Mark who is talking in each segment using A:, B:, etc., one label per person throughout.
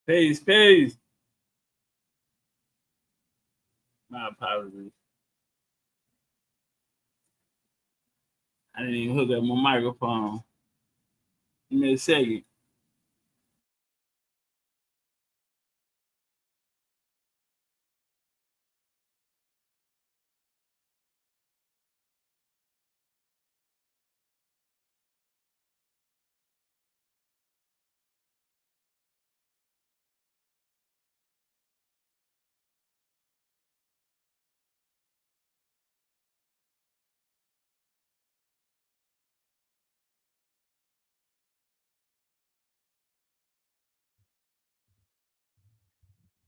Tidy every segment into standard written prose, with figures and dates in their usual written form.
A: Peace, peace. My apologies. I didn't even hook up my microphone. Give me a second.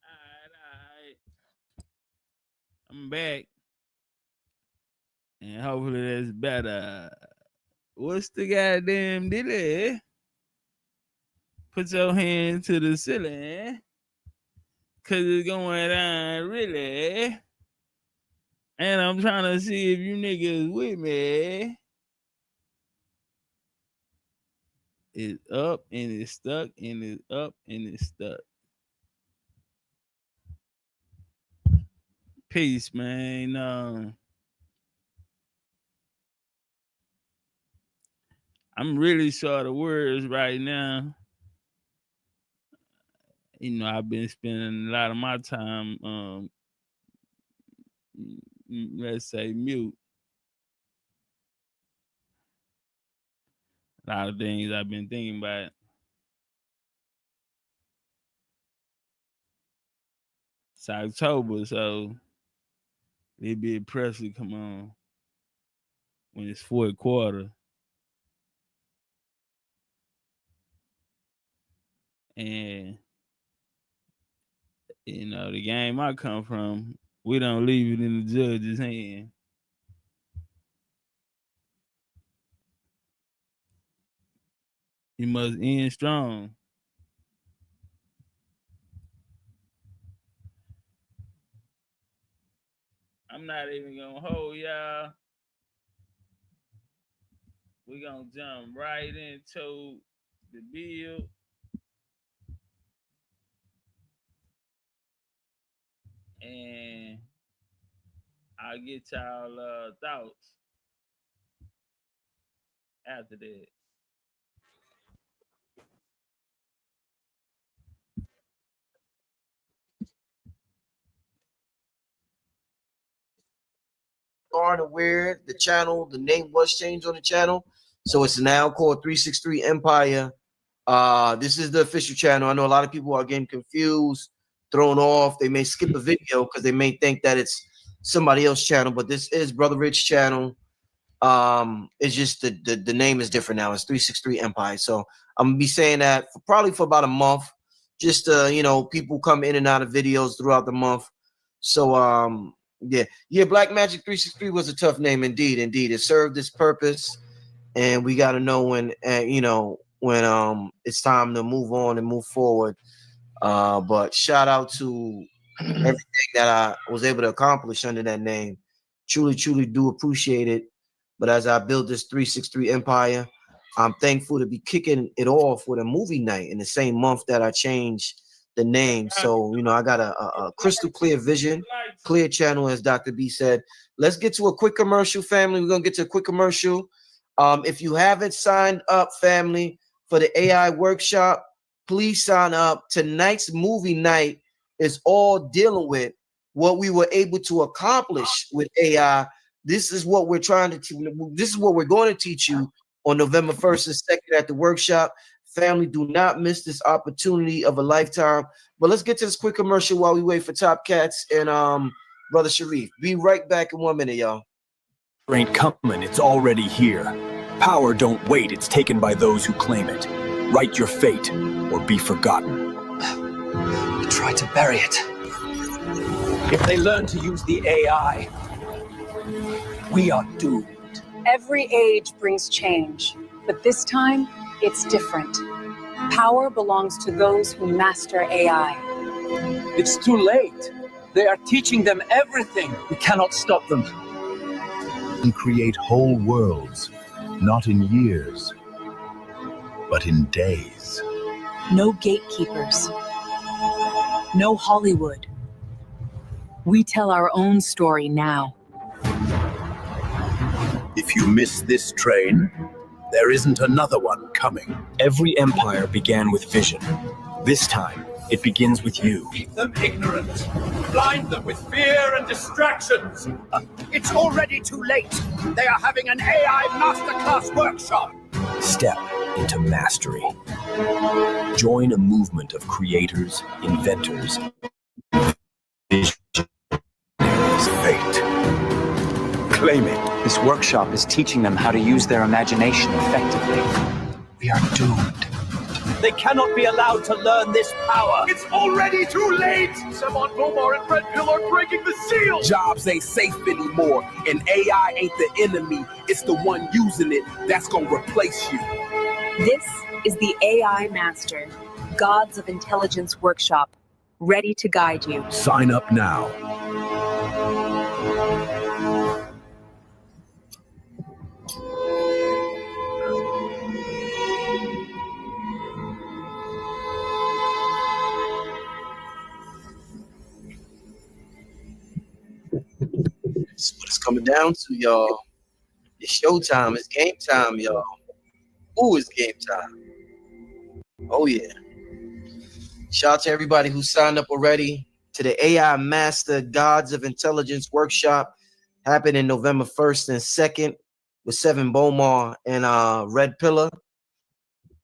A: All right. I'm back. And hopefully that's better. What's the goddamn dilly? Put your hand to the ceiling. Cause it's going on really. And I'm trying to see if you niggas with me. It's up and it's stuck and it's up and it's stuck. Peace, man. I'm really short of words right now. You know, I've been spending a lot of my time, let's say, mute. A lot of things I've been thinking about. It's October, so they be Presley come on when it's fourth quarter. And you know, the game I come from, we don't leave it in the judge's hand. You must end strong. I'm not even gonna hold y'all. We're gonna jump right into the bill. And I'll get y'all thoughts after that.
B: Aren't aware, the channel, the name was changed on the channel, so it's now called 363 Empire. This is the official channel. I know a lot of people are getting confused, thrown off. They may skip a video because they may think that it's somebody else's channel, but this is Brother Rich channel. It's just the name is different now. It's 363 Empire. So I'm gonna be saying that probably for about a month. Just you know, people come in and out of videos throughout the month. So yeah, Black Magic 363 was a tough name indeed. It served its purpose, and we got to know when you know, when it's time to move on and move forward. But shout out to everything that I was able to accomplish under that name. Truly do appreciate it. But as I build this 363 Empire, I'm thankful to be kicking it off with a movie night in the same month that I changed the name. So, you know, I got a crystal clear vision, clear channel, as Dr. B said. Let's get to a quick commercial, family. We're going to get to a quick commercial. If you haven't signed up, family, for the AI workshop, please sign up. Tonight's movie night is all dealing with what we were able to accomplish with AI. This is what we're trying to this is what we're going to teach you on November 1st and 2nd at the workshop. Family, do not miss this opportunity of a lifetime. But let's get to this quick commercial while we wait for TOPCATZ and Brother Sharif. Be right back in 1 minute, y'all.
C: Ain't coming, it's already here. Power don't wait, it's taken by those who claim it. Write your fate or be forgotten.
D: You tried to bury it. If they learn to use the AI, we are doomed.
E: Every age brings change, but this time, it's different. Power belongs to those who master AI.
D: It's too late. They are teaching them everything. We cannot stop them.
F: And create whole worlds, not in years, but in days.
E: No gatekeepers, No Hollywood. We tell our own story now.
C: If you miss this train, there isn't another one coming. Every empire began with vision. This time, it begins with you.
D: Keep them ignorant. Blind them with fear and distractions. It's already too late. They are having an AI masterclass workshop.
C: Step into mastery. Join a movement of creators, inventors, visionaries. Fate. Claim it.
G: This workshop is teaching them how to use their imagination effectively. We are doomed.
D: They cannot be allowed to learn this power. It's already too late. Simon, Bomar, and Red Pill are breaking the seal.
H: Jobs ain't safe anymore, and AI ain't the enemy. It's the one using it that's gonna replace you.
E: This is the AI Master, Gods of Intelligence Workshop, ready to guide you.
C: Sign up now.
B: That's what it's coming down to, y'all. It's showtime. It's game time, y'all. Ooh, it's game time. Oh, yeah. Shout out to everybody who signed up already to the AI Master Gods of Intelligence Workshop. Happening November 1st and 2nd with Seven Bomar and Red Pillar.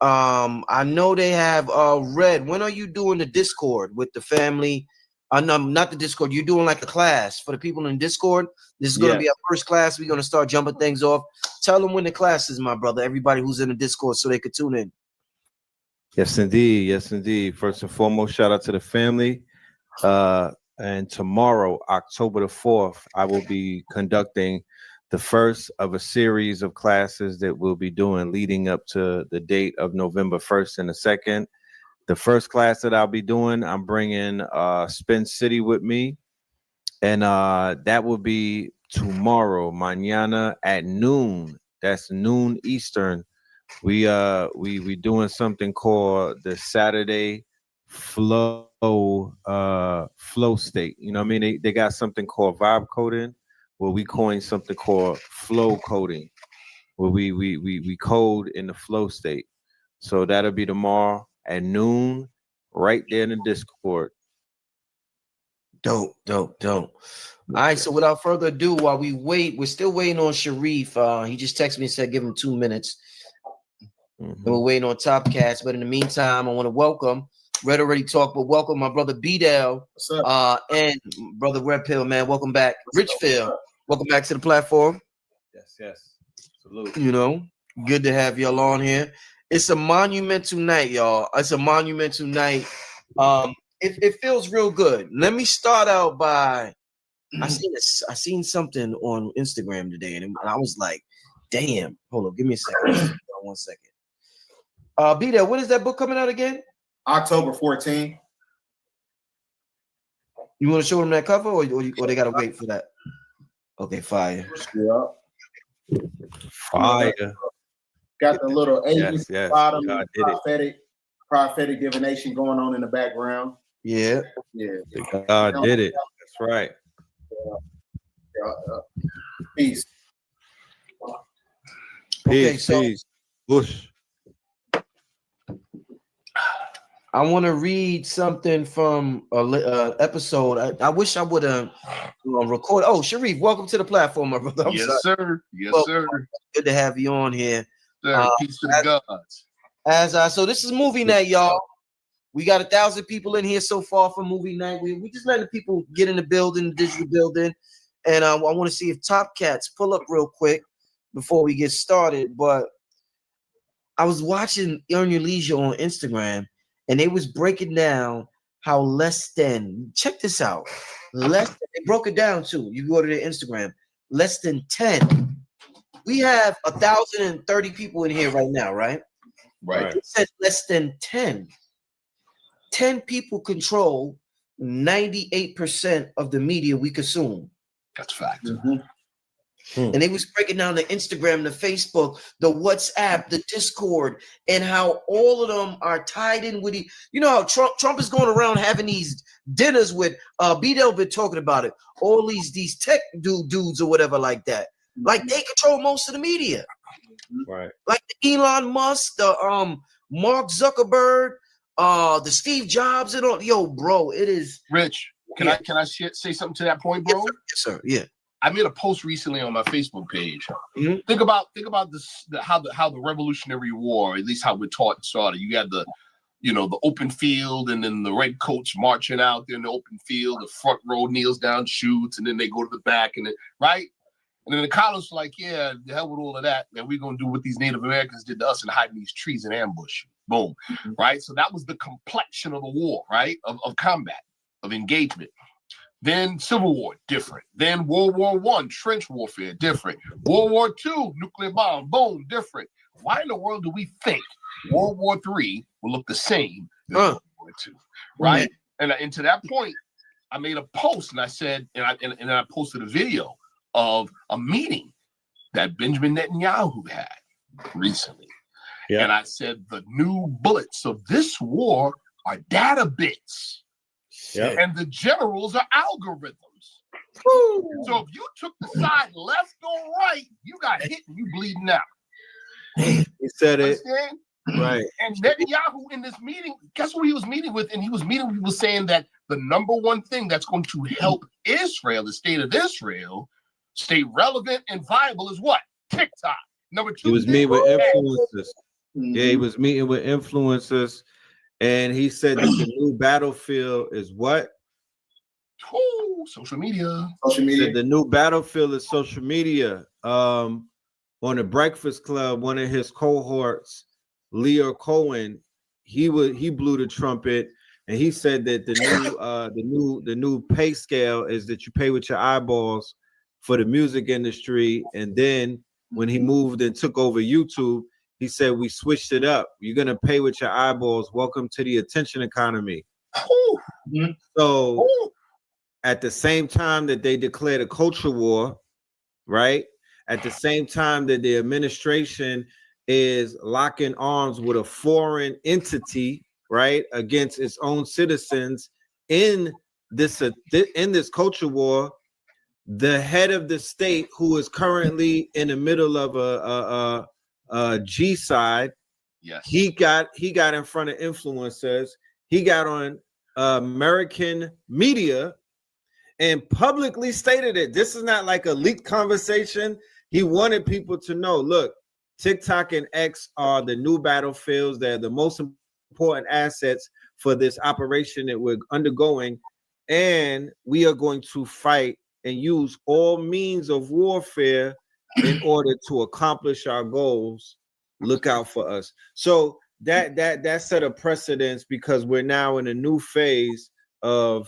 B: I know they have Red. When are you doing the Discord with the family? No, not the Discord. You're doing like a class for the people in Discord. This is going to be our first class. We're going to start jumping things off. Tell them when the class is, my brother. Everybody who's in the Discord so they could tune in.
A: Yes, indeed. Yes, indeed. First and foremost, shout out to the family. And tomorrow, October the 4th, I will be conducting the first of a series of classes that we'll be doing leading up to the date of November 1st and the 2nd. The first class that I'll be doing, I'm bringing Spin City with me. And that will be tomorrow, mañana at noon. That's noon Eastern. We doing something called the Saturday flow state. You know what I mean? They got something called vibe coding, where we coined something called flow coding, where we code in the flow state. So that'll be tomorrow at noon, right there in the Discord.
B: Dope. All right, so without further ado, while we wait, we're still waiting on Sharif. He just texted me and said give him 2 minutes. And we're waiting on TOPCATZ. But in the meantime, I want to welcome, Red already talked, but welcome my brother B-Dell and brother Red Pill, man. Welcome back. Richfield, welcome back to the platform.
A: Yes. Salute.
B: You know, good to have y'all on here. It's a monumental night, y'all. It's a monumental night. It feels real good. Let me start out by I seen something on Instagram today, and I was like, damn. Hold on, give me a second. Hold on 1 second. Be there. When is that book coming out again?
I: October 14th.
B: You want to show them that cover, or they gotta wait for that? Okay, fire.
I: Yeah.
A: Fire.
I: Got the little
A: yes.
I: bottom
A: God did
I: prophetic divination going on in the background.
B: Yeah.
A: God did it. That's right.
I: Peace.
A: Peace. Bush.
B: I want to read something from a episode. I wish I would have recorded. Oh, Sharif, welcome to the platform, my brother.
J: Yes, sir. Yes, sir.
B: Good to have you on here.
J: Sir, peace to the gods.
B: So this is movie night, y'all. We got 1,000 people in here so far for movie night. We just letting people get in the building, the digital building, and I want to see if TOPCATZ pull up real quick before we get started. But I was watching Earn Your Leisure on Instagram, and they was breaking down how less than, check this out, they broke it down too. You go to their Instagram, less than 10. We have 1,030 people in here right now, right?
J: Right.
B: It said less than 10. 10 people control 98% of the media we consume.
J: That's fact.
B: Mm-hmm. And they was breaking down the Instagram, the Facebook, the WhatsApp, the Discord, and how all of them are tied in with you know how Trump is going around having these dinners with B-Del been talking about it, all these tech dudes or whatever like that. Like they control most of the media.
K: Right.
B: Like the Elon Musk, the Mark Zuckerberg, the Steve Jobs, and all. Yo, bro, it is
J: Rich. Can I say something to that point, bro?
B: Yes, sir. Yeah.
J: I made a post recently on my Facebook page. Think about this, how the Revolutionary War, at least how we're taught, started. You had the open field, and then the red coats marching out there in the open field. The front row kneels down, shoots, and then they go to the back, and then right. And then the colonists were like, yeah, the hell with all of that, and we're gonna do what these Native Americans did to us and hide in these trees and ambush. Boom, right. So that was the complexion of the war, right, of combat, of engagement. Then Civil War, different. Then World War I, trench warfare, different. World War II, nuclear bomb, boom, different. Why in the world do we think World War III will look the same as World War II, right? And to that point, I made a post and I said, and I posted a video of a meeting that Benjamin Netanyahu had recently. Yeah. And I said the new bullets of this war are data bits. Yep. And the generals are algorithms. Woo. So if you took the side left or right, you got hit and you bleeding out.
K: He said it.
J: Right. And Netanyahu in this meeting, guess who he was meeting with? And he was saying that the number one thing that's going to help Israel, the state of Israel, stay relevant and viable is what? TikTok. Number two.
K: He was meeting with influencers. Yeah, he was meeting with influencers. And he said that the new battlefield is what?
J: Ooh, social media.
K: Social media. The new battlefield is social media. On the Breakfast Club, one of his cohorts, Leo Cohen, he blew the trumpet, and he said that the new pay scale is that you pay with your eyeballs for the music industry. And then when he moved and took over YouTube, he said, we switched it up. You're going to pay with your eyeballs. Welcome to the attention economy.
J: Ooh.
K: So at the same time that they declared a culture war, right? At the same time that the administration is locking arms with a foreign entity, right, against its own citizens in this culture war, the head of the state, who is currently in the middle of a G side,
J: yes,
K: he got in front of influencers. He got on American media and publicly stated it. This is not like a leaked conversation. He wanted people to know, look, TikTok and X are the new battlefields. They're the most important assets for this operation that we're undergoing. And we are going to fight and use all means of warfare in order to accomplish our goals. Look out for us. So that set a precedence, because we're now in a new phase of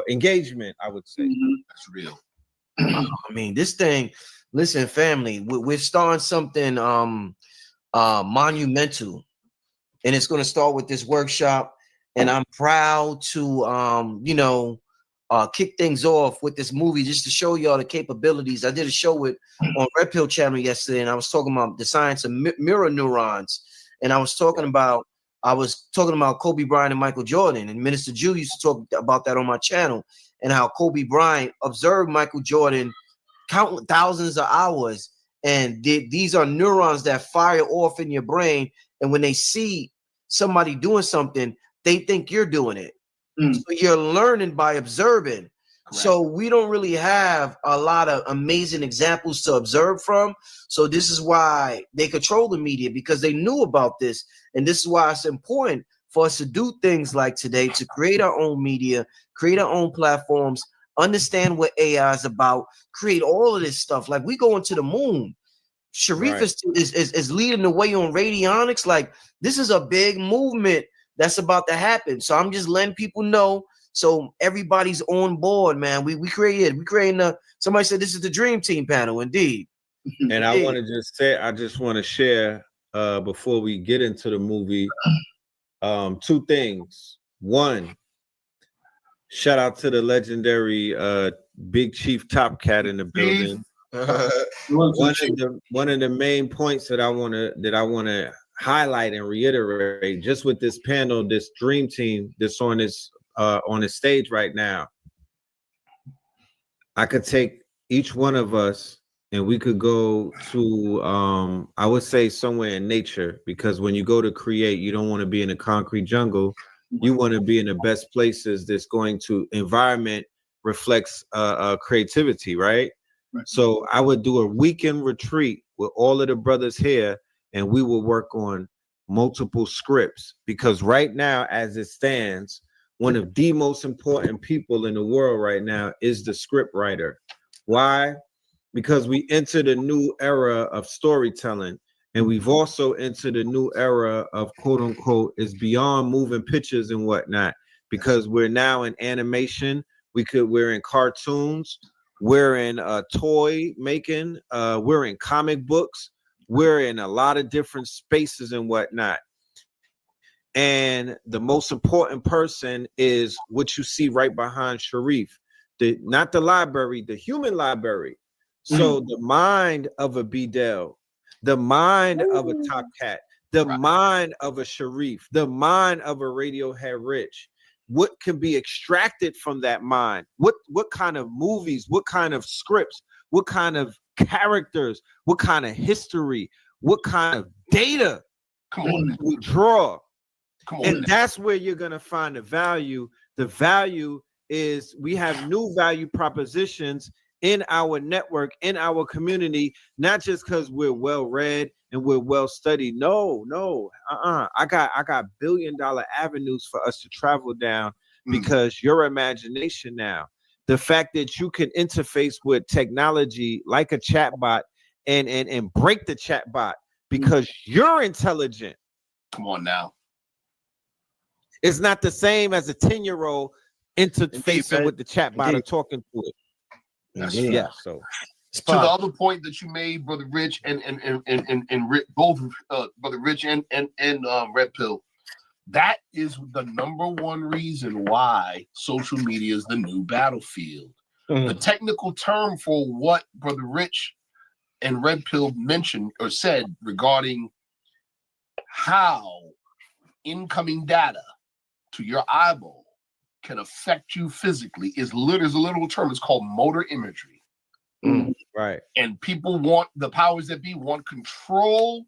K: engagement, I would say.
J: That's real.
B: I mean, this thing, listen, family, we're starting something monumental, and it's going to start with this workshop. And I'm proud to kick things off with this movie, just to show y'all the capabilities. I did a show on Red Pill channel yesterday, and I was talking about the science of mirror neurons, and I was talking about Kobe Bryant and Michael Jordan, and Minister Jew used to talk about that on my channel, and how Kobe Bryant observed Michael Jordan countless thousands of hours, and these are neurons that fire off in your brain, and when they see somebody doing something, they think you're doing it. So you're learning by observing. Correct. So we don't really have a lot of amazing examples to observe from. So this is why they control the media, because they knew about this. And this is why it's important for us to do things like today, to create our own media, create our own platforms, understand what AI is about, create all of this stuff. Like, we going to the moon. Sharif is leading the way on radionics. Like, this is a big movement that's about to happen. So I'm just letting people know, so everybody's on board, man. We creating somebody said this is the dream team panel, indeed.
K: And I want to just say, I just want to share before we get into the movie, two things. One, shout out to the legendary Big Chief TOPCATZ in the building. One of the main points that I want to highlight and reiterate, just with this panel, this dream team that's on this stage right now, I could take each one of us and we could go to I would say somewhere in nature, because when you go to create, you don't want to be in a concrete jungle. You want to be in the best places that's going to environment reflects creativity, right? So I would do a weekend retreat with all of the brothers here, and we will work on multiple scripts, because right now, as it stands, one of the most important people in the world right now is the script writer. Why? Because we entered a new era of storytelling, and we've also entered a new era of quote unquote is beyond moving pictures and whatnot, because we're now in animation. We're in cartoons. We're in toy making. We're in comic books. We're in a lot of different spaces and whatnot. And the most important person is what you see right behind Sharif, not the library, the human library. So the mind of a Bidel, the mind of a TOPCATZ, the mind of a Sharif, the mind of a Radiohead Rich. What can be extracted from that mind? What kind of movies, what kind of scripts, what kind of characters, what kind of history, what kind of data we draw? And that's where you're going to find the value. The value is we have new value propositions in our network, in our community, not just because we're well read and we're well studied. No. I got billion-dollar avenues for us to travel down, because your imagination now, the fact that you can interface with technology like a chatbot and break the chatbot because you're intelligent.
J: Come on now.
K: It's not the same as a 10-year-old interfacing with the chatbot or talking to it. Yeah. So
J: to the other point that you made, Brother Rich and both Brother Rich and Red Pill, that is the number one reason why social media is the new battlefield. The technical term for what Brother Rich and Red Pill mentioned or said regarding how incoming data to your eyeball can affect you physically is there's a literal term. It's called motor imagery.
K: Right.
J: And people want, the powers that be want control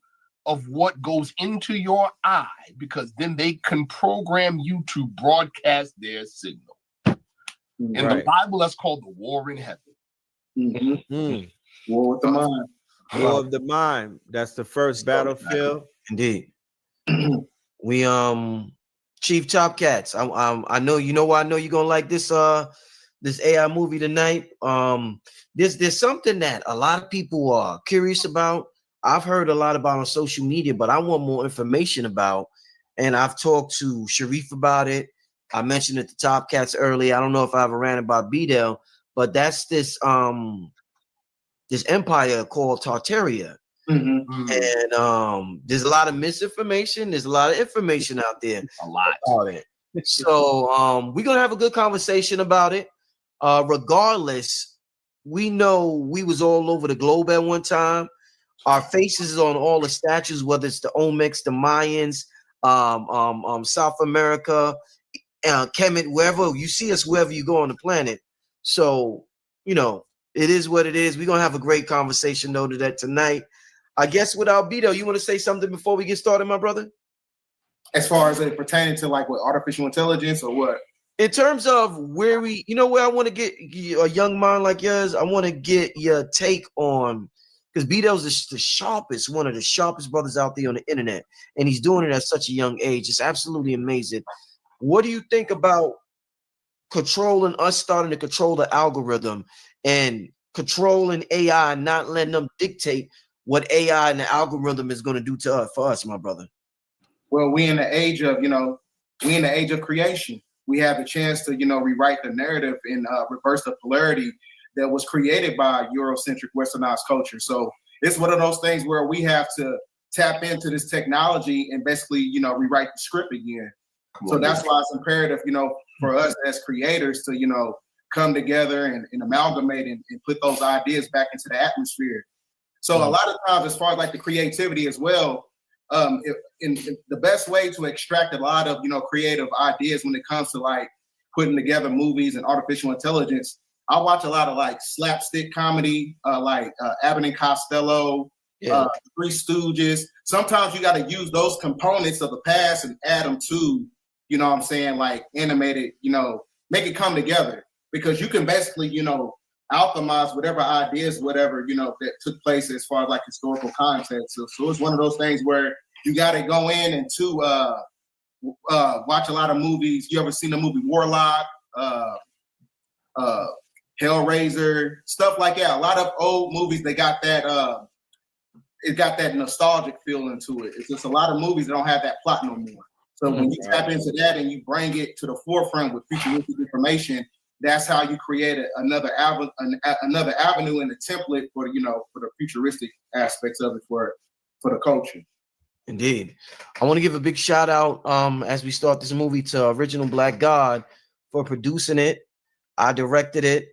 J: of what goes into your eye, because then they can program you to broadcast their signal. In the Bible, that's called the war in heaven.
I: War with the mind.
K: War of the mind. That's the first battlefield.
B: Indeed. We Chief TOPCATZ, I know I know you're gonna like this this AI movie tonight. There's something that a lot of people are curious about. I've heard a lot about on social media, but I want more information about. And I've talked to Sharif about it. I mentioned it to TOPCATZ earlier. I don't know if I ever ran about Bidel, but that's this empire called Tartaria. And there's a lot of misinformation. There's a lot of information out there.
J: A lot
B: about it. So we're gonna have a good conversation about it. Regardless, we know we was all over the globe at one time. Our faces is on all the statues, whether it's the Olmecs, the Mayans, South America, Kemet, wherever you see us, wherever you go on the planet. So it is what it is. We're gonna have a great conversation though tonight. I guess without Bidel, you want to say something before we get started, my brother?
I: As far as it pertaining to like what artificial intelligence or what?
B: In terms of where where I want to get a young mind like yours, I want to get your take on, because Bidel's the sharpest, one of the sharpest brothers out there on the internet, and he's doing it at such a young age. It's absolutely amazing. What do you think about controlling us, starting to control the algorithm and controlling AI, not letting them dictate what AI and the algorithm is going to do to us, for us, my brother?
I: Well, we in the age of, creation. We have the chance to, rewrite the narrative and reverse the polarity that was created by Eurocentric Westernized culture. So it's one of those things where we have to tap into this technology and basically, rewrite the script again. So that's why it's imperative, for us as creators to, come together and amalgamate and put those ideas back into the atmosphere. So a lot of times, as far as like the creativity as well, the best way to extract a lot of creative ideas when it comes to like putting together movies and artificial intelligence, I watch a lot of like slapstick comedy, like Abbott and Costello, Three Stooges. Sometimes you got to use those components of the past and add them to, what I'm saying, like animated, make it come together, because you can basically, alchemize whatever ideas, whatever, that took place as far as like historical context. So it's one of those things where you got to go in and watch a lot of movies. You ever seen the movie Warlock, Hellraiser, stuff like that? A lot of old movies, they got that, it got that nostalgic feeling to it. It's just a lot of movies that don't have that plot no more. So when you tap into that and you bring it to the forefront with futuristic information, that's how you create another avenue in the template for for the futuristic aspects of it for the culture.
B: Indeed. I want to give a big shout out as we start this movie to Original Black God for producing it. I directed it.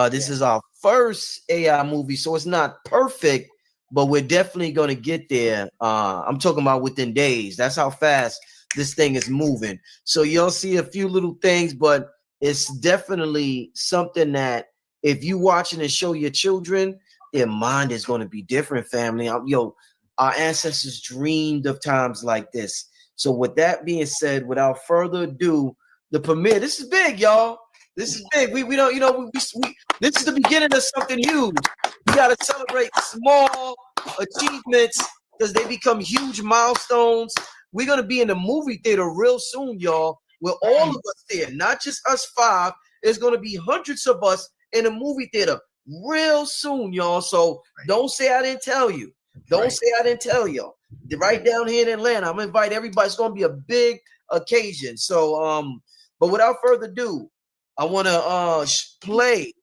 B: This is our first AI movie, so it's not perfect, but we're definitely going to get there. I'm talking about within days. That's how fast this thing is moving. So you'll see a few little things, but it's definitely something that if you watching and show your children, their mind is going to be different, family. Our ancestors dreamed of times like this. So with that being said, without further ado, the premiere. This is big, y'all. This is big. We don't, this is the beginning of something huge. We got to celebrate small achievements because they become huge milestones. We're going to be in the movie theater real soon, y'all. With all of us there, not just us five. There's going to be hundreds of us in a movie theater real soon, y'all. So don't say I didn't tell you. Don't say I didn't tell y'all. Right down here in Atlanta, I'm going to invite everybody. It's going to be a big occasion. So, but without further ado, I want to play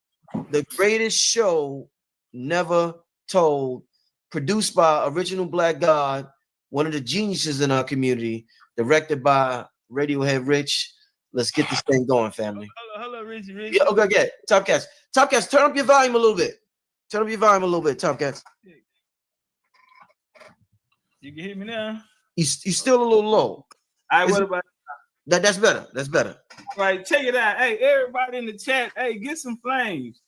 B: the greatest show never told, produced by Original Black God, one of the geniuses in our community, directed by Radiohead Rich. Let's get this thing going, family.
A: Hello, Rich.
B: Yeah, okay. TOPCATZ, turn up your volume a little bit. TOPCATZ.
A: You can hear me now?
B: He's still a little low.
A: All right, what about
B: that's better? That's better.
A: Right, check it out. Hey, everybody in the chat, hey, get some flames.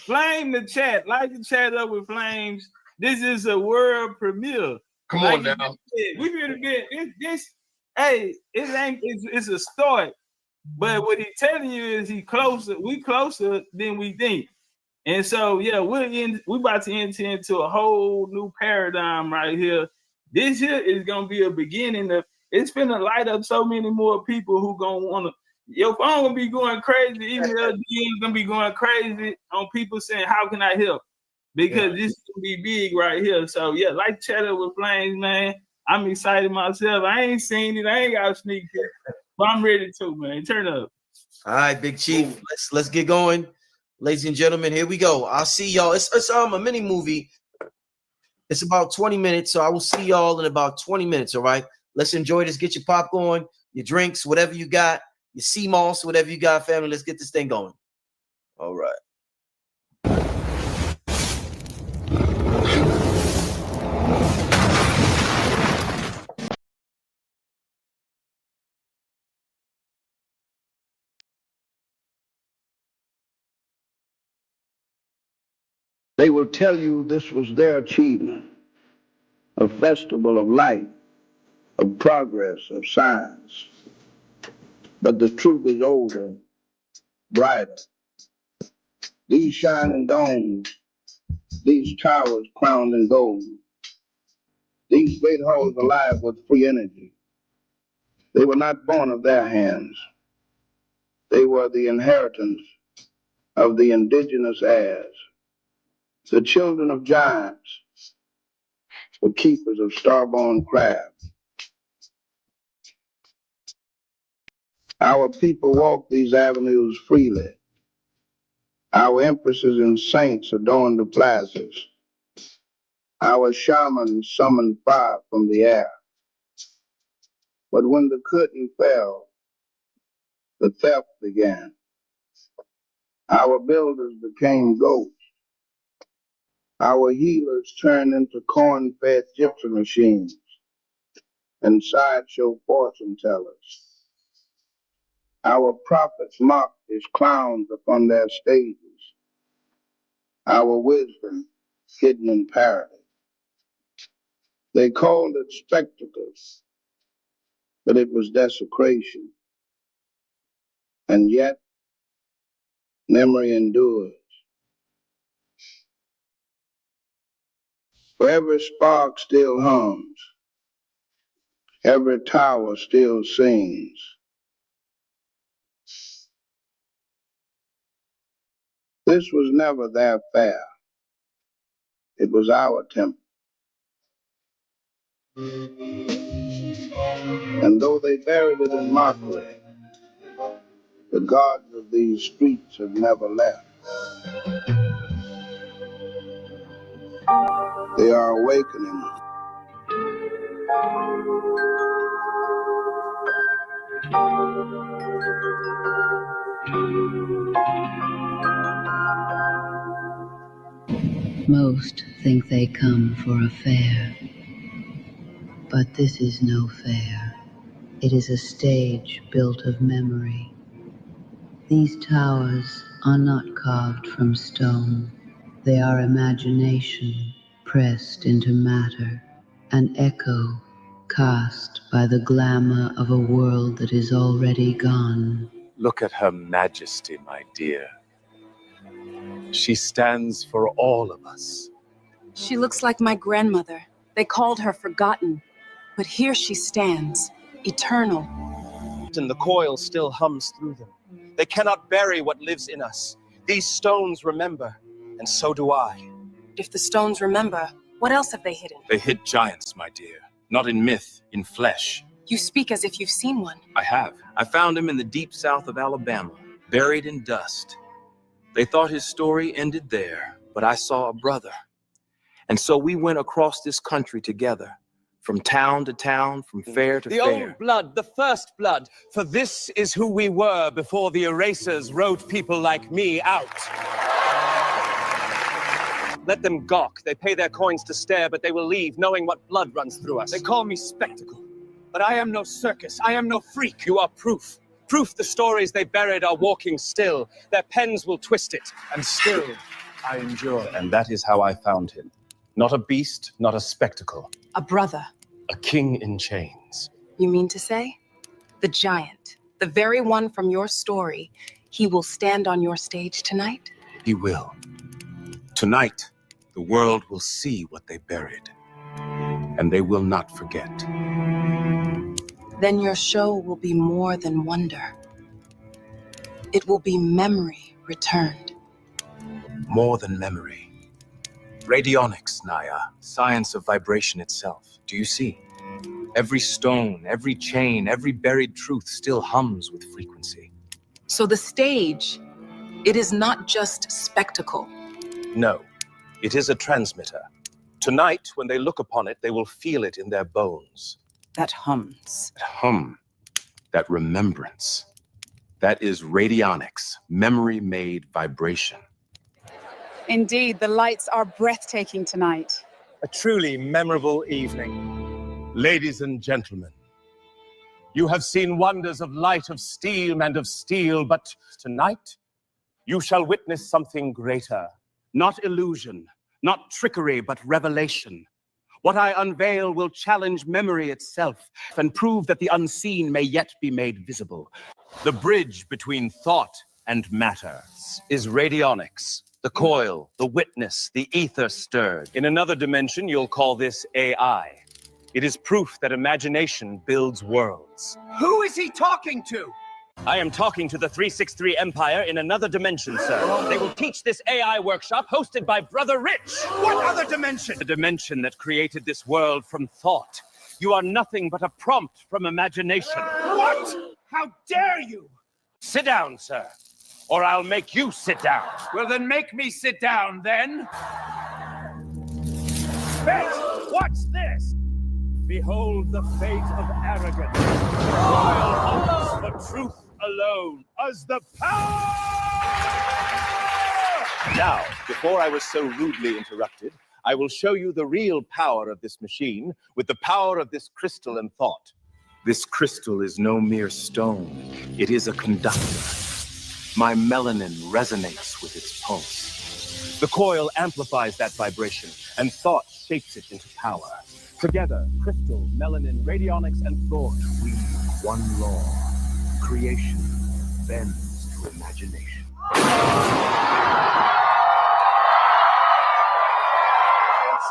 A: Flame the chat. Light the chat up with flames. This is a world premiere.
J: Come on now.
A: We gonna get this. Hey, it's a start. But what he's telling you is we closer than we think. And so yeah, we're about to enter into a whole new paradigm right here. This here is gonna be a beginning of it's finna light up so many more people who gonna wanna your phone gonna be going crazy, email DMs gonna be going crazy on people saying, how can I help? Because this is gonna be big right here. So yeah, like chat up with flames, man. I'm excited myself. I ain't seen it, I ain't got a sneak peek, but I'm ready to, man. Turn up.
B: All right, Big Chief. Let's get going. Ladies and gentlemen, here we go. I'll see y'all. It's a mini movie. It's about 20 minutes, so I will see y'all in about 20 minutes, all right? Let's enjoy this. Get your popcorn, your drinks, whatever you got, your sea moss, whatever you got, family. Let's get this thing going. All right.
L: They will tell you this was their achievement, a festival of light, of progress, of science. But the truth is older, brighter. These shining domes, these towers crowned in gold, these great halls alive with free energy. They were not born of their hands. They were the inheritance of the indigenous heirs. The children of giants were keepers of starborn craft. Our people walk these avenues freely. Our empresses and saints adorn the plazas. Our shamans summon fire from the air. But when the curtain fell, the theft began. Our builders became ghosts. Our healers turned into corn-fed gypsy machines and sideshow fortune tellers. Our prophets mocked as clowns upon their stages. Our wisdom hidden in parody. They called it spectacles, but it was desecration. And yet, memory endures. For every spark still hums. Every tower still sings. This was never their fair. It was our temple. And though they buried it in mockery, the gods of these streets have never left. They are awakening.
M: Most think they come for a fair, but this is no fair. It is a stage built of memory. These towers are not carved from stone. They are imagination pressed into matter, an echo cast by the glamour of a world that is already gone.
N: Look at Her Majesty, my dear. She stands for all of us.
E: She looks like my grandmother. They called her forgotten, but here she stands, eternal.
O: And the coil still hums through them. They cannot bury what lives in us. These stones remember, and so do I.
E: If the stones remember, what else have they hidden?
N: They hid giants, my dear. Not in myth, in flesh.
E: You speak as if you've seen one.
N: I have. I found him in the deep south of Alabama, buried in dust. They thought his story ended there, but I saw a brother. And so we went across this country together, from town to town, from fair to
O: the
N: fair.
O: old blood, the first blood. For this is who we were before the erasers wrote people like me out. Let them gawk. They pay their coins to stare, but they will leave knowing what blood runs through us. They call me spectacle, but I am no circus. I am no freak. You are proof. Proof the stories they buried are walking still. Their pens will twist it, and still I endure.
N: And that is how I found him. Not a beast, not a spectacle.
E: A brother.
N: A king in chains.
E: You mean to say? The giant, the very one from your story, he will stand on your stage tonight?
N: He will. Tonight, the world will see what they buried, and they will not forget.
E: Then your show will be more than wonder. It will be memory returned.
N: More than memory. Radionics, Naya, science of vibration itself. Do you see? Every stone, every chain, every buried truth still hums with frequency.
E: So the stage, it is not just spectacle.
O: No, it is a transmitter. Tonight, when they look upon it, they will feel it in their bones.
E: That hums.
N: That hum, that remembrance. That is radionics, memory-made vibration.
P: Indeed, the lights are breathtaking tonight.
O: A truly memorable evening.
J: Ladies and gentlemen, you have seen wonders of light, of steam, and of steel, but tonight you shall witness something greater. Not illusion, not trickery, but revelation. What I unveil will challenge memory itself and prove that the unseen may yet be made visible. The bridge between thought and matter is radionics. The coil, the witness, the ether stirred.
O: In another dimension, you'll call this AI. It is proof that imagination builds worlds.
D: Who is he talking to?
O: I am talking to the 363 Empire in another dimension, sir. They will teach this AI workshop hosted by Brother Rich.
D: What other dimension?
O: The dimension that created this world from thought. You are nothing but a prompt from imagination.
D: What? How dare you?
O: Sit down, sir, or I'll make you sit down.
D: Well, then make me sit down, then. Bet, what's this?
O: Behold the fate of arrogance. Royal hopes for truth alone.
D: As the power
Q: Now, before I was so rudely interrupted, I will show you the real power of this machine with the power of this crystal and thought.
N: This crystal is no mere stone. It is a conductor. My melanin resonates with its pulse.
Q: The coil amplifies that vibration, and thought shapes it into power. Together, crystal, melanin, radionics, and thought weave one law. Creation bends to imagination.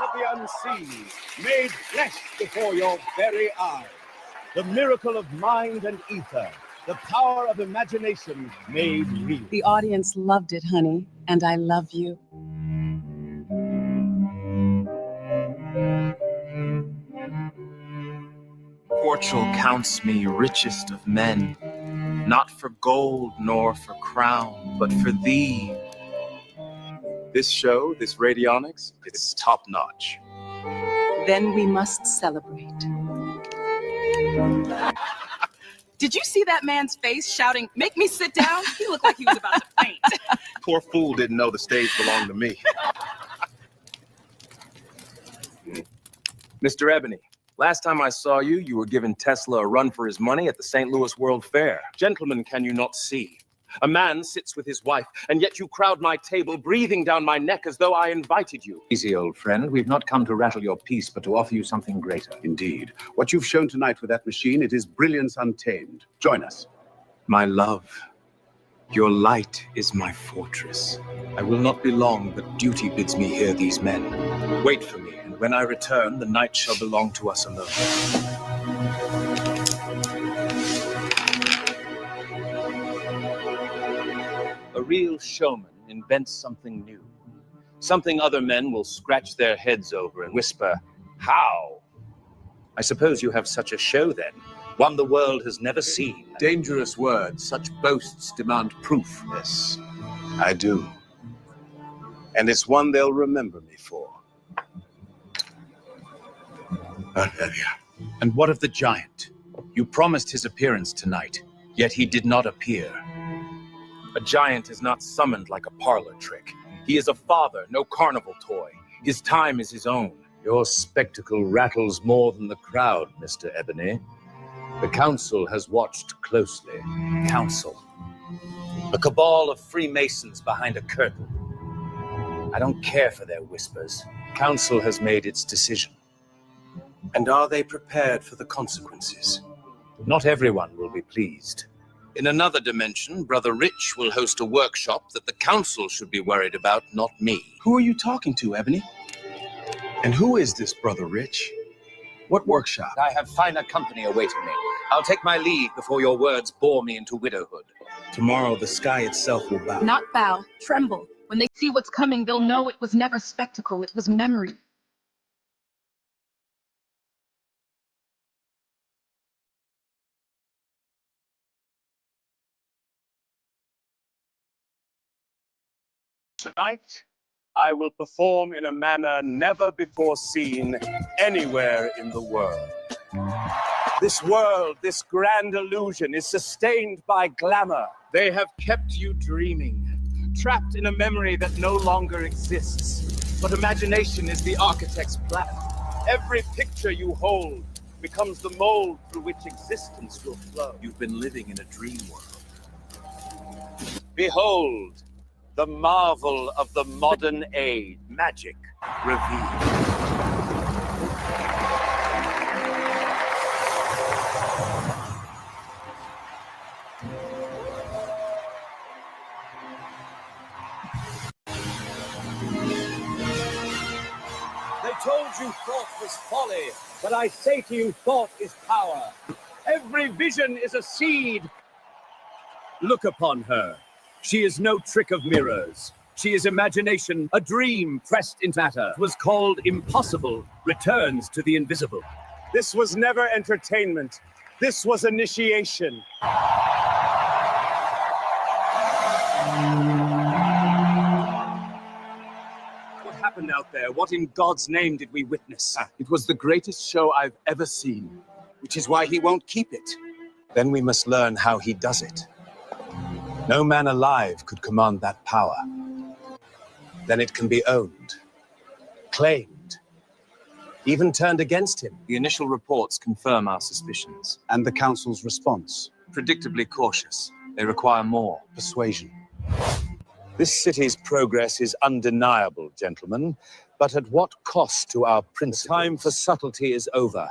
Q: Of the unseen, made flesh before your very eyes. The miracle of mind and ether, the power of imagination made real.
E: The audience loved it, honey, and I love you.
N: Fortune counts me richest of men, not for gold nor for crown, but for thee. This show, this radionics, it's top-notch.
E: Then we must celebrate.
R: Did you see that man's face shouting, "Make me sit down"? He looked like he was about to faint.
Q: Poor fool didn't know the stage belonged to me.
N: Mr. Ebony, last time I saw you, you were giving Tesla a run for his money at the St. Louis World Fair.
Q: Gentlemen, can you not see? A man sits with his wife, and yet you crowd my table, breathing down my neck as though I invited you.
S: Easy, old friend. We've not come to rattle your peace, but to offer you something greater. Indeed. What you've shown tonight with that machine, it is brilliance untamed. Join us.
N: My love, your light is my fortress. I will not be long, but duty bids me hear these men. Wait for me, and when I return, the night shall belong to us alone.
Q: A real showman invents something new. Something other men will scratch their heads over and whisper, "How?" I suppose you have such a show then, one the world has never seen.
S: Dangerous words. Such boasts demand proof.
Q: Yes, I do. And it's one they'll remember me for.
S: And what of the giant? You promised his appearance tonight, yet he did not appear.
N: A giant is not summoned like a parlor trick. He is a father, no carnival toy. His time is his own.
S: Your spectacle rattles more than the crowd, Mr. Ebony. The council has watched closely.
N: Council. A cabal of Freemasons behind a curtain. I don't care for their whispers. Council has made its decision. And are they prepared for the consequences?
S: Not everyone will be pleased.
N: In another dimension, Brother Rich will host a workshop that the council should be worried about, not me.
Q: Who are you talking to, Ebony? And who is this Brother Rich? What workshop?
S: I have finer company awaiting me. I'll take my leave before your words bore me into widowhood.
N: Tomorrow, the sky itself will bow.
R: Not bow, tremble. When they see what's coming, they'll know it was never spectacle, it was memory.
Q: Tonight, I will perform in a manner never before seen anywhere in the world. This world, this grand illusion, is sustained by glamour. They have kept you dreaming, trapped in a memory that no longer exists. But imagination is the architect's plan. Every picture you hold becomes the mold through which existence will flow.
N: You've been living in a dream world.
Q: Behold, the marvel of the modern age. Magic revealed. They told you thought was folly, but I say to you, thought is power. Every vision is a seed. Look upon her. She is no trick of mirrors. She is imagination, a dream pressed into matter. It was called impossible, returns to the invisible. This was never entertainment. This was initiation. What happened out there? What in God's name did we witness?
N: It was the greatest show I've ever seen, which is why he won't keep it. Then we must learn how he does it. No man alive could command that power.
Q: then it can be owned, claimed, even turned against him.
N: The initial reports confirm our suspicions.
S: And the Council's response?
N: Predictably cautious. They require more.
S: Persuasion.
Q: This city's progress is undeniable, gentlemen, but at what cost to our principles? The time for subtlety is over.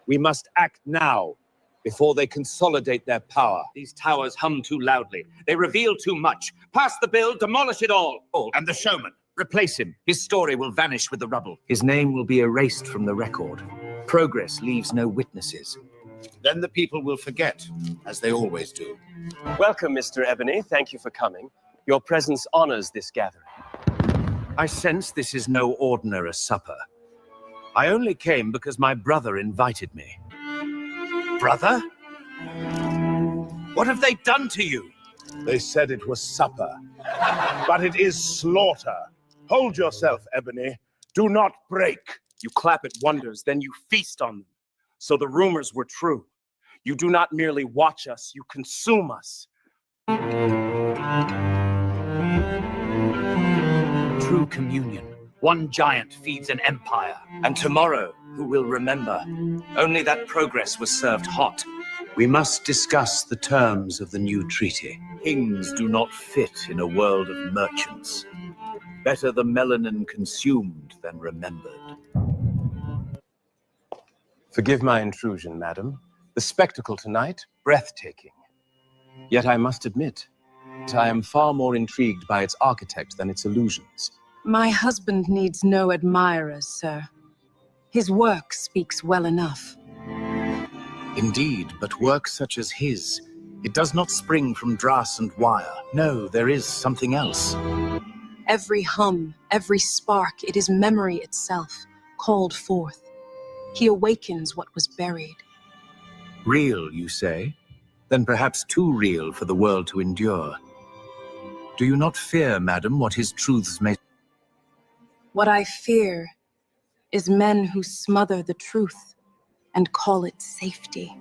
Q: We must act now, before they consolidate their power.
O: These towers hum too loudly. They reveal too much. Pass the bill, demolish it all. And the showman. Replace him. His story will vanish with the rubble.
G: His name will be erased from the record. Progress leaves no witnesses.
O: Then the people will forget, as they always do.
Q: Welcome, Mr. Ebony. Thank you for coming. Your presence honors this gathering.
O: I sense this is no ordinary supper. I only came because my brother invited me. Brother? What have they done to you?
H: They said it was supper, but it is slaughter. Hold yourself, Ebony. Do not break.
O: You clap at wonders, then you feast on them. So the rumors were true. You do not merely watch us, you consume us.
G: True communion. One giant feeds an empire.
O: And tomorrow, who will remember? Only that progress was served hot.
G: We must discuss the terms of the new treaty. Kings do not fit in a world of merchants. Better the melanin consumed than remembered.
Q: Forgive my intrusion, madam. The spectacle tonight, breathtaking. Yet I must admit, I am far more intrigued by its architect than its illusions.
R: My husband needs no admirers, sir. His work speaks well enough.
G: Indeed, but work such as his, it does not spring from dross and wire. No, there is something else.
R: Every hum, every spark, it is memory itself, called forth. He awakens what was buried.
G: Real, you say? Then perhaps too real for the world to endure. Do you not fear, madam, what his truths may...
R: What I fear is men who smother the truth and call it safety.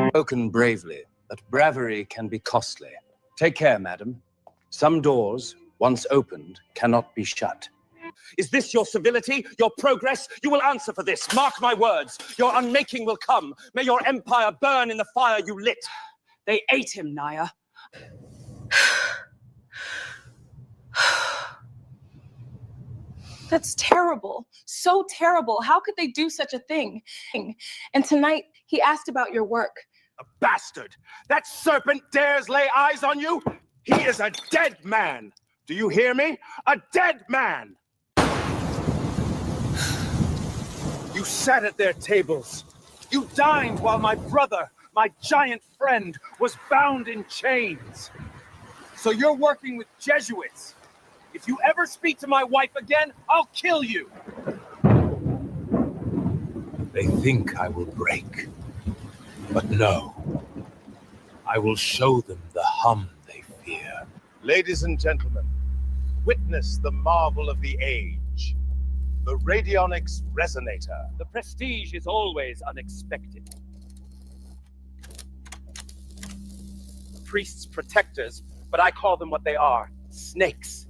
Q: Spoken bravely, but bravery can be costly. Take care, madam. Some doors, once opened, cannot be shut.
O: Is this your civility, your progress? You will answer for this. Mark my words. Your unmaking will come. May your empire burn in the fire you lit.
R: They ate him, Naya. That's terrible. So terrible. How could they do such a thing? And tonight, he asked about your work.
H: A bastard! That serpent dares lay eyes on you? He is a dead man! Do you hear me? A dead man! You sat at their tables. You dined while my brother, my giant friend, was bound in chains. So you're working with Jesuits. If you ever speak to my wife again, I'll kill you.
G: They think I will break. But no. I will show them the hum they fear.
H: Ladies and gentlemen, witness the marvel of the age. The radionics resonator.
O: The prestige is always unexpected. Priests, protectors, but I call them what they are. Snakes.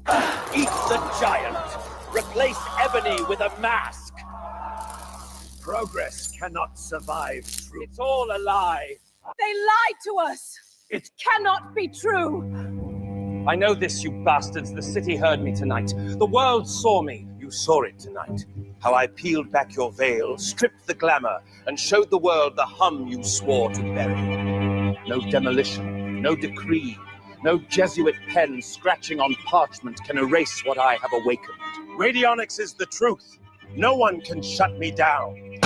O: Eat the giant. Replace ebony with a mask. Progress cannot survive truth. It's all a lie.
R: They lied to us. It cannot be true.
O: I know this, you bastards. The city heard me tonight. The world saw me. You saw it tonight. How I peeled back your veil, stripped the glamour, and showed the world the hum you swore to bury. No demolition, no decree, no Jesuit pen scratching on parchment can erase what I have awakened. Radionics is the truth. No one can shut me down.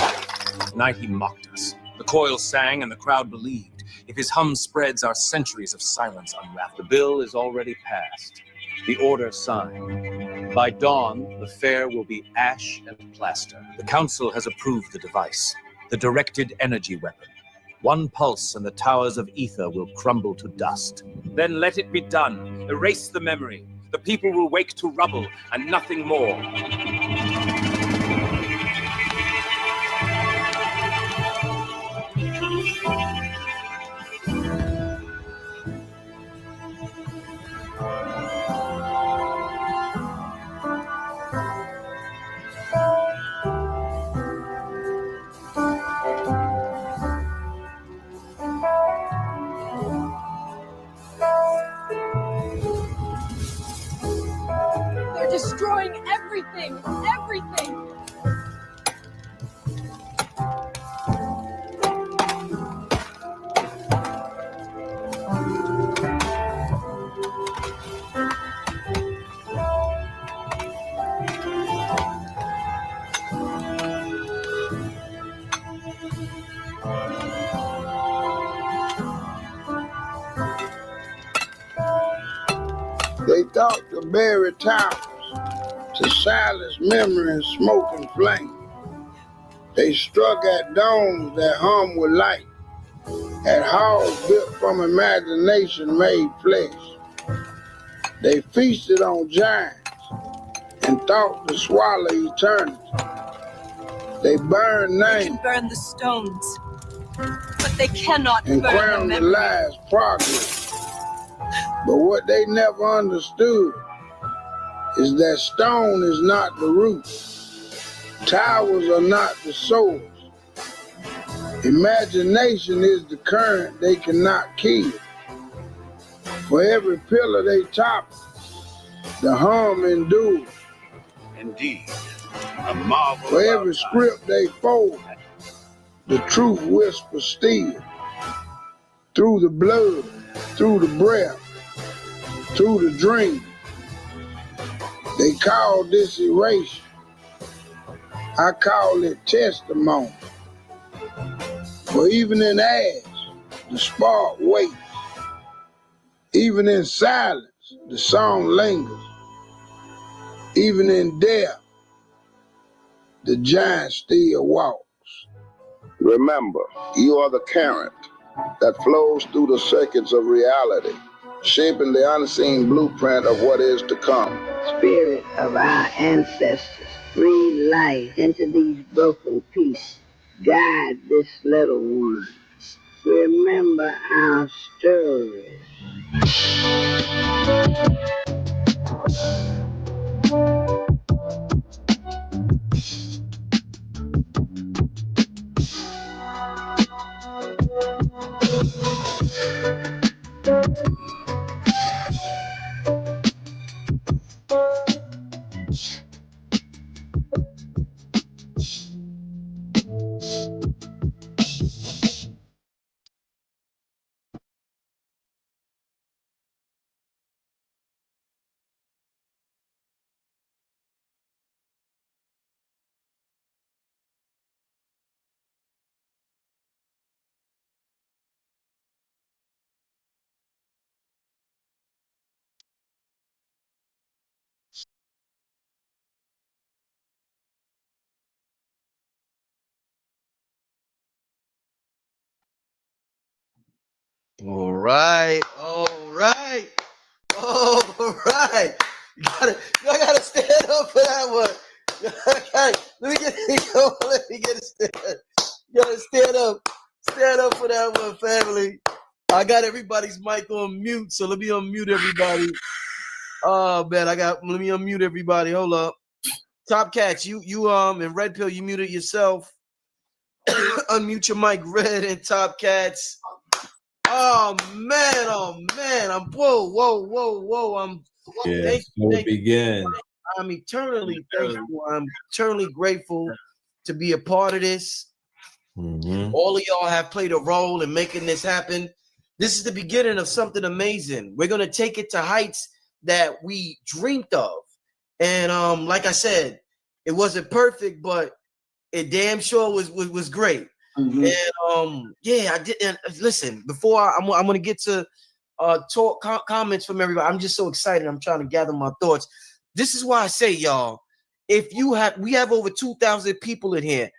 N: Tonight he mocked us. The coil sang and the crowd believed. If his hum spreads, our centuries of silence unwrap.
Q: The bill is already passed. The order signed. By dawn, the fair will be ash and plaster.
N: The council has approved the device, the directed energy weapon. One pulse and the towers of ether will crumble to dust.
O: Then let it be done. Erase the memory. The people will wake to rubble and nothing more.
R: destroying everything, everything.
L: They thought to bury towers, to silence memory and smoke and flame. They struck at domes that hum with light, at halls built from imagination made flesh. They feasted on giants and thought to swallow eternity. They burned
R: They
L: names
R: can burn the stones, but they cannot
L: and
R: burn the
L: crowned the
R: memory.
L: lies progress. But what they never understood is that stone is not the root. Towers are not the source. Imagination is the current they cannot kill. For every pillar they topple, the hum endures.
S: Indeed, a marvel.
L: For every script they fold, the truth whispers still. Through the blood, through the breath, through the dream. They call this erasure. I call it testimony. For even in ash, the spark waits. Even in silence, the song lingers. Even in death, the giant still walks. Remember, you are the current that flows through the circuits of reality, shaping the unseen blueprint of what is to come.
M: Spirit of our ancestors, breathe life into these broken pieces. Guide this little one. Remember our stories.
B: All right, all right, all right. I gotta stand up for that one. Let me get it stand. You gotta stand up for that one, family. I got everybody's mic on mute, so let me unmute everybody. Oh man, let me unmute everybody. Hold up. TOPCATZ, you and Red Pill, you muted yourself. Unmute your mic, Red and TOPCATZ. Oh man, I'm whoa. I'm eternally thankful. I'm eternally grateful to be a part of this. All of y'all have played a role in making this happen. This is the beginning of something amazing. We're gonna take it to heights that we dreamed of. And like I said, it wasn't perfect, but it damn sure was great. And yeah, I did. And listen, before I'm gonna get to comments from everybody. I'm just so excited. I'm trying to gather my thoughts. This is why I say, y'all, we have over 2,000 people in here.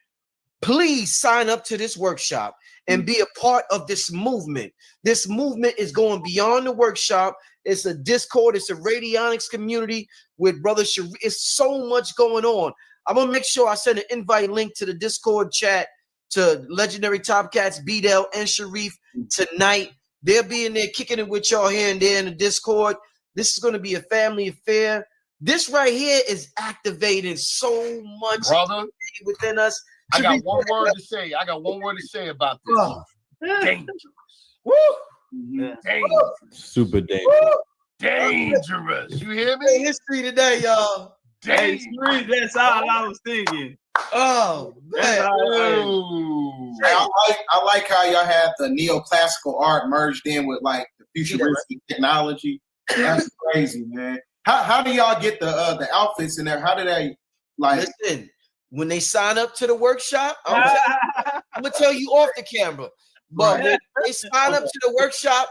B: Please sign up to this workshop and be a part of this movement. This movement is going beyond the workshop. It's a Discord. It's a radionics community with Brother Sharif. It's so much going on. I'm gonna make sure I send an invite link to the Discord chat to Legendarytopcatz, B-Del, and Sharif tonight. They'll be in there kicking it with y'all here and there in the Discord. This is going to be a family affair. This right here is activating so much within us.
J: I got one word to say. About this. Dangerous.
B: Woo!
J: Dangerous.
K: Super dangerous.
J: Dangerous. You hear me?
B: History today, y'all.
A: Hey, Street, that's all I was thinking.
B: Oh,
A: that's
B: man.
A: all
I: I like how y'all have the neoclassical art merged in with like the futuristic technology. That's crazy, man. How do y'all get the outfits in there? How do they like?
B: Listen, when they sign up to the workshop, I'm gonna tell you off the camera. But when they sign up to the workshop,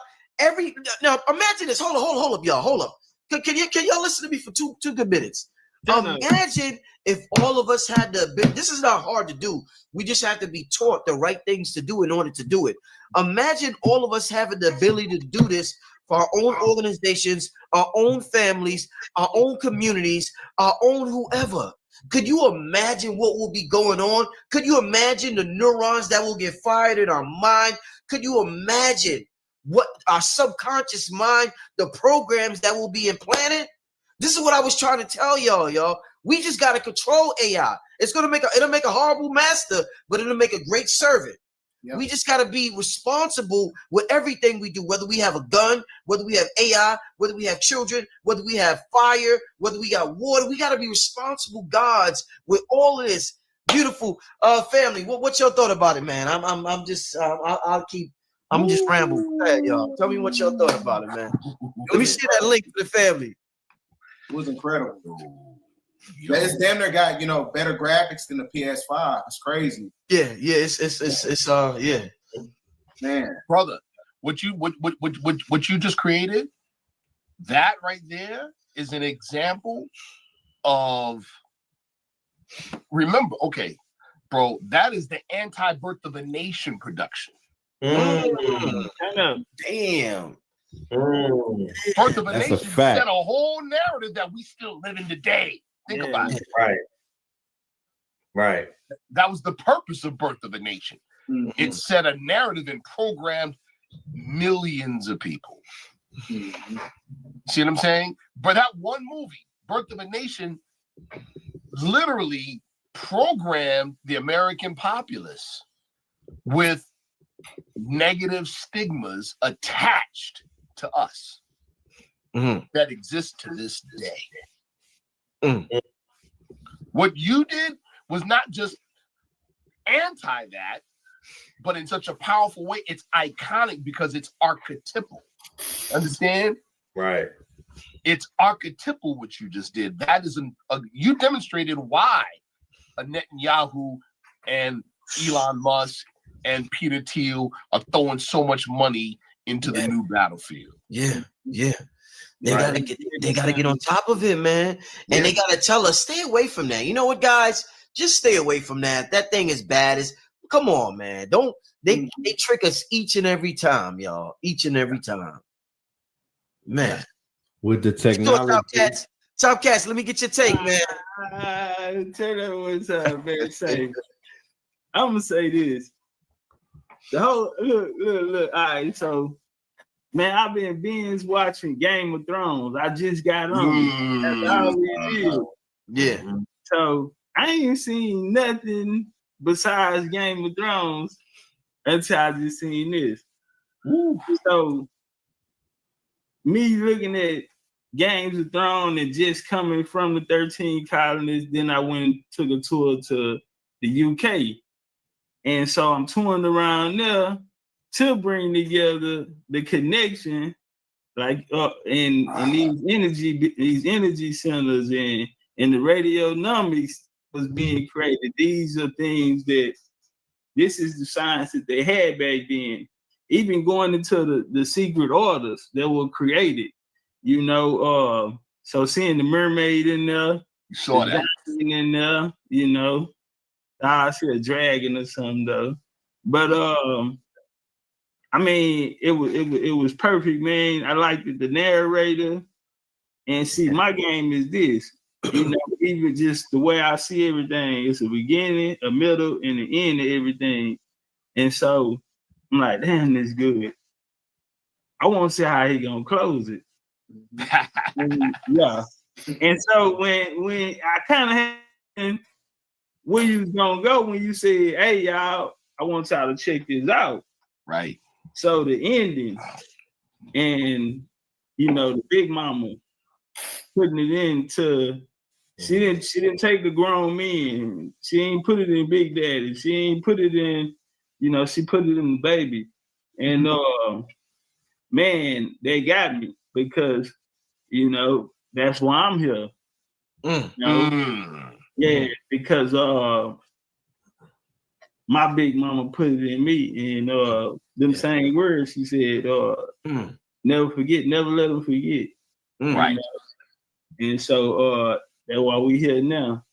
B: now imagine this. Hold up, y'all. Hold up. Can y'all listen to me for two good minutes? Imagine if all of us had the ability. This is not hard to do. We just have to be taught the right things to do in order to do it. Imagine all of us having the ability to do this for our own organizations, our own families, our own communities, our own whoever. Could you imagine what will be going on? Could you imagine the neurons that will get fired in our mind? Could you imagine what our subconscious mind, the programs that will be implanted? This is what I was trying to tell y'all. We just got to control AI. It'll make a horrible master, but it'll make a great servant. Yep. We just got to be responsible with everything we do, whether we have a gun, whether we have AI, whether we have children, whether we have fire, whether we got water. We got to be responsible gods with all of this. Beautiful family. What's your thought about it, man? I'm just rambling. Go ahead, y'all. Tell me what y'all thought about it, man. Let me see that link for the family.
I: It was incredible. It's damn near got better graphics than the PS5. It's crazy.
B: Yeah. It's yeah.
I: Man,
J: brother, what you just created, that right there is an example of. Remember, okay, bro, that is the anti-Birth of a Nation production.
B: Damn.
J: Birth of a
K: That's
J: Nation
K: a fact.
J: set a whole narrative that we still live in today. Think about it.
K: Right.
J: That was the purpose of Birth of a Nation.
B: Mm-hmm.
J: It set a narrative and programmed millions of people.
B: Mm-hmm.
J: See what I'm saying? But that one movie, Birth of a Nation, literally programmed the American populace with negative stigmas attached to us that exist to this day. What you did was not just anti that, but in such a powerful way. It's iconic because it's archetypal. Understand?
K: Right.
J: It's archetypal what you just did. That is you demonstrated why a Netanyahu and Elon Musk and Peter Thiel are throwing so much money into the new battlefield.
B: Yeah. They gotta get on top of it, man. And they gotta tell us, stay away from that. You know what, guys? Just stay away from that. That thing is bad. Come on, man. They trick us each and every time, y'all. Each and every time. Man.
K: With the technology.
B: TOPCATZ, let me get your take, man.
A: Turner was very safe. I'm gonna say this. The whole look. All right, so man, I've been binge watching Game of Thrones. I just got on. That's all we did.
B: Yeah.
A: So I ain't seen nothing besides Game of Thrones until I just seen this. So me looking at Games of Thrones and just coming from the 13 colonies, then I went and took a tour to the UK. And so I'm touring around there to bring together the connection, like in these energy centers and the radionomics was being created. These are things that this is the science that they had back then. Even going into the secret orders that were created, so seeing the mermaid in there,
J: you saw that
A: in there, I see a dragon or something though. But I mean, it was perfect, man. I liked the narrator. And see, my game is this. Even just the way I see everything, it's a beginning, a middle, and an end of everything. And so I'm like, damn, this good. I want to see how he gonna close it. Yeah. And so when I kind of had where you was gonna go when you said, hey y'all, I want y'all to check this out.
J: Right.
A: So the ending, and you know, the big mama putting it into. She didn't take the grown men. She ain't put it in Big Daddy. She ain't put it in, you know, she put it in the baby. And man, they got me because, you know, that's why I'm here. You know? Yeah, because my big mama put it in me, and them same words she said, never forget, never let them forget.
J: Right.
A: You know? And so that's why we here now.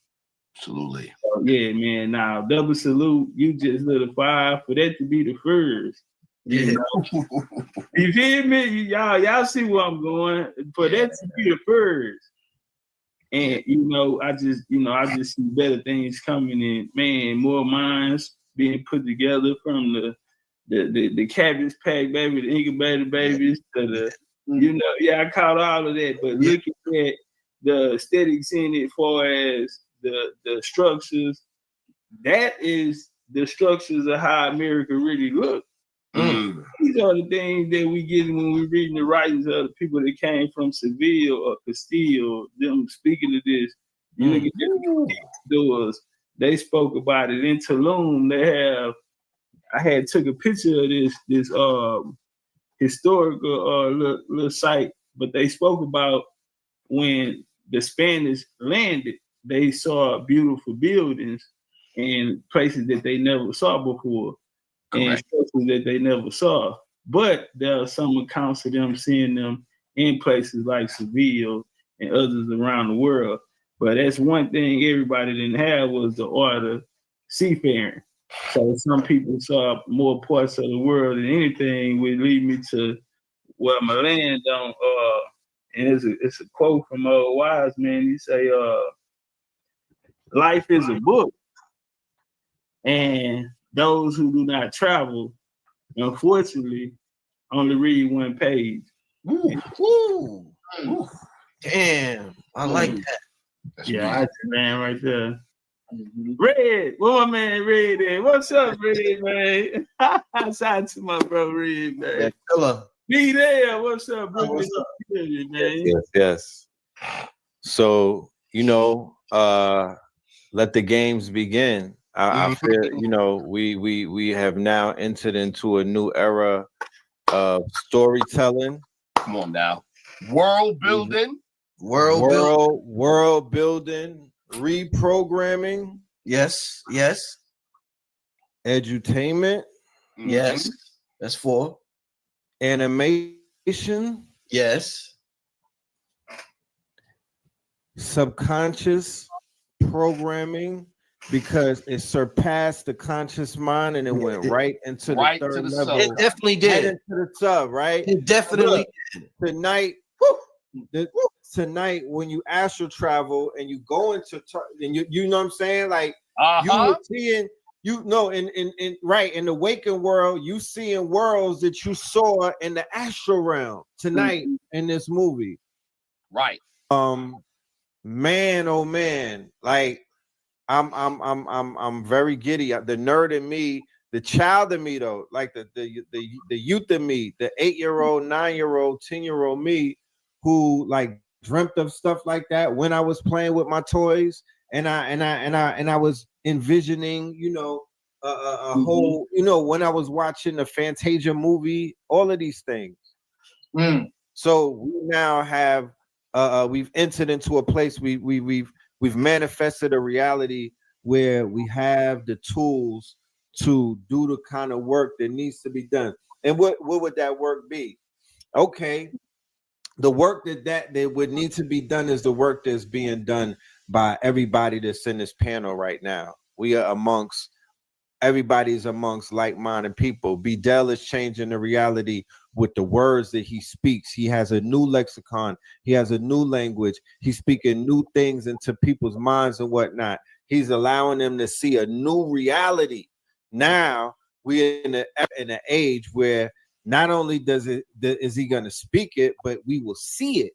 J: Absolutely.
A: So, yeah, man. Now, double salute. You just lit a fire for that to be the first. You know? You feel me? Y'all see where I'm going. For that to be the first. And you know, I just see better things coming in, man, more minds being put together from the Cabbage Patch baby, the incubator babies to the you know, I caught all of that, but looking at the aesthetics in it for as the structures, that is the structures of how America really looks. These are the things that we get when we reading the writings of the people that came from Seville or Castile, them speaking of this. You look at the doors, they spoke about it. In Tulum, I had took a picture of this historical little site, but they spoke about when the Spanish landed, they saw beautiful buildings and places that they never saw before. And structures that they never saw. But there are some accounts of them seeing them in places like Seville and others around the world. But that's one thing everybody didn't have was the art of seafaring. So some people saw more parts of the world than anything would lead me to where my land don't. And it's a quote from old wise man. He say, life is a book. And those who do not travel, unfortunately, only read one page.
B: Damn, I like that.
A: That's man right there. Red, what my man Red is? What's up, Red, man? Shout out to my bro Red, man.
B: Yeah, killer.
A: Be there. What's up, bro? What's up, man?
K: Yes. So, you know, let the games begin. I feel, you know, we have now entered into a new era of storytelling.
J: Come on now. World building.
K: World building, reprogramming.
B: Yes.
K: Edutainment.
B: Yes. That's 4.
K: Animation.
B: Yes.
K: Subconscious programming, because it surpassed the conscious mind and it went right into the third level.
B: It definitely did.
K: Right into the sub, right?
B: It definitely did.
K: Tonight, when you astral travel and you go into, and you know what I'm saying? Like, you were seeing, you know, in the waking world, you seeing worlds that you saw in the astral realm tonight in this movie.
J: Right.
K: Man, oh man, like I'm very giddy. The nerd in me, the child in me though, like the youth in me, the 8-year-old, 9-year-old, 10-year-old me, who like dreamt of stuff like that when I was playing with my toys, and I was envisioning, you know, a whole, you know, when I was watching the Fantasia movie, all of these things. So we now have we've entered into a place we've manifested a reality where we have the tools to do the kind of work that needs to be done. And what would that work be? Okay, the work that would need to be done is the work that's being done by everybody that's in this panel right now. We are amongst everybody's amongst like-minded people. Bedell is changing the reality with the words that he speaks. He has a new lexicon. He has a new language. He's speaking new things into people's minds and whatnot. He's allowing them to see a new reality. Now we're in an age where not only is he going to speak it, but we will see it.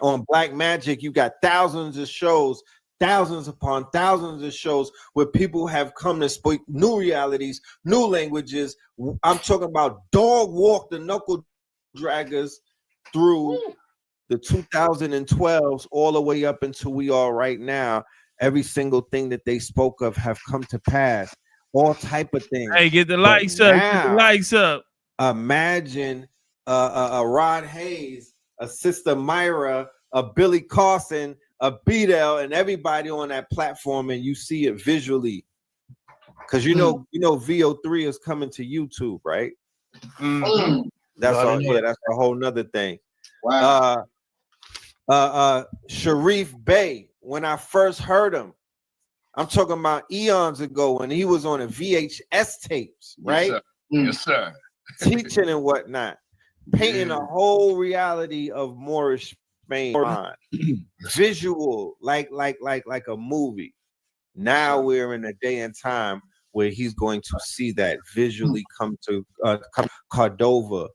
K: On Black Magic, you got thousands of shows, thousands upon thousands of shows where people have come to speak new realities, new languages. I'm talking about Dog Walk the Knuckle Draggers through the 2012s all the way up until we are right now. Every single thing that they spoke of have come to pass. All type of things.
A: Hey, get the likes up. Get the likes up.
K: Imagine a Rod Hayes, a Sister Myra, a Billy Carson, a Beadle, and everybody on that platform, and you see it visually. Because you know VO3 is coming to YouTube, right? That's that's a whole nother thing.
I: Wow.
K: Sharif Bey, when I first heard him, I'm talking about eons ago when he was on a VHS tapes, right?
J: Yes, sir.
K: Teaching and whatnot, painting a whole reality of Moorish Spain, visual, like a movie. Now we're in a day and time where he's going to see that visually come to Cordova,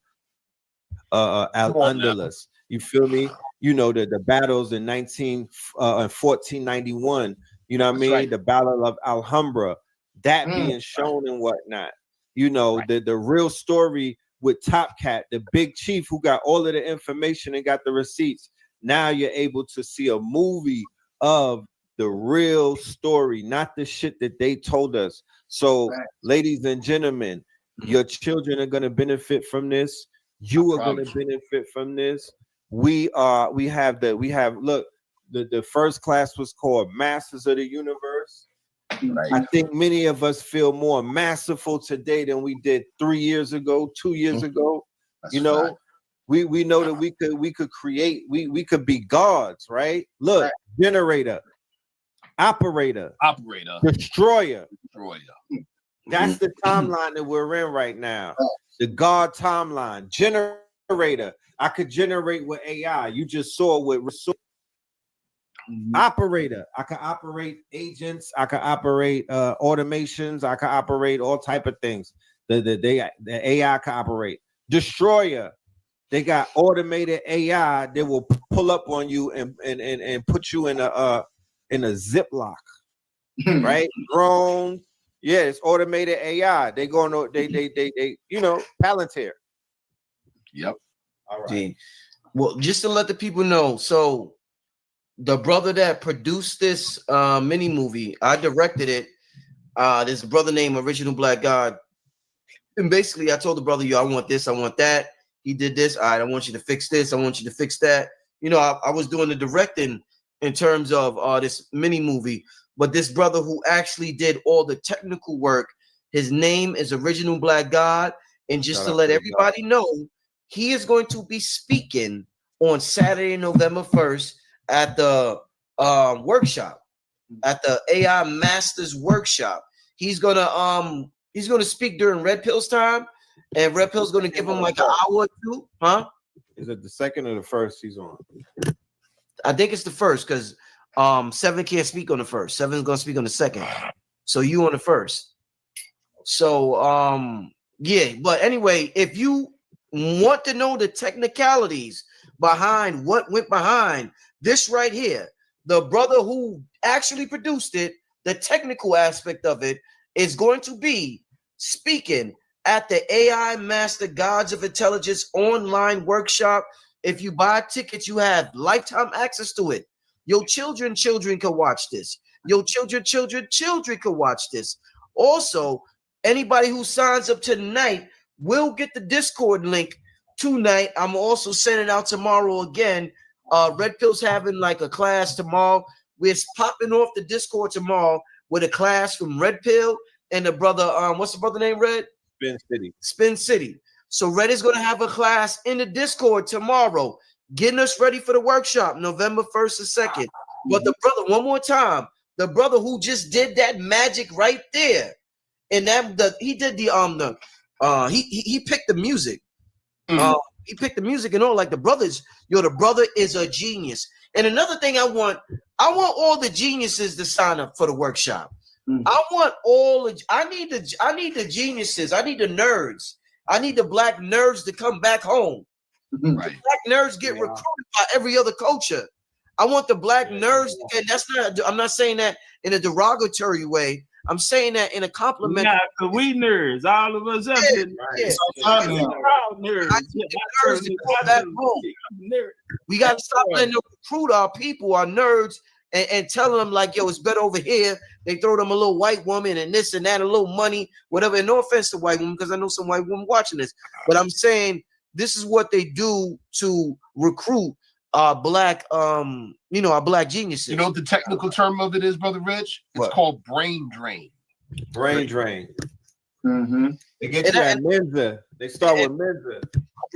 K: Al-Andalus. You feel me? You know, the battles in 1491, you know what I mean? Right. The Battle of Alhambra, that being shown and whatnot. You know, the real story with TOPCATZ, the big chief who got all of the information and got the receipts. Now you're able to see a movie of the real story, not the shit that they told us. So, ladies and gentlemen, your children are going to benefit from this. You are going to benefit from this. We have look, the first class was called Masters of the Universe. Right. I think many of us feel more masterful today than we did 3 years ago, 2 years ago. That's we know that we could create, we could be gods, right? Look, generator, operator, destroyer. That's the timeline that we're in right now. The God timeline, generator. I could generate with AI. You just saw with operator. I can operate agents. I can operate automations. I can operate all type of things. The AI can operate. Destroyer. They got automated AI that will pull up on you and put you in a Ziploc, right? Drone. Yeah, it's automated AI. They going to they you know, Palantir.
J: Yep.
K: All right.
B: Well, just to let the people know, so the brother that produced this mini movie, I directed it. There's a brother named Original Black God, and basically I told the brother, yo, I want this, I want that. He did this. All right, I want you to fix this. I want you to fix that. You know, I was doing the directing in terms of this mini movie, but this brother who actually did all the technical work, his name is Original Black God, and just to let everybody know, he is going to be speaking on Saturday, November 1st at the workshop, at the AI Masters workshop. He's gonna speak during Red Pill's time, and Red Pill's gonna give him like an hour or two, huh?
K: Is it the second or the first he's on?
B: I think it's the first, because Seven can't speak on the first. Seven's gonna speak on the second. So you on the first. So yeah, but anyway, if you want to know the technicalities behind what went behind this right here, the brother who actually produced it, the technical aspect of it, is going to be speaking at the AI Master Gods of Intelligence online workshop. If you buy tickets, you have lifetime access to it. Your children can watch this. Your children can watch this. Also, anybody who signs up tonight will get the Discord link tonight. I'm also sending out tomorrow again. Red Pill's having like a class tomorrow. We're popping off the Discord tomorrow with a class from Red Pill and the brother, what's the brother name, Red? Spin City. So Red is going to have a class in the Discord tomorrow, getting us ready for the workshop, November 1st and 2nd. But the brother, one more time, the brother who just did that magic right there, and he did he picked the music. He picked the music and all. Like the brothers, the brother is a genius. And another thing, I want all the geniuses to sign up for the workshop. I need the geniuses. I need the nerds. I need the black nerds to come back home. Right. Black nerds get recruited by every other culture. I want the black nerds, and I'm not saying that in a derogatory way. I'm saying that in a compliment.
A: Nah, cause we nerds, all of us up here.
B: Yeah.
A: All nerds.
B: We got to stop letting them recruit our people, our nerds, and telling them like, yo, it's better over here. They throw them a little white woman and this and that, a little money, whatever. And no offense to white women, because I know some white women watching this, but I'm saying this is what they do to recruit our black, our black geniuses.
J: You know what the technical term of it is, Brother Rich? It's called brain drain.
K: Brain drain.
B: Mm-hmm.
K: They get you at Mensa. They start with Mensa.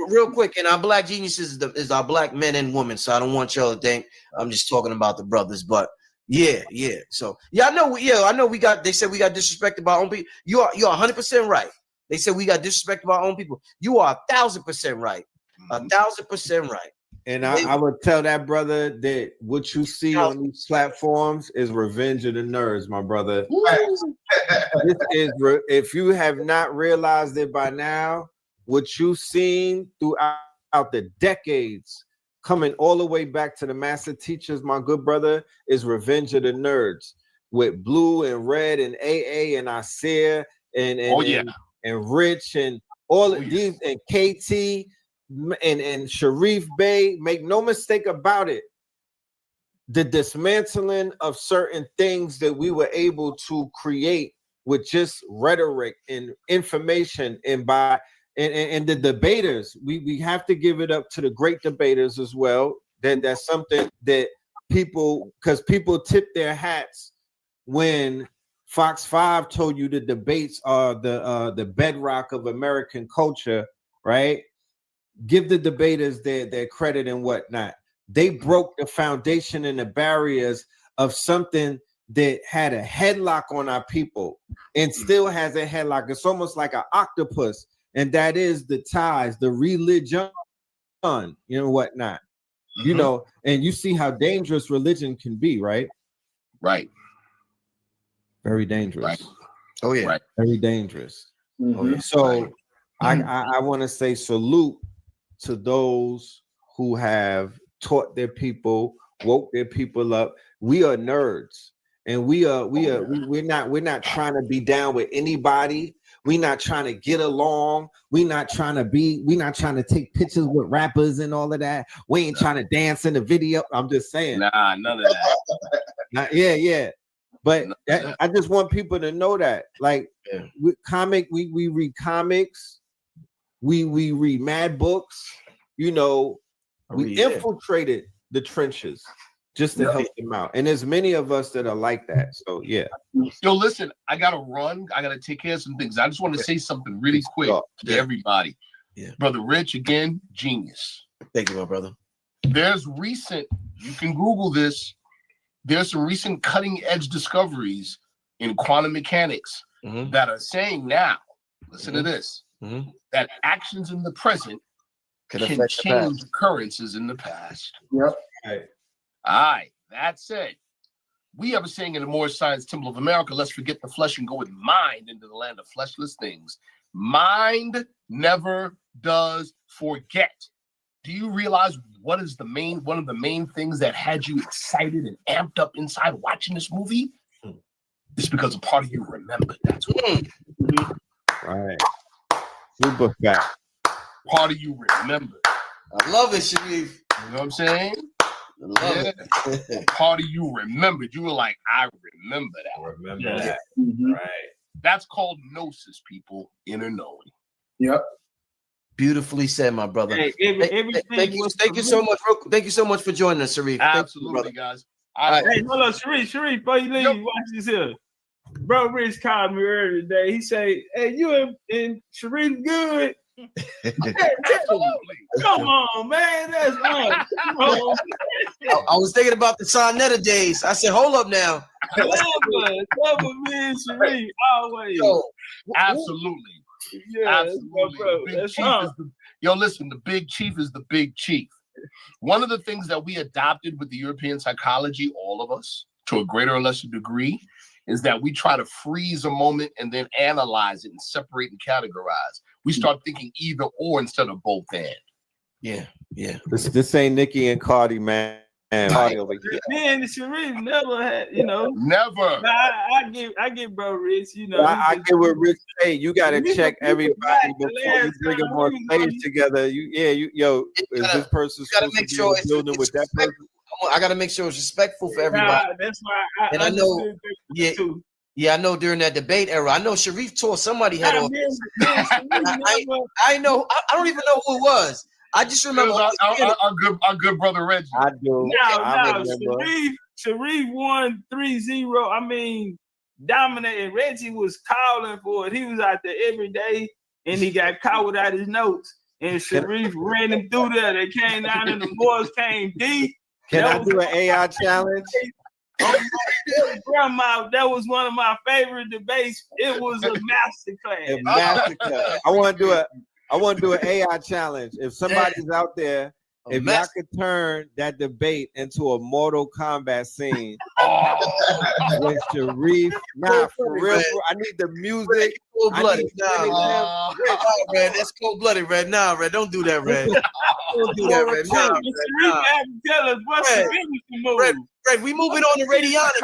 B: Real quick, and our black geniuses is our black men and women. So I don't want y'all to think I'm just talking about the brothers, but yeah. So I know we got. They said we got disrespected by our own people. You're 100% right. They said we got disrespected by our own people. You are 1,000% right. 1,000% right.
K: And I would tell that brother that what you see on these platforms is Revenge of the Nerds, my brother. This is, if you have not realized it by now, what you've seen throughout the decades, coming all the way back to the master teachers, my good brother, is Revenge of the Nerds with Blue and Red and AA and Isaiah and Rich and all of these and KT. And Sharif Bey, make no mistake about it, the dismantling of certain things that we were able to create with just rhetoric and information and the debaters, we have to give it up to the great debaters as well. That's something that people tip their hats when Fox 5 told you the debates are the bedrock of American culture, right? Give the debaters their credit and whatnot. They broke the foundation and the barriers of something that had a headlock on our people and still has a headlock. It's almost like an octopus, and that is the ties, the religion, whatnot. And you see how dangerous religion can be, right?
J: Right.
K: Very dangerous.
J: Right.
B: Oh yeah.
J: Right.
K: Very dangerous.
B: Mm-hmm.
K: Oh, yeah. So I want to say salute to those who have taught their people, woke their people up. We are nerds, and we're not trying to be down with anybody. We're not trying to get along. We're not trying to take pictures with rappers and all of that. We ain't trying to dance in the video. I'm just saying.
J: Nah, none of that.
K: Yeah. But I just want people to know that, like, we read comics. We read mad books, we infiltrated the trenches just to help them out. And there's many of us that are like that. So yeah.
J: Yo, listen, I gotta run. I gotta take care of some things. I just want to say something really quick to everybody.
B: Yeah.
J: Brother Rich, again, genius.
B: Thank you, my brother.
J: You can Google this. There's some recent cutting edge discoveries in quantum mechanics that are saying now, listen to this, that actions in the present can change occurrences in the past.
I: Yep.
J: All right. That said, we have a saying in the Moorish Science Temple of America, let's forget the flesh and go with mind into the land of fleshless things. Mind never does forget. Do you realize what is one of the main things that had you excited and amped up inside watching this movie? It's because a part of you remembered. That's why.
K: Right. Super fact.
J: Part of you remembered.
B: I love it, Sharif.
J: You know what I'm saying?
B: I love it.
J: Part of you remembered. You were like, I remember that.
K: Right.
J: That's called gnosis, people. Inner knowing.
I: Yep.
B: Beautifully said, my brother.
A: Hey,
B: thank you so much. Thank you so much for joining us, Sharif.
J: Absolutely, guys.
A: All right. Hey, hold on, Sharif, before you leave, watch this here. Bro Rich called me earlier today. He said, hey, you and Sharif good? Come on, man. That's right.
B: I was thinking about the Sonetta days. I said, hold up now.
A: Never me and Sharif, always.
J: Absolutely.
A: Yeah,
J: absolutely. Listen, the big chief is the big chief. One of the things that we adopted with the European psychology, all of us, to a greater or lesser degree, is that we try to freeze a moment and then analyze it and separate and categorize. We start thinking either or instead of both and.
B: Yeah.
K: This ain't Nicki and Cardi, man. And party over here.
A: Me and Sharif never had, you know.
J: Never.
A: I get bro Rich, you know.
K: I get what Rich say. You gotta check everybody before you bring them on stage together. Is this person supposed to be in the building with that person?
B: I gotta make sure it's respectful for everybody.
A: That's why
B: I know. Yeah, I know during that debate era, I know Sharif tore somebody head off. I know. I don't even know who it was. I just remember
J: our good brother Reggie.
K: I do.
A: Now, Sharif won 3-0. I mean, dominated. Reggie was calling for it. He was out there every day, and he got caught without his notes. And Sharif ran him through there. They came down, and the boys came deep.
K: Can I do an AI challenge?
A: Grandma, that was one of my favorite debates. It was a masterclass.
K: A masterclass. I want to do an AI challenge. If somebody's out there, if y'all could turn that debate into a Mortal Kombat scene with Sharif, for real, I need the music.
B: Cold-blooded. Red, that's cold-blooded, Red. Nah, Red, don't do that, Red. Don't do that, Red.
A: Tell us what's the move.
B: Red, we moving on to radionics.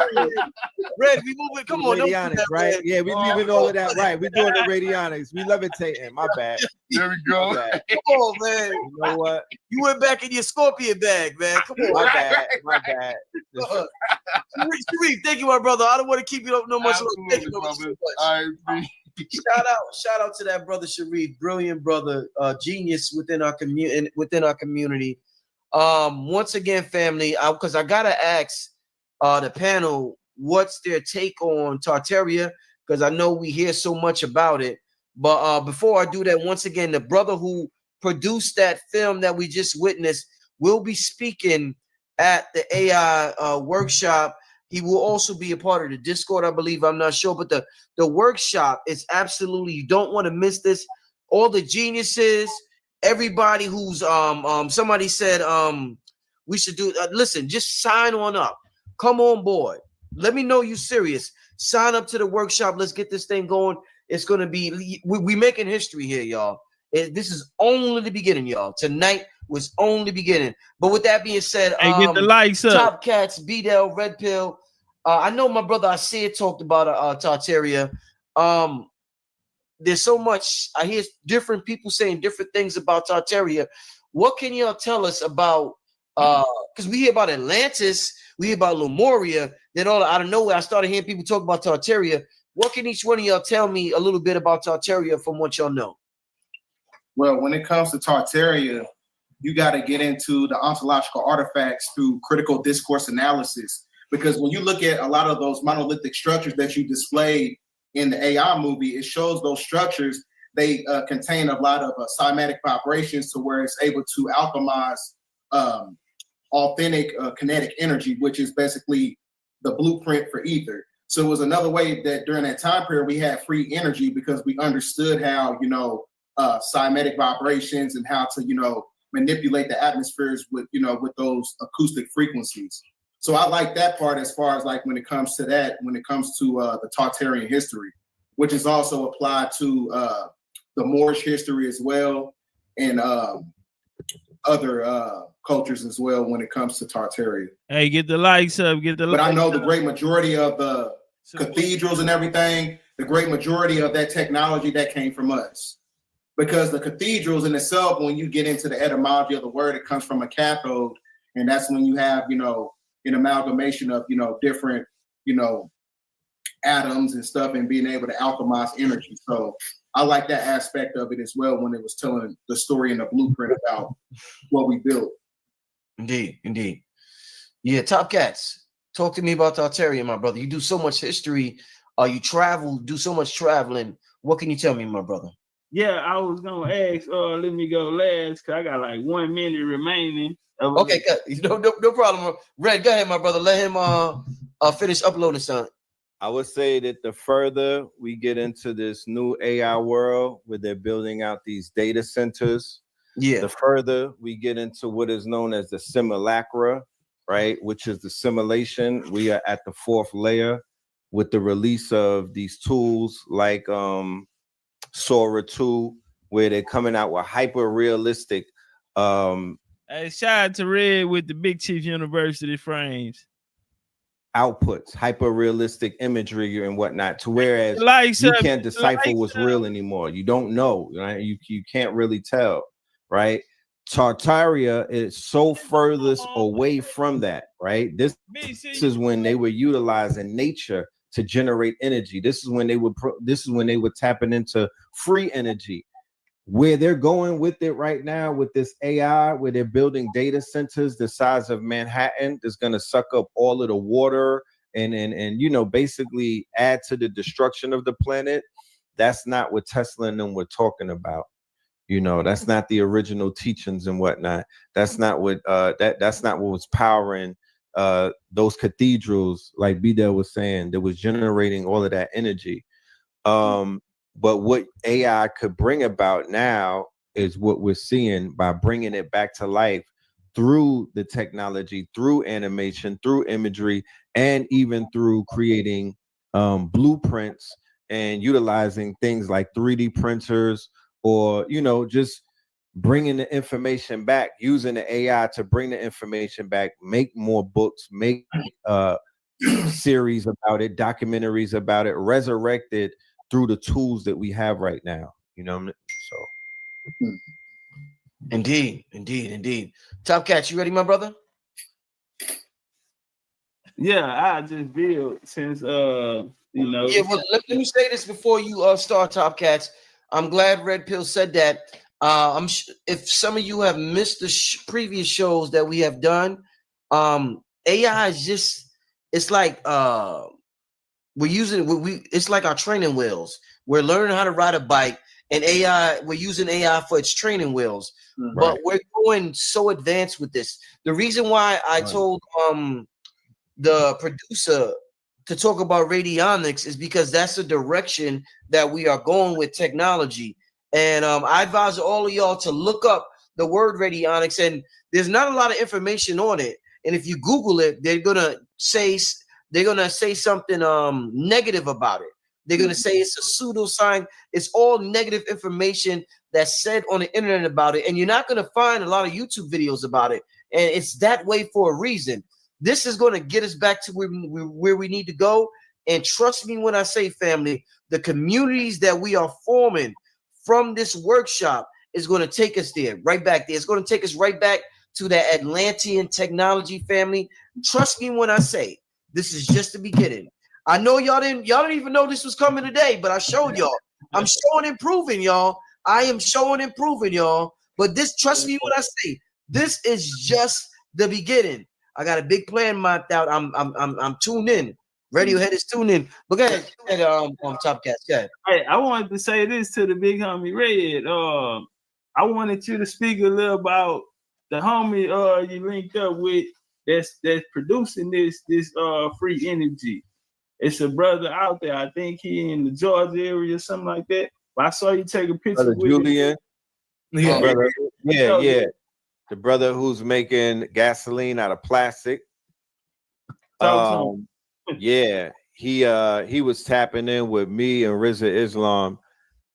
B: Red, we moving. Come on,
K: radionics,
B: that,
K: right?
B: Red.
K: Yeah, we leaving all of that, right? We doing the radionics. We levitating. My bad.
J: There we go.
B: Come on, man.
K: You know what?
B: You went back in your scorpion bag, man. Come on.
K: My bad. My bad.
B: Sharif, thank you, my brother. I don't want to keep you up no much. Thank you so much. Shout out to that brother Sharif, brilliant brother, genius within our community. Once again, family, because I gotta ask the panel what's their take on Tartaria, because I know we hear so much about it. But before I do that, once again, the brother who produced that film that we just witnessed will be speaking at the AI workshop. He will also be a part of the Discord, I believe. I'm not sure, but the workshop is absolutely, you don't want to miss this. All the geniuses, everybody who's somebody said we should do listen, just sign on up. Come on board. Let me know you serious. Sign up to the workshop. Let's get this thing going. It's gonna be we making history here, y'all. This is only the beginning, y'all. Tonight was only beginning. But with that being said,
A: get the likes up.
B: TOPCATZ, B-Dell, Red Pill. I know my brother Isaiah talked about Tartaria. There's so much. I hear different people saying different things about Tartaria. What can y'all tell us about? Because we hear about Atlantis, we hear about Lemuria. Then all out of nowhere, I started hearing people talk about Tartaria. What can each one of y'all tell me a little bit about Tartaria from what y'all know?
I: Well, when it comes to Tartaria, you got to get into the ontological artifacts through critical discourse analysis. Because when you look at a lot of those monolithic structures that you displayed in the AI movie, it shows those structures, they contain a lot of cymatic vibrations to where it's able to alchemize authentic kinetic energy, which is basically the blueprint for ether. So it was another way that during that time period, we had free energy because we understood how, cymatic vibrations and how to, manipulate the atmospheres with, with those acoustic frequencies. So I like that part as far as like when it comes to that, when it comes to the Tartarian history, which is also applied to the Moorish history as well, and other cultures as well when it comes to Tartaria.
A: Hey, get the likes up,
I: But I know the great majority of the cathedrals and everything, the great majority of that technology that came from us. Because the cathedrals in itself, when you get into the etymology of the word, it comes from a cathode. And that's when you have, an amalgamation of, different, atoms and stuff and being able to alchemize energy. So I like that aspect of it as well when it was telling the story and the blueprint about what we built.
B: Indeed. Yeah, TOPCATZ, talk to me about Tartaria, my brother. You do so much history. You travel, do so much traveling. What can you tell me, my brother?
A: Yeah, I was gonna ask. Let me go last because I got like 1 minute remaining.
B: Okay, no problem. Red, go ahead, my brother. Let him finish uploading something.
K: I would say that the further we get into this new AI world where they're building out these data centers, the further we get into what is known as the simulacra, right, which is the simulation. We are at the 4th layer with the release of these tools like Sora 2, where they're coming out with hyper realistic
A: Hey, shout out to Red with the Big Chief University frames.
K: Outputs, hyper realistic imagery and whatnot, to whereas
A: Likes
K: you
A: up,
K: can't decipher
A: likes
K: what's
A: up.
K: real anymore. You don't know, right? You can't really tell, right? Tartaria is so furthest away from that, right? This is when they were utilizing nature to generate energy. This is when they were tapping into free energy. Where they're going with it right now with this AI, where they're building data centers the size of Manhattan, that's going to suck up all of the water and you know, basically add to the destruction of the planet. That's not what Tesla and them were talking about. You know, that's not the original teachings and whatnot. That's not what that's not what was powering those cathedrals, like Bidel was saying, that was generating all of that energy. But what AI could bring about now is what we're seeing by bringing it back to life through the technology, through animation, through imagery, and even through creating blueprints and utilizing things like 3D printers, or, you know, just bringing the information back, using the AI to bring the information back, make more books, make series about it, documentaries about it, resurrect it through the tools that we have right now, you know. So
B: indeed. TOPCATZ, you ready, my brother?
A: Yeah, I just build since you know.
B: Yeah, well, let me say this before you start, TOPCATZ. I'm glad Red Pill said that. If some of you have missed the previous shows that we have done, AI is just, it's like we're using it's like our training wheels. We're learning how to ride a bike, and AI, we're using AI for its training wheels.
K: Right.
B: But we're going so advanced with this. The reason why I told the producer to talk about radionics is because that's the direction that we are going with technology. And I advise all of y'all to look up the word radionics, and there's not a lot of information on it. And if you Google it, they're gonna say something negative about it. They're gonna say it's a pseudoscience. It's all negative information that's said on the internet about it, and you're not gonna find a lot of YouTube videos about it. And it's that way for a reason. This is gonna get us back to where we need to go. And trust me when I say, family, the communities that we are forming from this workshop is going to take us there, right back there. It's going to take us right back to that Atlantean technology, family. Trust me when I say this is just the beginning. I know y'all didn't even know this was coming today, but I showed y'all. I'm showing and proving, y'all. I am showing and proving, y'all. But this, trust me when I say, this is just the beginning. I got a big plan mapped out. I'm tuned in. Radiohead is tuned in. But go ahead, TOPCATZ. Go ahead.
A: Hey, I wanted to say this to the big homie Red. I wanted you to speak a little about the homie you linked up with that's producing this free energy. It's a brother out there. I think he in the Georgia area or something like that. But I saw you take a picture
K: Brother
A: with
K: Julian.
A: Yeah.
K: Brother, yeah. The brother who's making gasoline out of plastic. Yeah, he was tapping in with me and Rizza Islam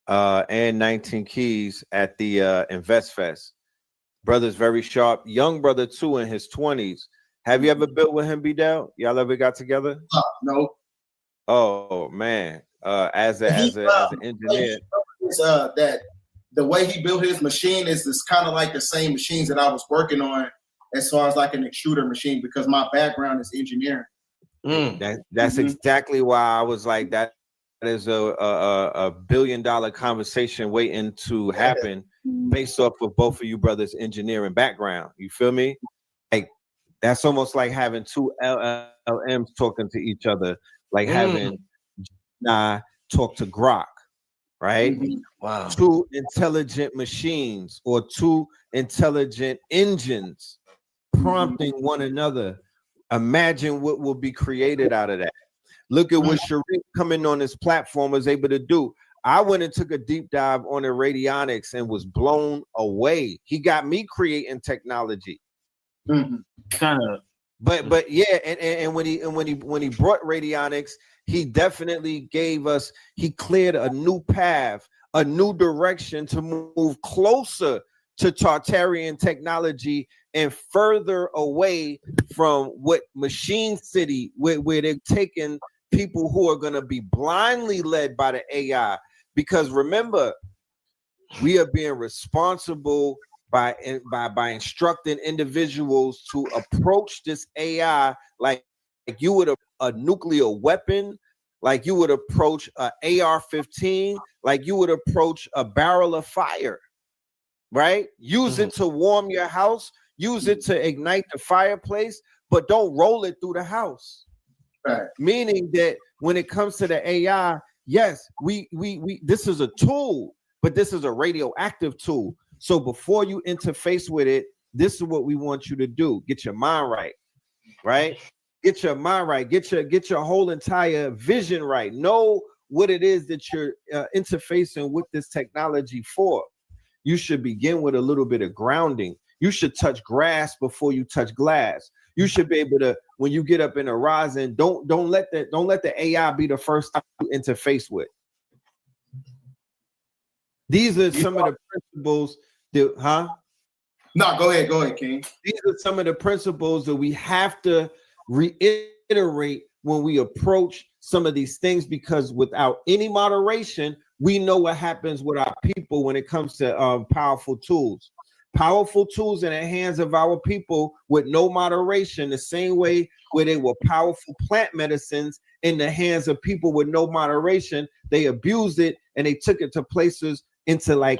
K: and 19 Keys at the Invest Fest. Brother's very sharp, young brother too, in his 20s. Have you ever built with him, Bidel? Y'all ever got together?
I: No.
K: Oh man, as an engineer,
I: that the way he built his machine is kind of like the same machines that I was working on, as far as like an extruder machine, because my background is engineering.
K: That's exactly why I was like, that is a $1 billion conversation waiting to happen based off of both of you brothers' engineering background. You feel me? Like that's almost like having two LLMs talking to each other, like having talk to Grok, right?
B: Wow.
K: Two intelligent machines or two intelligent engines prompting one another. Imagine what will be created out of that. Look at what Sharif coming on this platform was able to do. I went and took a deep dive on the radionics and was blown away. He got me creating technology.
A: Kind of.
K: But yeah, and when he brought radionics, he definitely gave us, he cleared a new path, a new direction to move closer to Tartarian technology and further away from what Machine City, where they're taking people who are going to be blindly led by the AI. Because remember, we are being responsible by instructing individuals to approach this AI like you would a nuclear weapon, like you would approach an AR-15, like you would approach a barrel of fire, right? Use it to warm your house, use it to ignite the fireplace, but don't roll it through the house.
I: Right.
K: Meaning that when it comes to the AI, yes, we this is a tool, but this is a radioactive tool. So before you interface with it, this is what we want you to do. Get your mind right, right? Get your mind right. Get your whole entire vision right. Know what it is that you're interfacing with this technology for. You should begin with a little bit of grounding. You should touch grass before you touch glass. You should be able to, when you get up in a rising, don't let the AI be the first thing you interface with. These are some of the principles that,
I: No, go ahead, King.
K: These are some of the principles that we have to reiterate when we approach some of these things, because without any moderation, we know what happens with our people when it comes to powerful tools. Powerful tools in the hands of our people with no moderation, the same way where they were powerful plant medicines in the hands of people with no moderation, they abused it and they took it to places into like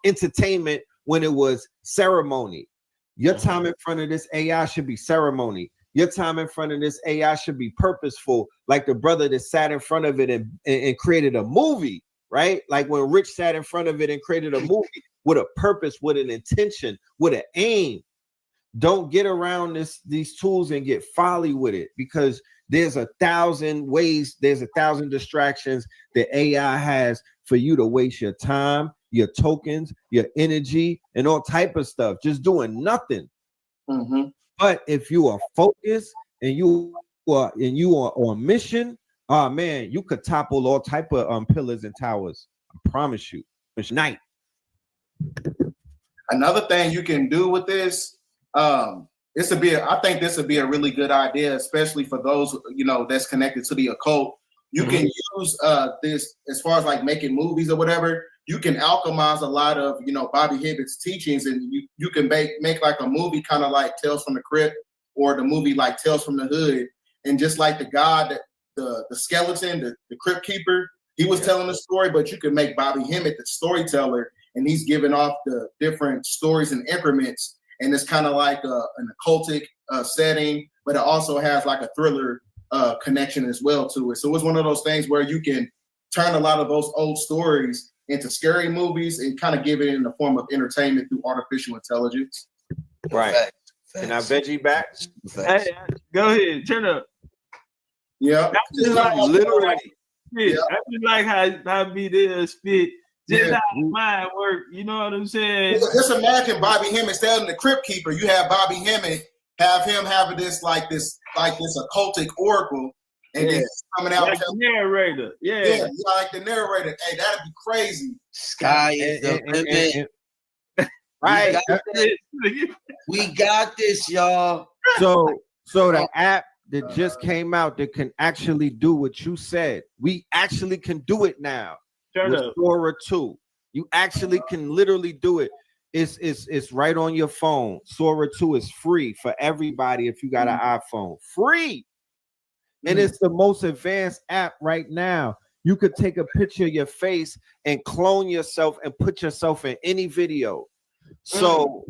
K: entertainment when it was ceremony. Your time in front of this AI should be ceremony. Your time in front of this AI should be purposeful, like the brother that sat in front of it and created a movie, right? Like when Rich sat in front of it and created a movie with a purpose, with an intention, with an aim. Don't get around these tools and get folly with it, because there's 1,000 ways, there's 1,000 distractions that AI has for you to waste your time, your tokens, your energy, and all type of stuff, just doing nothing. But if you are focused and you are on mission, oh man, you could topple all type of pillars and towers. I promise you. It's night.
I: Another thing you can do with this, I think this would be a really good idea, especially for those that's connected to the occult. You can use this as far as like making movies or whatever. You can alchemize a lot of Bobby Hibbett's teachings, and you can make like a movie kind of like Tales from the Crypt, or the movie like Tales from the Hood, and just like the god, the skeleton, the crypt keeper, he was telling the story, but you can make Bobby Hemmett the storyteller, and he's giving off the different stories in increments, and it's kind of like an occultic setting, but it also has like a thriller connection as well to it. So it's one of those things where you can turn a lot of those old stories into scary movies and kind of give it in the form of entertainment through artificial intelligence.
K: Right. And I veggie back.
A: Hey, go ahead, turn up.
I: Yeah.
A: I just like how B does spit. Just how the mind work. You know what I'm saying?
I: Just imagine Bobby Hemmett instead of the crypt keeper. You have Bobby Hemmett, have him having this occultic oracle, and then coming out
A: like the narrator. Yeah,
I: like the narrator. Hey, that'd be crazy.
B: Sky is the limit. Right. We got this, y'all.
K: So the app that just came out that can actually do what you said. We actually can do it now. With Sora 2. You actually can literally do it. It's right on your phone. Sora 2 is free for everybody if you got an iPhone. Free. And it's the most advanced app right now. You could take a picture of your face and clone yourself and put yourself in any video. So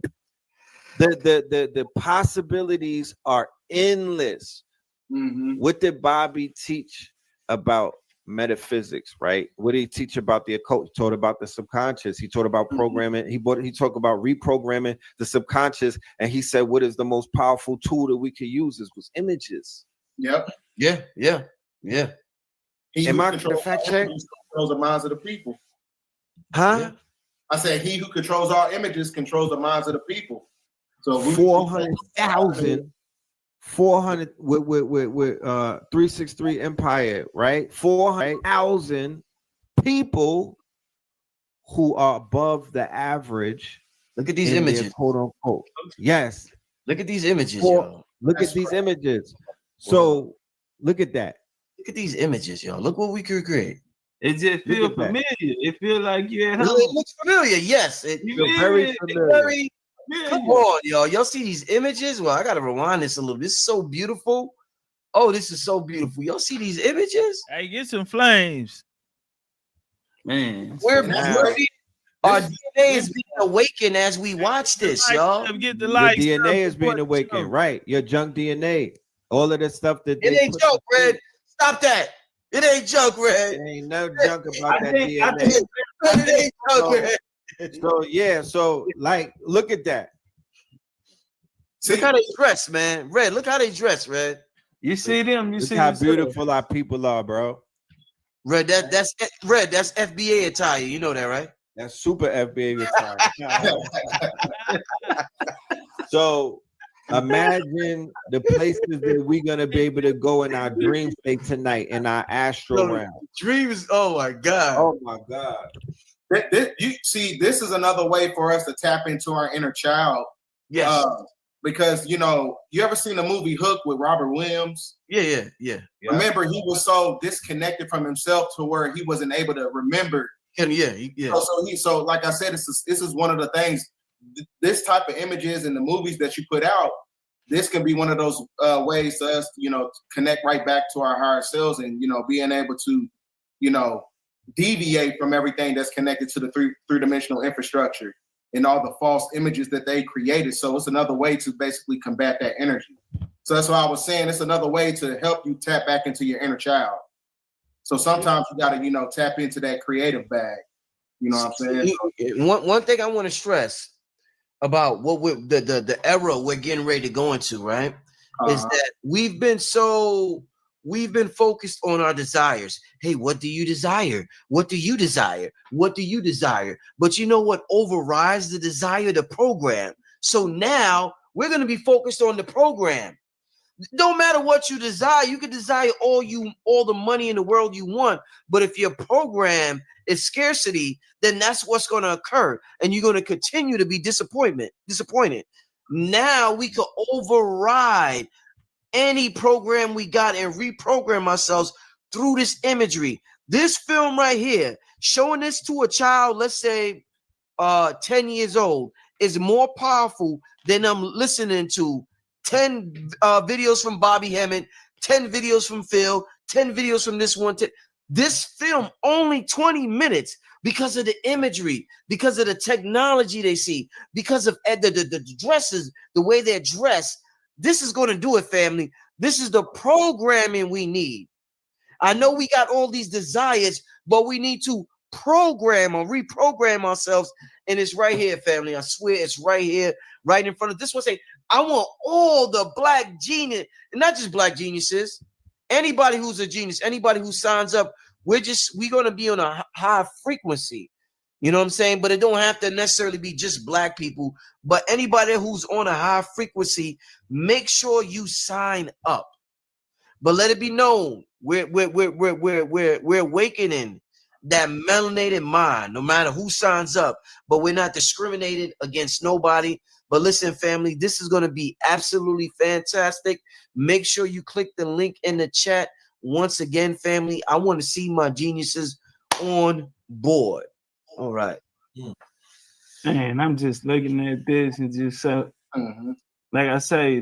K: the possibilities are endless. What did Bobby teach about metaphysics, right? What did he teach about the occult? He taught about the subconscious. He taught about programming. He talked about reprogramming the subconscious. And he said, what is the most powerful tool that we could use was images.
B: Yep. Yeah.
K: Am I the fact check?
I: Controls the minds of the people.
K: Huh?
I: Yeah. I said, he who controls our images controls the minds of the people. So
K: 400,000 400 with 363 Empire, right? 400,000 people who are above the average
B: Look at these
K: in their
B: images.
K: quote unquote. Yes.
B: Look at these images,
K: Or-
B: yo.
K: Look at these images. So look at that.
B: Look at these images, yo. Look what we could create.
A: It just
K: Look
A: feel
K: at that.
A: familiar. It feel like you're at
B: It
A: home.
B: looks familiar, yes. It
A: You
K: Feel
A: feel
K: very
A: it?
K: familiar.
B: very. Come on, yo. Y'all see these images? Well, I gotta rewind this a little. This is so beautiful. Oh, this is so beautiful. Y'all see these images?
A: Hey, get some flames. Man.
B: Our DNA is being awakened as we watch this, y'all.
A: Get the
K: Your
A: lights.
K: DNA is being awakened, right? Your junk DNA. All of the stuff that
B: It ain't junk, Red. Stop that. It ain't junk, Red.
K: There ain't no junk about that DNA.
B: It ain't junk, Red.
K: So yeah, so like look at that.
B: Look how they dress, man. Red, look how they dress, Red.
A: You see them? You
K: Look
A: see
K: how
A: yourself.
K: beautiful our people are, bro.
B: Red, that's Red, that's FBA attire. You know that, right?
K: That's super FBA attire. So imagine the places that we're gonna be able to go in our dream state tonight in our astral realm.
B: Dreams. Oh my God.
K: Oh my God.
I: You see, this is another way for us to tap into our inner child.
B: Yes.
I: Because you ever seen the movie Hook with Robert Williams?
B: Yeah.
I: Remember, he was so disconnected from himself to where he wasn't able to remember.
B: Yeah.
I: So like I said, this is one of the things. This type of images in the movies that you put out, this can be one of those ways to us, connect right back to our higher selves and being able to, deviate from everything that's connected to the three-dimensional infrastructure and all the false images that they created. So it's another way to basically combat that energy. So that's why I was saying it's another way to help you tap back into your inner child. So sometimes you got to, tap into that creative bag. You know what I'm saying?
B: One thing I want to stress about what the era we're getting ready to go into, right? Is that we've been focused on our desires. Hey, what do you desire? What do you desire? What do you desire? But you know what overrides the desire? The program. So now we're going to be focused on the program. Don't matter what you desire. You can desire all the money in the world you want, but if your program is scarcity, then that's what's going to occur, and you're going to continue to be disappointed. Now we can override any program we got and reprogram ourselves through this imagery. This film right here, showing this to a child, let's say 10 years old, is more powerful than I'm listening to 10 videos from Bobby Hemmett, 10 videos from Phil, 10 videos from this one. This film, only 20 minutes, because of the imagery, because of the technology they see, because of the dresses, the way they're dressed. This is going to do it, family. This is the programming we need. I know we got all these desires, but we need to program or reprogram ourselves. And it's right here, family. I swear it's right here, right in front of this one. Say, I want all the black genius, and not just black geniuses, anybody who's a genius, anybody who signs up, we're going to be on a high frequency. You know what I'm saying? But it don't have to necessarily be just black people, but anybody who's on a high frequency, make sure you sign up. But let it be known, we're awakening that melanated mind, no matter who signs up, but we're not discriminated against nobody. But listen, family, this is going to be absolutely fantastic. Make sure you click the link in the chat. Once again, family, I want to see my geniuses on board. All right.
A: Man, I'm just looking at this and just so, like I say,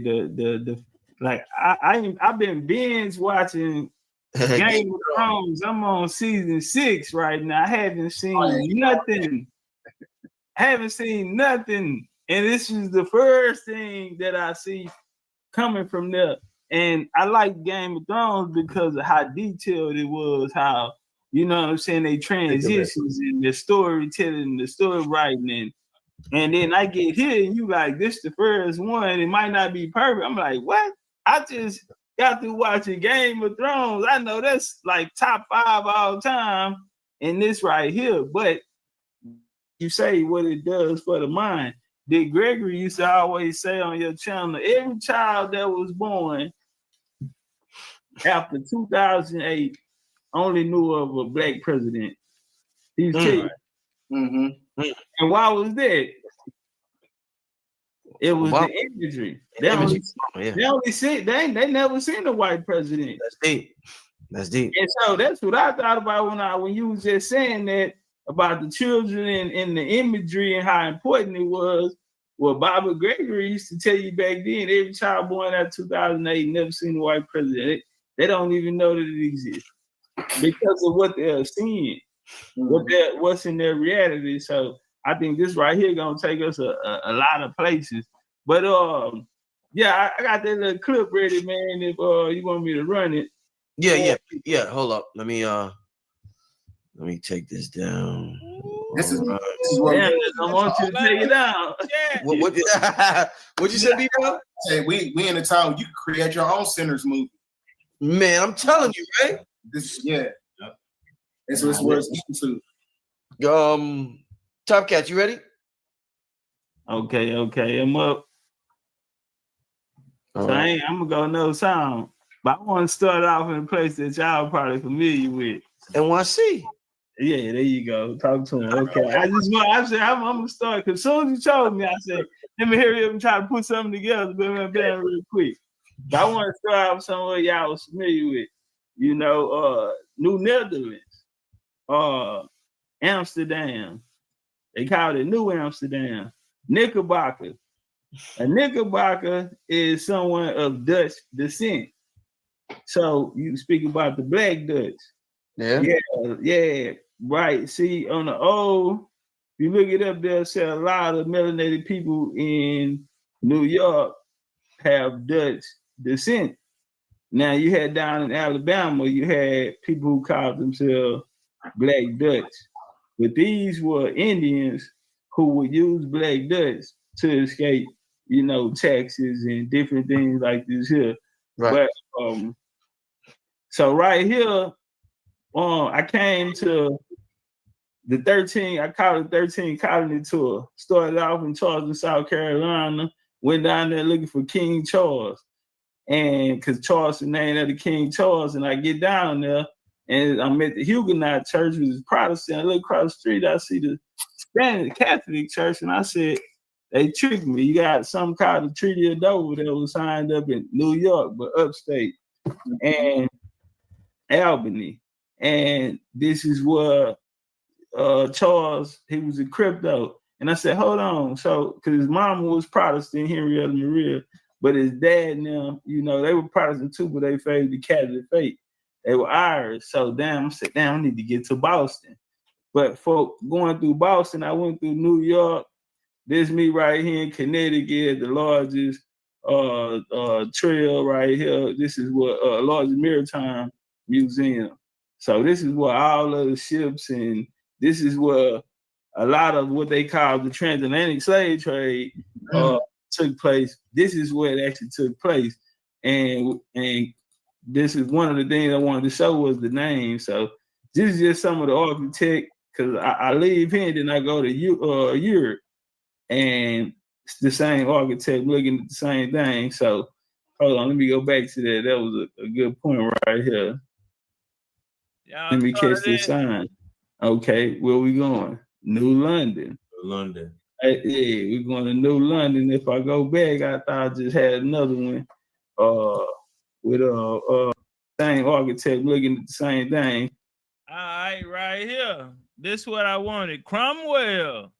A: I've been binge watching Game of Thrones. I'm on season 6 right now. I haven't seen nothing. And this is the first thing that I see coming from there. And I like Game of Thrones because of how detailed it was, how, you know what I'm saying, they transitions and the storytelling, the story writing. And then I get here and you like, this the first one. It might not be perfect. I'm like, what? I just got through watching Game of Thrones. I know that's like top 5 all time. And this right here. But you say what it does for the mind. Dick Gregory used to always say on your channel, every child that was born after 2008 only knew of a black president. He's And why was that? It was
B: Obama.
A: the imagery. They never seen a white president.
B: That's deep. That's deep.
A: And so that's what I thought about when you was just saying that about the children and the imagery and how important it was. Well, Bobby Gregory used to tell you back then, every child born after 2008 never seen a white president. They don't even know that it exists because of what they're seeing, what's in their reality. So I think this right here gonna take us a lot of places. But yeah, I got that little clip ready, man. If you want me to run it.
B: Yeah. Hold up. Let me take this down.
I: This is
A: what I want you to take it down.
B: What you said, B-Bro?
I: Hey, we in the town. You can create your own Sinners movie.
B: Man, I'm telling you, right?
I: This It's where it's getting
B: to. TOPCATZ, you ready?
A: Okay, I'm up.
B: All
A: So
B: right.
A: I'm gonna go no sound, but I want to start off in a place that y'all probably familiar with.
B: NYC.
A: Yeah, there you go. Talk to him. Okay, I'm gonna start because soon as you told me, I said, let me hurry up and try to put something together, bam, real quick. But I want to start off somewhere y'all was familiar with. You know, New Netherlands, Amsterdam. They called it New Amsterdam. Knickerbocker. A Knickerbocker is someone of Dutch descent. So you speak about the Black Dutch. Yeah, right. See, on the old, if you look it up, they'll say a lot of melanated people in New York have Dutch descent. Now you had down in Alabama, you had people who called themselves Black Dutch. But these were Indians who would use Black Dutch to escape, you know, taxes and different things like this here.
B: Right.
A: But so right here, I came to the 13, I called it 13 colony tour. Started off in Charleston, South Carolina, went down there looking for King Charles. And because Charles is named after King Charles, and I get down there and I'm at the Huguenot church, which is Protestant. I look across the street, I see the Spanish Catholic church, and I said, they tricked me. You got something called the Treaty of Dover that was signed up in New York, but upstate, and Albany. And this is where Charles, he was a crypto. And I said, hold on. So, because his mama was Protestant, Henrietta Maria, but his dad now, you know, they were Protestant too, but they favored the Catholic faith. They were Irish. So, I said, I need to get to Boston. But for going through Boston, I went through New York. This me right here in Connecticut, the largest trail right here. This is what largest maritime museum. So this is where all of the ships, and this is where a lot of what they call the transatlantic slave trade took place. This is where it actually took place. And this is one of the things I wanted to show was the name. So this is just some of the architect, because I leave here and then I go to Europe, and it's the same architect looking at the same thing. So hold on, let me go back to that. That was a good point right here. Let me catch this sign. Okay, where we going? New London.
K: London.
A: Yeah, we're going to New London. If I go back, I thought I just had another one with same architect looking at the same thing. All right, right here. This is what I wanted. Cromwell,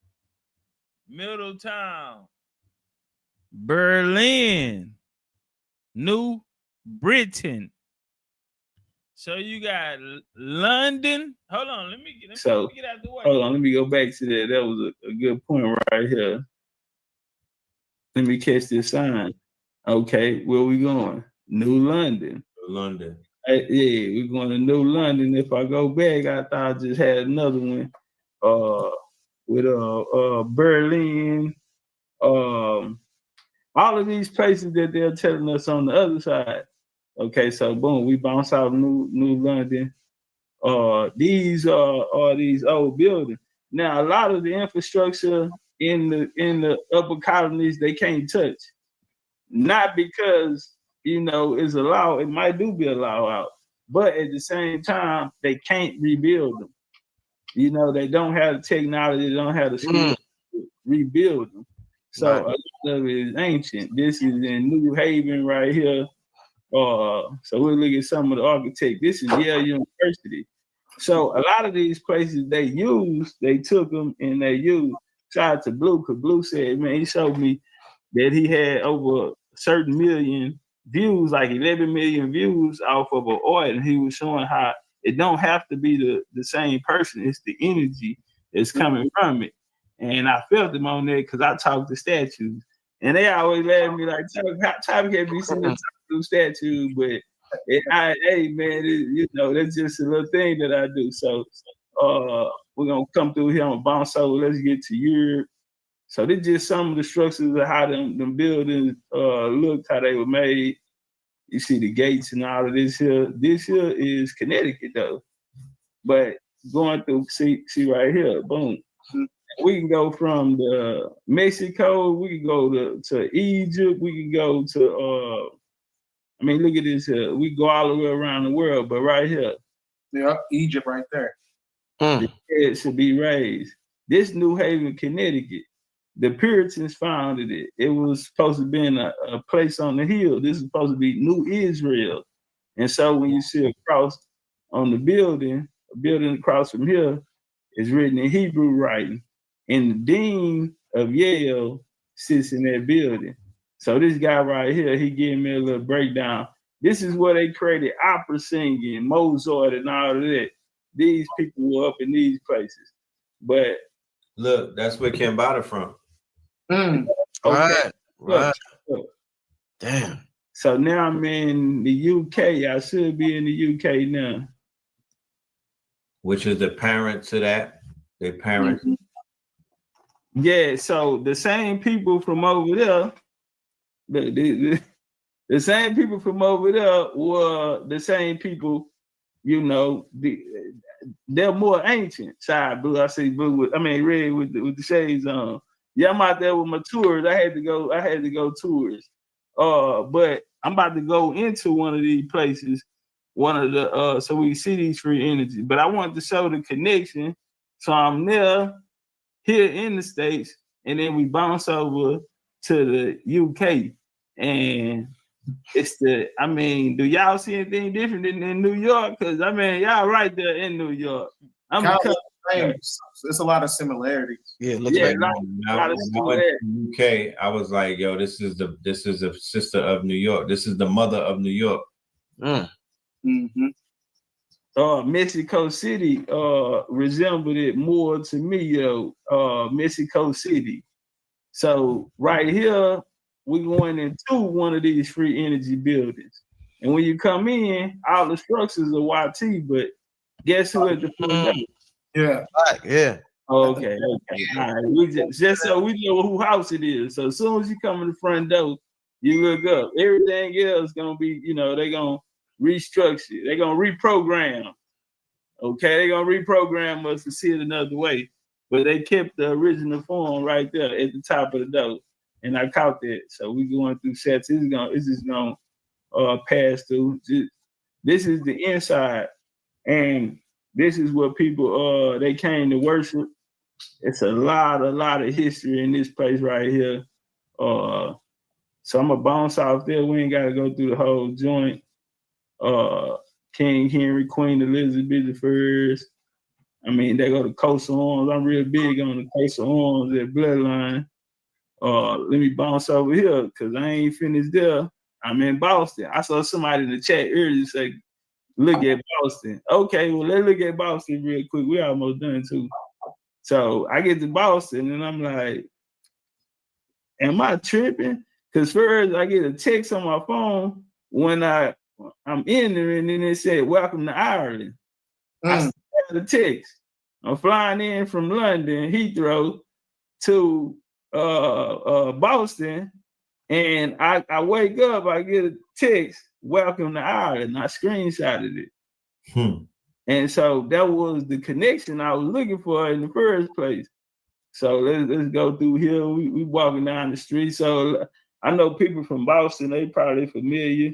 A: Middletown, Berlin, New Britain. So you got London. Hold on, let me get out the way. Hold on, let me go back to that. That was a good point right here. Let me catch this sign. Okay, where we going? New London.
K: London.
A: Yeah, we're going to New London. If I go back, I thought I just had another one with Berlin. All of these places that they're telling us on the other side. Okay, so boom, we bounce out New London. These are these old buildings. Now, a lot of the infrastructure in the upper colonies they can't touch, not because it's a law. It might be a law out, but at the same time they can't rebuild them. They don't have the technology. They don't have the skills to rebuild them. So a lot of it is ancient. This is in New Haven right here. So we'll look at some of the architects. This is Yale University. So a lot of these places they took them and they used. Shout out to Blue, because Blue said, man, he showed me that he had over a certain million views, like 11 million views off of an art, and he was showing how it don't have to be the same person. It's the energy that's coming from it. And I felt him on that because I talked to statues. And they always laugh at me like, Tommy can't be sitting there talking to statues, but hey man, that's just a little thing that I do. So we're gonna come through here on bounce over. Let's get to Europe. So this just some of the structures of how them buildings looked, how they were made. You see the gates and all of this here. This here is Connecticut though. But going through, see right here, boom. We can go from the Mexico, we can go to Egypt, we can go to look at this here. We go all the way around the world, but right here.
I: Yeah, Egypt right there.
A: The dead should be raised. This New Haven, Connecticut, the Puritans founded it. It was supposed to be in a place on the hill. This is supposed to be New Israel. And so when you see a cross on the building, a building across from here is written in Hebrew writing. And the dean of Yale sits in that building. So this guy right here, he gave me a little breakdown. This is where they created opera singing, Mozart and all of that. These people were up in these places. But
K: look, that's where Kambata from.
A: Okay.
B: Right.
A: Look.
B: Damn.
A: So now I'm in the UK. I should be in the UK now.
K: Which is the parents of that? Their parents.
A: Yeah, so the same people from over there, the same people from over there were the same people, they're more ancient. Side Blue, I see blue red with the shades on. Yeah, I'm out there with my tours. I had to go tours. But I'm about to go into one of these places, one of the so we see these free energy. But I wanted to show the connection. So I'm there here in the States, and then we bounce over to the UK. And it's do y'all see anything different in New York? Because y'all right there in New York.
I: It's a lot of similarities.
B: Yeah,
K: When I went to the UK, I was like, yo, this is the sister of New York. This is the mother of New York.
A: Mexico City resembled it more to me, Mexico City. So right here, we're going into one of these free energy buildings. And when you come in, all the structures are YT, but guess who at the front door?
I: Yeah.
B: Yeah.
A: Okay. All right. We just so we know who house it is. So as soon as you come in the front door, you look up. Everything else gonna be, they're gonna restructure. They're gonna reprogram. Okay, they're gonna reprogram us to see it another way. But they kept the original form right there at the top of the door. And I caught that. So we going through sets. It's just gonna pass through. This is the inside. And this is what people they came to worship. It's a lot of history in this place right here. So I'm gonna bounce off there. We ain't gotta go through the whole joint. King Henry, Queen Elizabeth I. They go to coastal arms. I'm real big on the coastal arms, that bloodline. Let me bounce over here because I ain't finished there. I'm in Boston. I saw somebody in the chat earlier say, look at Boston. Okay, well, let's look at Boston real quick. We almost done too. So I get to Boston and I'm like, am I tripping? Because first I get a text on my phone when I'm in there and then it said, welcome to Ireland. I still have the text. I'm flying in from London, Heathrow, to Boston, and I wake up, I get a text, welcome to Ireland. I screenshotted it. And so that was the connection I was looking for in the first place. So let's go through here. We walking down the street. So I know people from Boston, they probably familiar.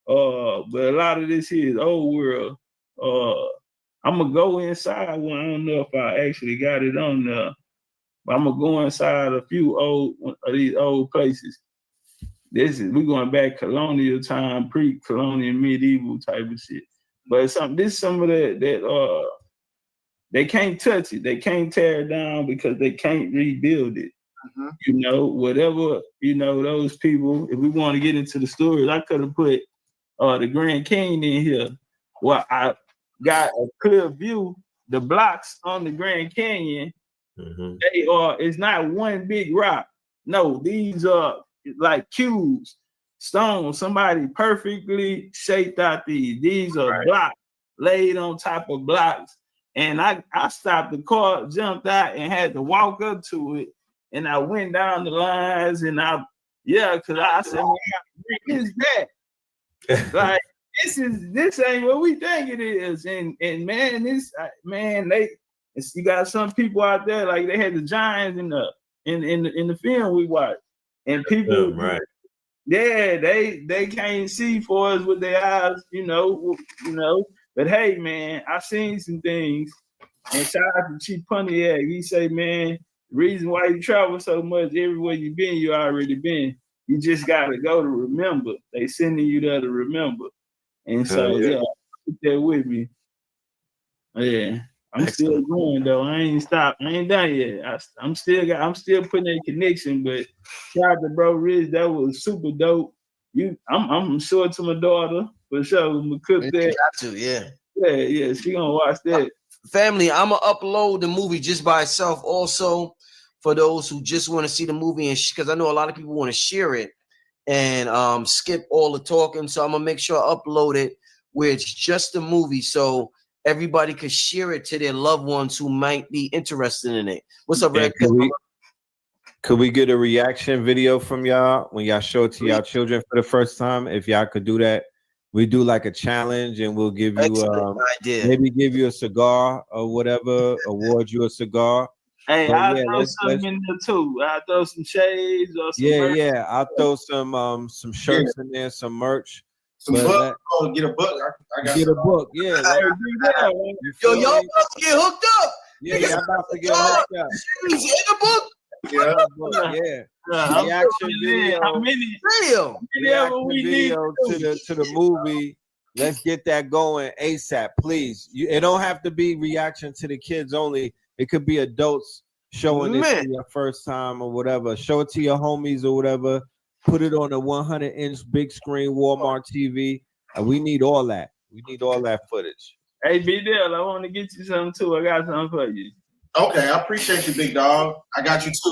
A: But a lot of this here is old world. I'm gonna go inside one. I don't know if I actually got it on there. But I'm gonna go inside a few of these old places. We going back colonial time, pre-colonial, medieval type of shit. But some of that they can't touch it. They can't tear it down because they can't rebuild it. You know, whatever, you know, those people, if we want to get into the stories, I could have put the Grand Canyon in here. Well, I got a clear view. The blocks on the Grand Canyon, it's not one big rock. No, these are like cubes, stones. Somebody perfectly shaped out these. These are blocks laid on top of blocks. And I stopped the car, jumped out, and had to walk up to it. And I went down the lines, and because I said, man, what is that? Like, this ain't what we think it is. And man, you got some people out there, like they had the Giants in the film we watched. And people, they can't see for us with their eyes, you know. But hey, man, I seen some things. And shout out to Chief Pontiac. He say, man, the reason why you travel so much, everywhere you been, you already been. You just gotta go to remember. They sending you there to remember. And so put that with me. Yeah. I'm still going though. I ain't stopped. I ain't done yet. I'm still putting that connection, but shout out to Bro Rich. That was super dope. I'm sure to my daughter for sure. I'm gonna cook that.
B: Got to, yeah.
A: Yeah, she gonna watch that.
B: Family, I'm gonna upload the movie just by itself also for those who just want to see the movie, and because I know a lot of people want to share it and skip all the talking. So I'm gonna make sure I upload it where it's just the movie so everybody could share it to their loved ones who might be interested in it. What's up, Red?
K: Could we get a reaction video from y'all when y'all show it to y'all children for the first time? If y'all could do that, we do like a challenge and we'll give you maybe give you a cigar or whatever, award you a cigar.
A: Hey, I'll throw something in there too. I'll throw some shades or some merch.
K: I'll throw some shirts in there, some merch.
I: Some book. Get a book.
K: Get a book. Yeah.
B: Yo, y'all about to get hooked up.
K: Yeah, y'all about to get hooked up.
B: In the book.
K: Reaction video.
B: How many?
K: Reaction video to the movie. Let's get that going ASAP, please. It don't have to be reaction to the kids only. It could be adults showing it for your first time or whatever. Show it to your homies or whatever. Put it on a 100-inch big screen Walmart TV. We need all that. We need all that footage.
A: Hey, B-Dell, I want to get you something too. I got something for you.
I: Okay, I appreciate you, big dog. I got you too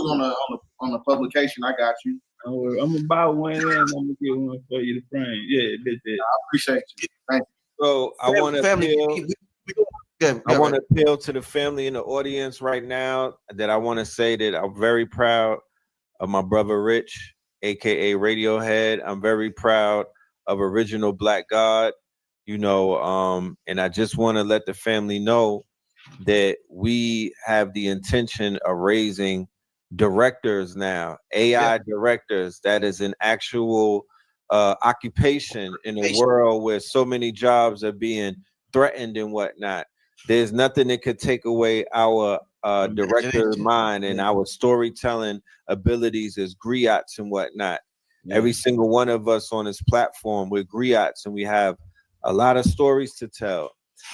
I: on the publication. I got you.
A: I'm gonna buy one and I'm gonna get one for you to frame. Yeah, I
I: appreciate you. Thank you.
K: So I want to appeal to the family in the audience right now. That I want to say that I'm very proud of my brother Rich, aka Radiohead. I'm very proud of Original Black God. And I just want to let the family know that we have the intention of raising directors now, AI directors. That is an actual occupation in a world where so many jobs are being threatened and whatnot. There's nothing that could take away our director mind and our storytelling abilities as griots and whatnot. Every single one of us on this platform, we're griots and we have a lot of stories to tell.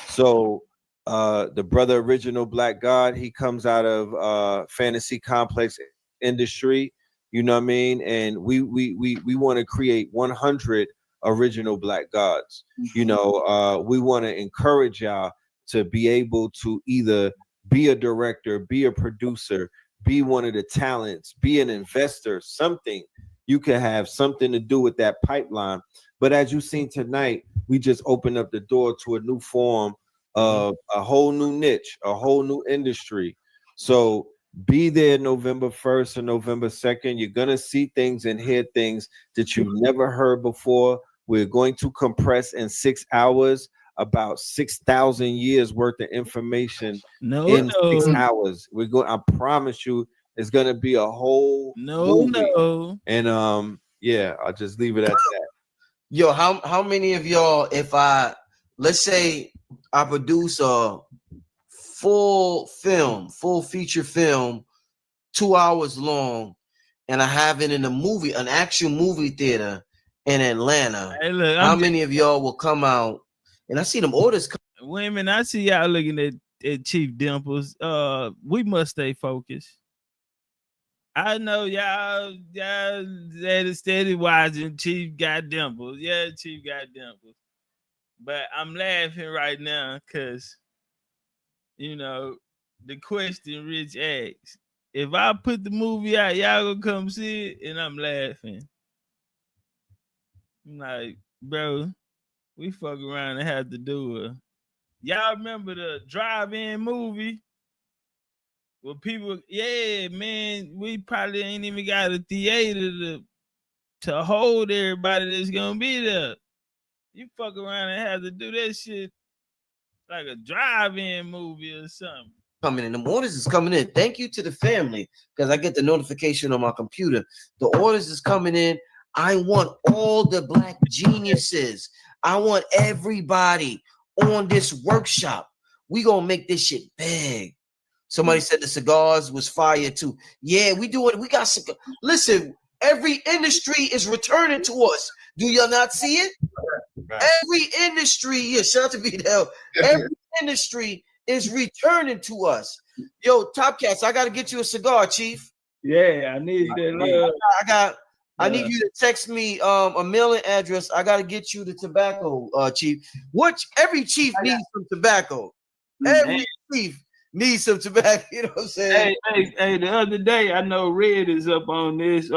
K: So the brother Original Black God, he comes out of fantasy complex industry, you know what I mean? And we want to create 100 original Black gods. We want to encourage y'all to be able to either be a director, be a producer, be one of the talents, be an investor, something. You can have something to do with that pipeline. But as you've seen tonight, we just opened up the door to a new form of a whole new niche, a whole new industry. So be there November 1st and November 2nd. You're going to see things and hear things that you've never heard before. We're going to compress in 6 hours about 6,000 years worth of information in 6 hours. I promise you, it's going to be a whole movie. And I'll just leave it at that.
B: Yo, how many of y'all, if let's say I produce a full feature film 2 hours long, and I have it in a movie, an actual movie theater in Atlanta,
A: Hey, look,
B: how many of y'all will come out? And I see them orders come.
A: Women, I see y'all looking at Chief Dimples. We must stay focused. I know y'all steady watching Chief got dimples. Yeah, Chief got dimples. But I'm laughing right now because, you know, the question Rich asks, if I put the movie out, y'all gonna come see it? And I'm laughing. I'm like, bro, we fuck around and have to do it. Y'all remember the drive-in movie? Well, people, yeah, man, we probably ain't even got a theater to hold everybody that's gonna be there. You fuck around and have to do that shit like a drive-in movie or something.
B: Coming in, the orders is coming in. Thank you to the family, because I get the notification on my computer. The orders is coming in. I want all the Black geniuses. I want everybody on this workshop. We gonna make this shit big. Somebody said the cigars was fire too. Yeah, we do it. We got cigars. Listen, every industry is returning to us. Do y'all not see it? Every industry, yeah, shout out to BDL. Every industry is returning to us. Yo, TOPCATZ, I gotta get you a cigar, Chief.
A: Yeah, I need that.
B: I need you to text me a mailing address. I gotta get you the tobacco, Chief. Every chief needs some tobacco. Every chief needs some tobacco. You know what I'm saying?
A: Hey, the other day I know Red is up on this.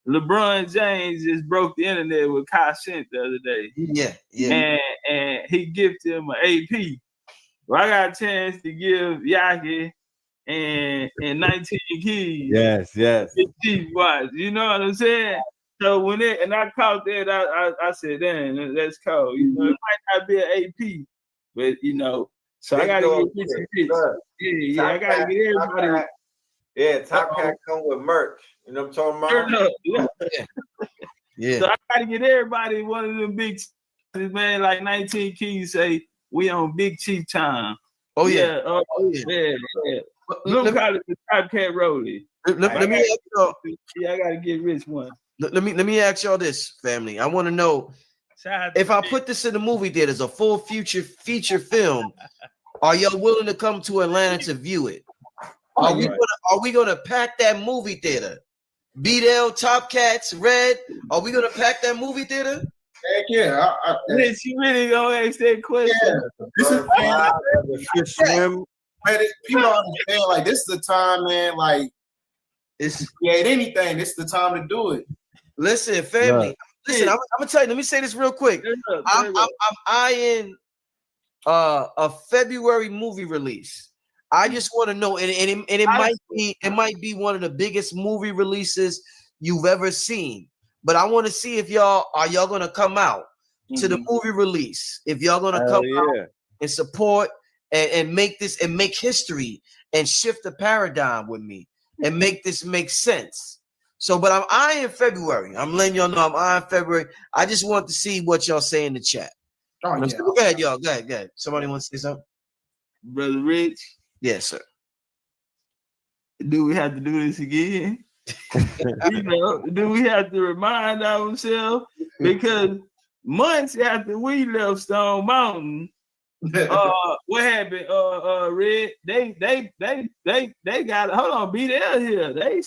A: LeBron James just broke the internet with Kai Cent the other day.
B: Yeah.
A: And he gifted him an AP. Well, I got a chance to give Yaki and 19 Keys.
K: Yes.
A: Chief watch. You know what I'm saying? So when I caught that, I said, damn, that's cool. You know, it might not be an AP, but you know, so I gotta get rich. Yeah, I gotta get everybody.
K: Yeah, TOPCATZ come with merch. You know what I'm talking about?
B: Yeah.
A: So I gotta get everybody one of them big man, like 19 Keys say we on Big Chief time.
B: Oh yeah.
A: Yeah. Blue collar the TOPCATZ Rollie.
B: Let me ask y'all.
A: Yeah, I gotta get rich one.
B: Let me ask y'all this, family. I want to know if I put this in the movie theaters, a full feature film, are y'all willing to come to Atlanta to view it? Are we gonna pack that movie theater? BDL, TOPCATZ, Red, are we gonna pack that movie theater?
I: Heck yeah.
A: Rich, you really gonna ask that question?
I: Yeah. This is people don't understand, like, this is the time, man, like, it's create anything. This is the time to do it.
B: Listen, family. Listen, I'm gonna tell you. Let me say this real quick. I'm eyeing a February movie release. I just want to know, and it might be one of the biggest movie releases you've ever seen. But I want to see if y'all gonna come out to the movie release. If y'all gonna come out and support and make this and make history and shift the paradigm with me and make this make sense. So, but I'm eyeing February. I'm letting y'all know I'm eyeing February. I just want to see what y'all say in the chat. Go ahead, y'all. Go ahead. Somebody want to say something?
A: Brother Rich?
B: Yes, sir.
A: Do we have to do this again? You know, do we have to remind ourselves? Because months after we left Stone Mountain, what happened? Red, they got hold on, be there here. They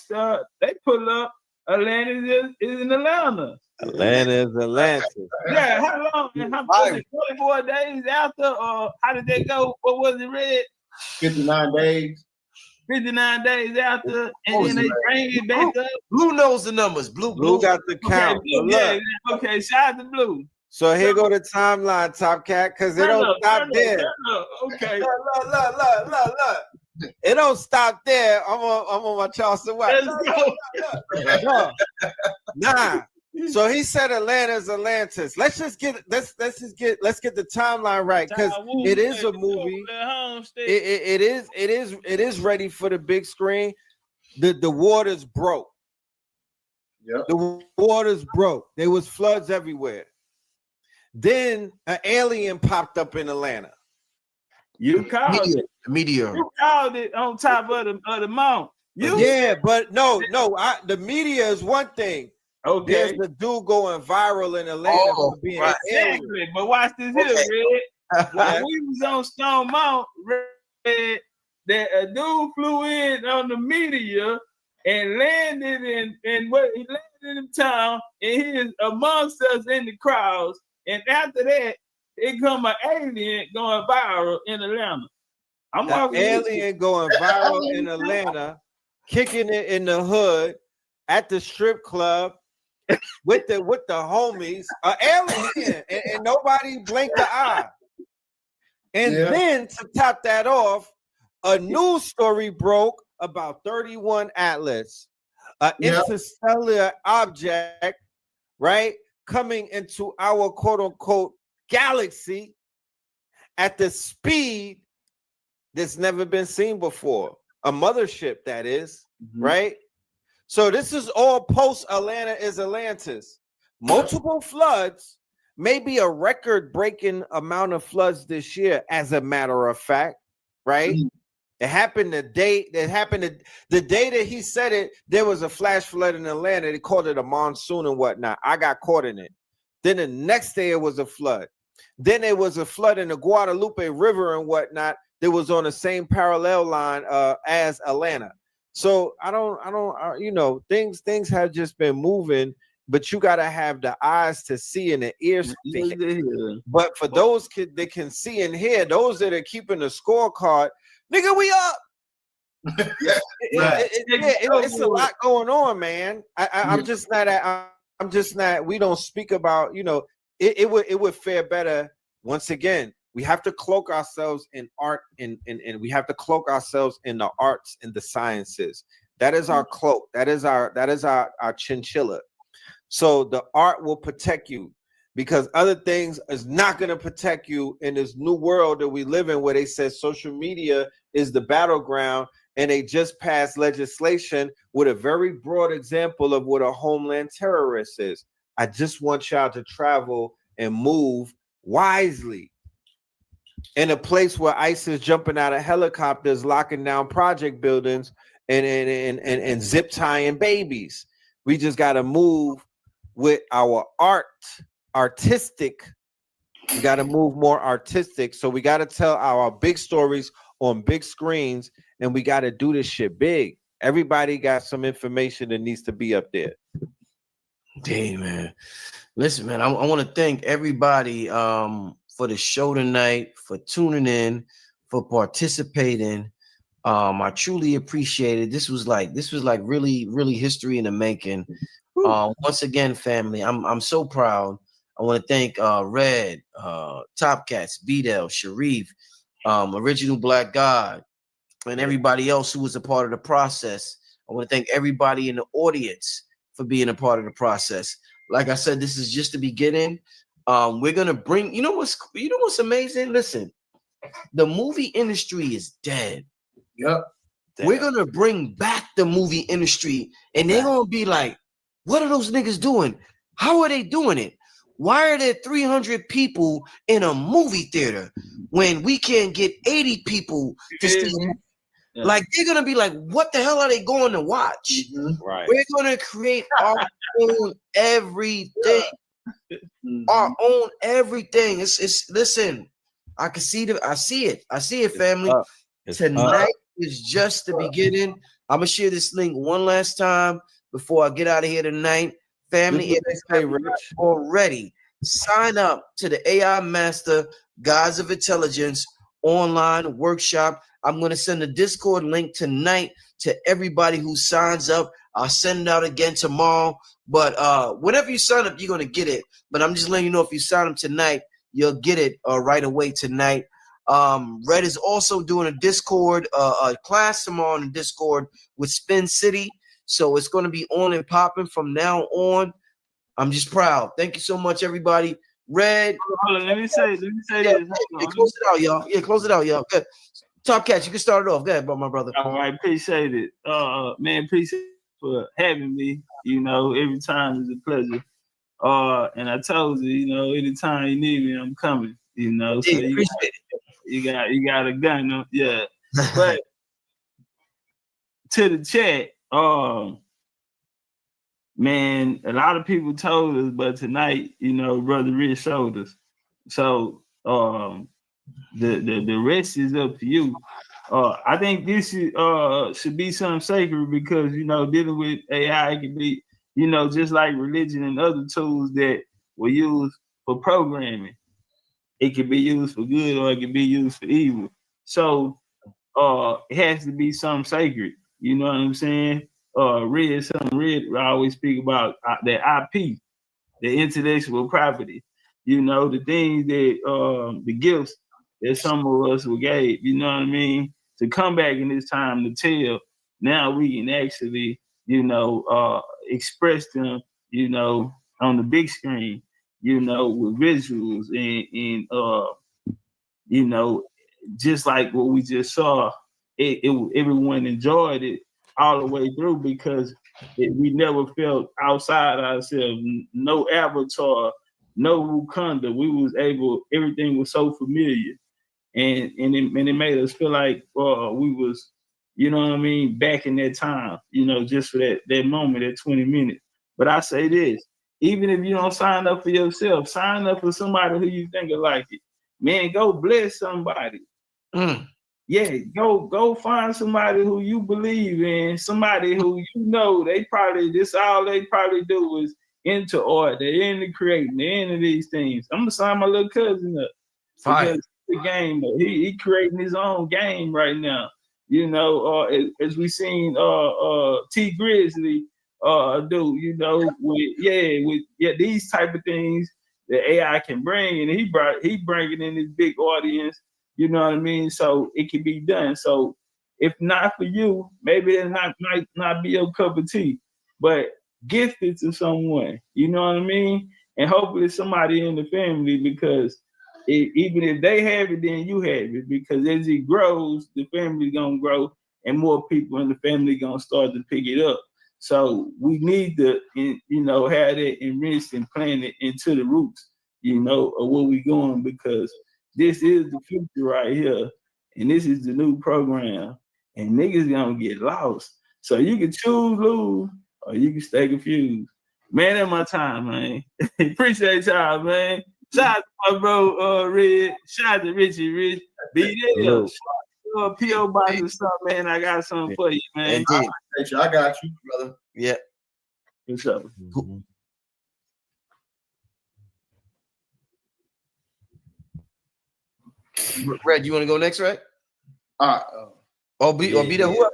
A: pull up. Atlanta is in Atlanta.
K: Atlanta is Atlanta.
A: Yeah, how long? How 24 days after? How did they go? What was it, Red?
I: 59 days.
A: 59 days after, and then they bring it back up.
B: Blue knows the numbers. Blue
K: got the count.
A: Okay, shout out to Blue.
K: So here go the timeline, TOPCATZ, because it don't stop there.
A: Okay.
K: Look. It don't stop there. I'm on my Charleston White.
A: Let's go.
K: Nah. So he said Atlanta's Atlantis. Let's get the timeline right, because it is a movie. It is ready for the big screen. The waters broke.
I: Yep.
K: The waters broke. There was floods everywhere. Then an alien popped up in Atlanta.
A: You called it.
B: Meteor.
A: You called it on top of the mount.
K: Yeah, but no, the media is one thing.
A: Okay.
K: There's the dude going viral in Atlanta for being an alien.
A: Exactly. But watch this here, Red. When we was on Stone Mount, Red, that a dude flew in on the media and landed in what he landed in town, and he is amongst us in the crowds. And after that, it come an alien going viral in Atlanta. I'm
K: An alien going viral in Atlanta, kicking it in the hood at the strip club with the homies. An alien, and nobody blinked the eye. And then to top that off, a news story broke about 31 Atlas, an interstellar object, right, coming into our quote unquote galaxy at the speed that's never been seen before. A mothership, that is, right? So this is all post Atlanta is Atlantis. Multiple floods, maybe a record-breaking amount of floods this year, as a matter of fact, right? It happened the day that he said it, there was a flash flood in Atlanta. They called it a monsoon and whatnot. I got caught in it. Then the next day it was a flood. Then there was a flood in the Guadalupe River and whatnot that was on the same parallel line as Atlanta. So I don't, things have just been moving, but you got to have the eyes to see and the ears to hear. But for those kids that can see and hear, those that are keeping the scorecard, nigga, we up. It's a lot going on, man. I'm just not. We don't speak about, it would fare better. Once again, we have to cloak ourselves in art and we have to cloak ourselves in the arts and the sciences. That is our cloak. That is our chinchilla. So the art will protect you, because other things is not going to protect you in this new world that we live in, where they said social media is the battleground, and they just passed legislation with a very broad example of what a homeland terrorist is. I just want y'all to travel and move wisely. In a place where ICE is jumping out of helicopters, locking down project buildings, and zip tying babies. We just got to move with our artistic. We got to move more artistic. So we got to tell our big stories on big screens, and we got to do this shit big. Everybody got some information that needs to be up there.
B: Dang, man. Listen, man, I want to thank everybody for the show tonight, for tuning in, for participating. I truly appreciate it. This was like really, really history in the making. Once again, family, I'm so proud. I want to thank Red, TOPCATZ, Bidel, Sharif, Original Black God, and everybody else who was a part of the process. I want to thank everybody in the audience for being a part of the process. Like I said, this is just the beginning. We're gonna bring, you know what's amazing? Listen, the movie industry is dead.
I: Yep.
B: We're gonna bring back the movie industry, and they're gonna be like, what are those niggas doing? How are they doing it? Why are there 300 people in a movie theater when we can't get 80 people to see? Yeah. Like, they're gonna be like, what the hell are they going to watch?
K: Right.
B: We're gonna create our own everything. Our own everything. It's listen. I see it, family. Tonight is just the beginning. I'm gonna share this link one last time before I get out of here tonight. Family, if you already sign up to the AI Master Gods of Intelligence online workshop. I'm going to send a Discord link tonight to everybody who signs up. I'll send it out again tomorrow. But whenever you sign up, you're going to get it. But I'm just letting you know, if you sign up tonight, you'll get it right away tonight. Red is also doing a Discord a class tomorrow on the Discord with Spin City. So it's going to be on and popping from now on. I'm just proud. Thank you so much, everybody. Red.
A: Hold on, let me say this.
B: Close it out, y'all. Yeah, close it out, y'all. Good. TOPCATZ, you can start it off. Go ahead, my brother.
A: All right, appreciate it. Man, appreciate for having me. Every time is a pleasure. And I told you, anytime you need me, I'm coming. So you got a gun. Yeah. But to the chat, man, a lot of people told us, but tonight, you know, Brother Rich showed us. So the rest is up to you. I think this is should be something sacred because, you know, dealing with AI can be, you know, just like religion and other tools that were used for programming. It can be used for good or it can be used for evil. So it has to be something sacred. You know what I'm saying? Red, I always speak about that IP, the intellectual property. You know, the things that the gifts that some of us were gave, you know what I mean? To come back in this time to tell, now we can actually, you know, express them, you know, on the big screen, you know, with visuals and you know, just like what we just saw, everyone enjoyed it all the way through because we never felt outside ourselves. No Avatar, no Wakanda. We was able. Everything was so familiar, and it made us feel like we was, you know what I mean, back in that time. You know, just for that moment, that 20 minutes. But I say this: even if you don't sign up for yourself, sign up for somebody who you think will like it. Man, go bless somebody. Yeah, go find somebody who you believe in, somebody who you know this all they probably do is into art, they're into creating, they're into these things. I'm gonna sign my little cousin up because the game, he creating his own game right now. You know, as we seen T Grizzly do, you know, with these type of things that AI can bring, and he bringing in this big audience, you know what I mean? So it can be done. So if not for you, maybe it might not be your cup of tea, but gift it to someone, you know what I mean? And hopefully somebody in the family, because even if they have it, then you have it, because as it grows, the family's gonna grow and more people in the family gonna start to pick it up. So we need to, you know, have that enriched and planted into the roots, you know, of where we going, because this is the future right here, and this is the new program, and niggas gonna get lost. So you can choose lose, or you can stay confused. Man, that's my time, man. Appreciate y'all, man. Shout out to my bro, Red. Shout out to Richie Rich. Be there. P.O. Box and stuff, man. I got something for you, man.
I: I got you, brother.
B: Yeah.
A: What's up?
B: Red, you want to go next, right? Be there. Whoever.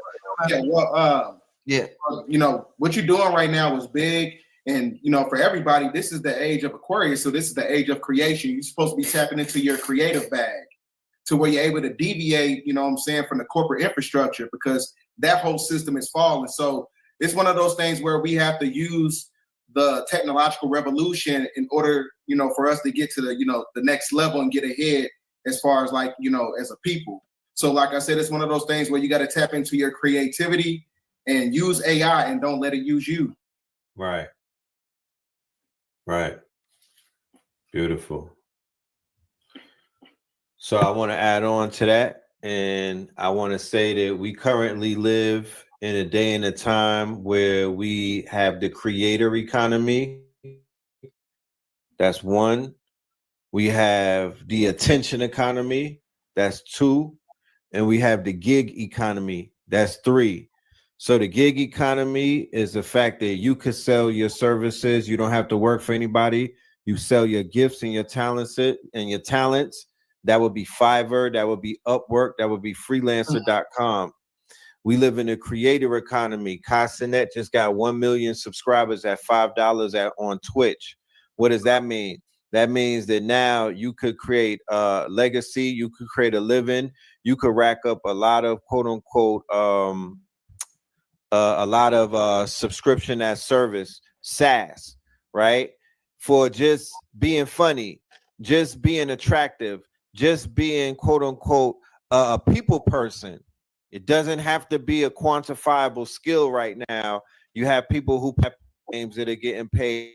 I: Yeah. Well, you know what you're doing right now is big, and you know, for everybody, this is the age of Aquarius, so this is the age of creation. You're supposed to be tapping into your creative bag, to where you're able to deviate, you know what I'm saying, from the corporate infrastructure, because that whole system is falling. So it's one of those things where we have to use the technological revolution in order, you know, for us to get to the, you know, the next level and get ahead as far as, like, you know, as a people. So like I said, it's one of those things where you got to tap into your creativity and use AI and don't let it use you.
K: Right. Right. Beautiful. So I want to add on to that, and I want to say that we currently live in a day and a time where we have the creator economy. That's one. We have the attention economy. That's two. And we have the gig economy. That's three. So the gig economy is the fact that you could sell your services. You don't have to work for anybody. You sell your gifts and your talents That would be Fiverr. That would be Upwork. That would be freelancer.com. We live in a creator economy. Casanet just got 1 million subscribers at $5 on Twitch. What does that mean? That means that now you could create a legacy. You could create a living. You could rack up a lot of quote unquote, subscription as service, SaaS, right? For just being funny, just being attractive, just being quote unquote a people person. It doesn't have to be a quantifiable skill right now. You have people who play games that are getting paid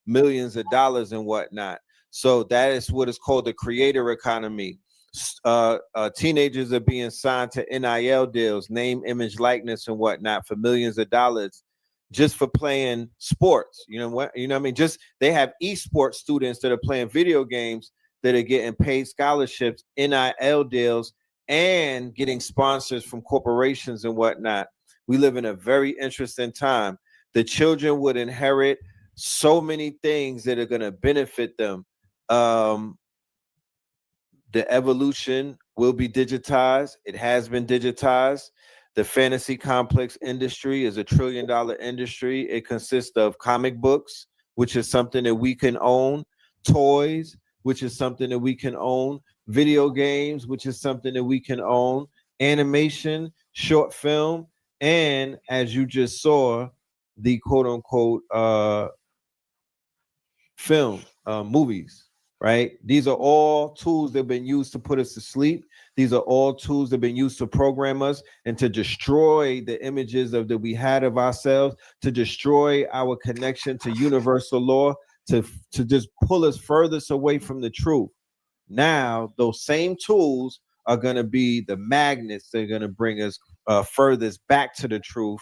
K: millions of dollars and whatnot. So that is what is called the creator economy. Teenagers are being signed to NIL deals, name, image, likeness, and whatnot for millions of dollars just for playing sports. You know what? You know what I mean? Just they have esports students that are playing video games that are getting paid scholarships, NIL deals, and getting sponsors from corporations and whatnot. We live in a very interesting time. The children would inherit so many things that are going to benefit them. The evolution will be digitized. It has been digitized. The fantasy complex industry is $1 trillion industry. It consists of comic books, which is something that we can own, toys, which is something that we can own, video games, which is something that we can own, animation, short film, and as you just saw, the quote unquote film, movies, right? These are all tools that have been used to put us to sleep. These are all tools that have been used to program us and to destroy the images that we had of ourselves, to destroy our connection to universal law, to just pull us furthest away from the truth. Now, those same tools are going to be the magnets that are going to bring us furthest back to the truth.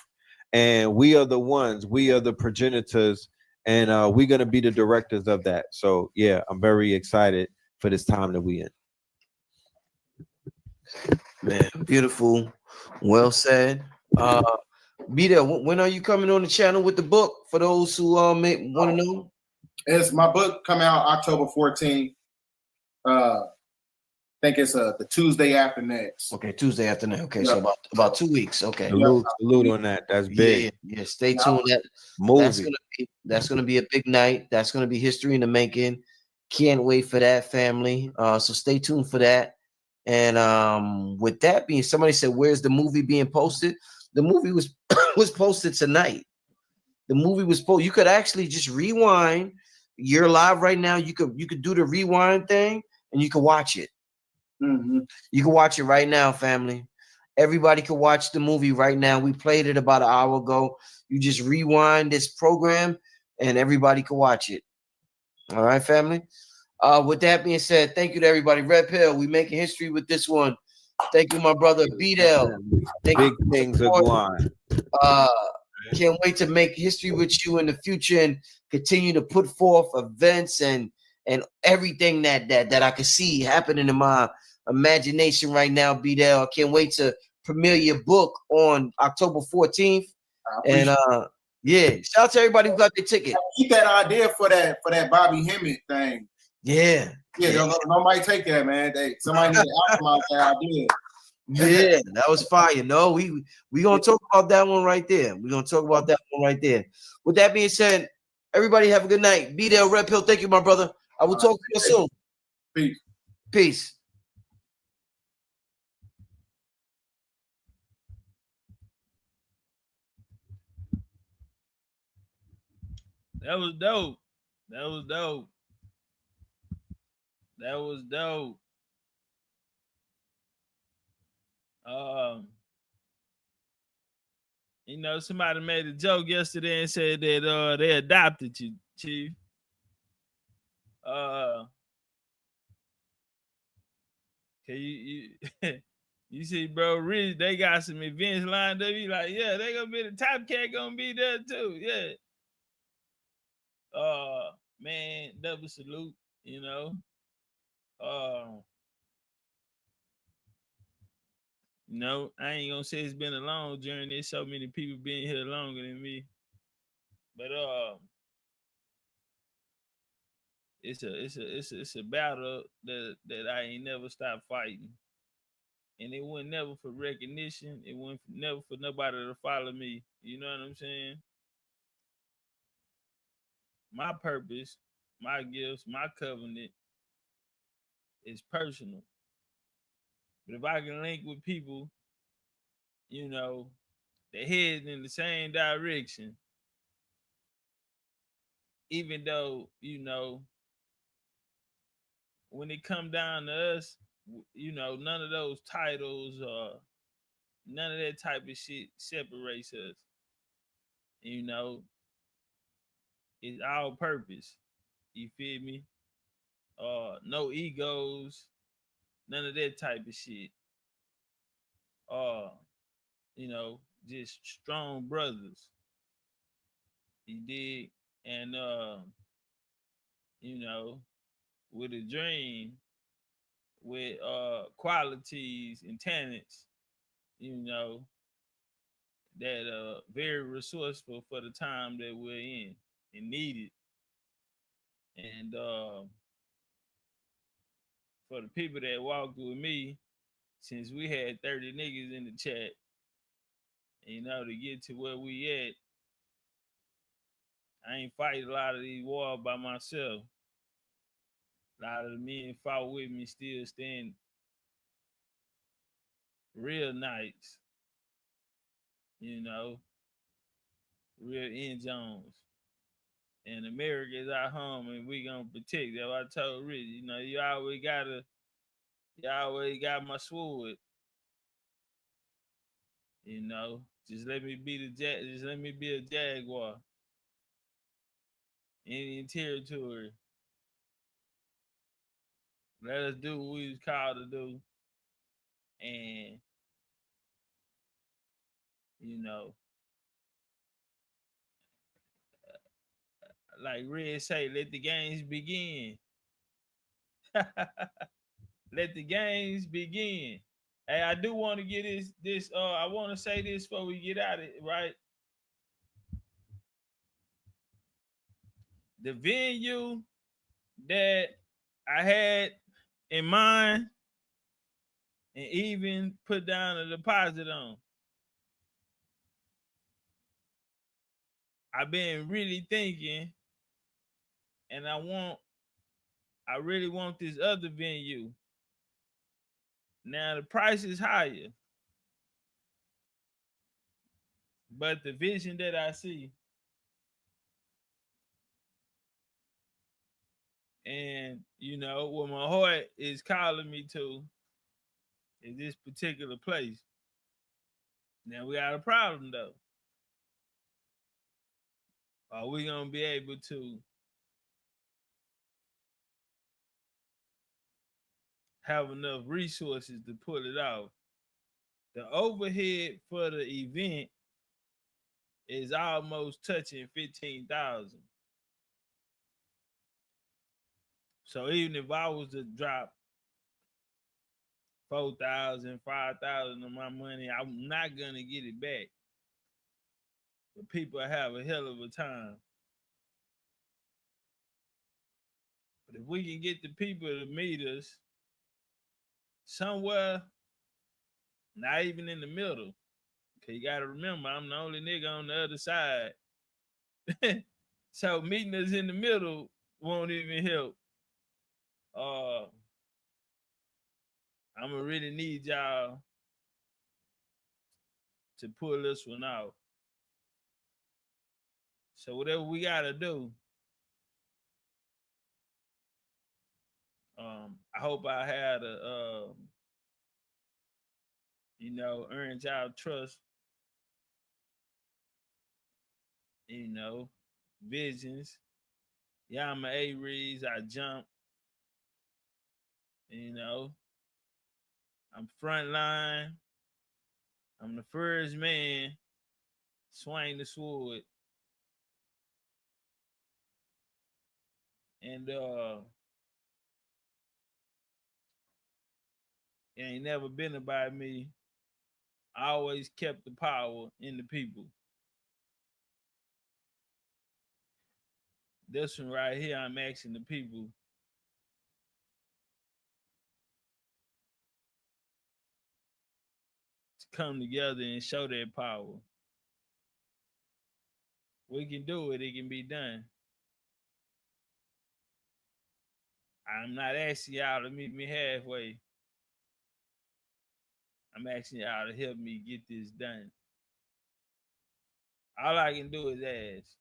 K: And we are the ones, we are the progenitors, and we're going to be the directors of that. So, yeah, I'm very excited for this time that we in.
B: Man, beautiful. Well said. Be there. When are you coming on the channel with the book for those who want to know?
I: It's my book coming out October 14th. I think it's the Tuesday after next.
B: Okay, Tuesday after next. Okay,
I: Yeah.
B: so about 2 weeks. Okay.
K: Salute on that. That's big.
B: Yeah, stay tuned. That's gonna be a big night. That's gonna be history in the making. Can't wait for that, family. So stay tuned for that. And with that being, somebody said, "Where's the movie being posted?" The movie was was posted tonight. The movie was posted. You could actually just rewind. You're live right now. You could do the rewind thing and you can watch it.
I: Mm-hmm.
B: You can watch it right now, family. Everybody can watch the movie right now. We played it about an hour ago. You just rewind this program and everybody can watch it. All right, family. With that being said, thank you to everybody. Red Pill, we making history with this one. Thank you, my brother B-Del.
K: Big things are going.
B: Can't wait to make history with you in the future and continue to put forth events and everything that I can see happening in my imagination right now, B-Del. Can't wait to premiere your book on October 14th. And yeah, shout out to everybody who got their ticket.
I: Keep that idea for that Bobby Hemmett thing.
B: Yeah.
I: Nobody take that, man. Somebody need to optimize that idea.
B: Yeah, that was fire. No, we gonna talk about that one right there. We're gonna talk about that one right there. With that being said, everybody have a good night. Be there, Red Pill. Thank you, my brother. I will talk to you soon.
I: Peace.
B: Peace.
A: That was dope. That was dope. That was dope. You know, somebody made a joke yesterday and said that they adopted you, Chief. Can you you see, bro, Rich, they got some events lined up. You like, yeah, they gonna be the TOPCATZ gonna be there too. Yeah. Man, double salute, you know. No, I ain't gonna say it's been a long journey. There's so many people been here longer than me. But it's a battle that I ain't never stopped fighting. And it wasn't never for recognition. It wasn't never for nobody to follow me. You know what I'm saying? My purpose, my gifts, my covenant is personal. But if I can link with people, you know, they're heading in the same direction, even though, you know, when it come down to us, you know, none of those titles or none of that type of shit separates us. You know, it's all purpose. You feel me? No egos, None of that type of shit. You know, just strong brothers. You dig? And you know, with a dream, with qualities and talents, you know, that very resourceful for the time that we're in and needed. And for the people that walked with me, since we had 30 niggas in the chat, you know, to get to where we at, I ain't fight a lot of these wars by myself. A lot of the men fought with me still stand real nice, you know, real N Jones. And America is our home and we gonna protect that. I told Rich, you know, you always got my sword. You know, just let me be just let me be a jaguar. Indian territory. Let us do what we was called to do. And you know, like Red say, let the games begin. Let the games begin. Hey, I do want to get this I want to say this before we get out of it, right? The venue that I had in mind and even put down a deposit on, I've been really thinking, and I really want this other venue. Now the price is higher, but the vision that I see, and you know what my heart is calling me to, is this particular place. Now we got a problem though. Are we gonna be able to have enough resources to pull it off? The overhead for the event is almost touching 15,000. So even if I was to drop 4,000, 5,000 of my money, I'm not gonna get it back. But people have a hell of a time. But if we can get the people to meet us somewhere, not even in the middle, because you gotta remember, I'm the only nigga on the other side. So meeting us in the middle won't even help. I'm gonna really need y'all to pull this one out. So whatever we gotta do, I hope I had earned y'all trust, visions. Yeah, I'm an A-Rees, I jump, I'm frontline. I'm the first man swing the sword. And it ain't never been about me. I always kept the power in the people. This one right here, I'm asking the people to come together and show their power. We can do it. It can be done. I'm not asking y'all to meet me halfway. I'm asking y'all to help me get this done. All I can do is ask.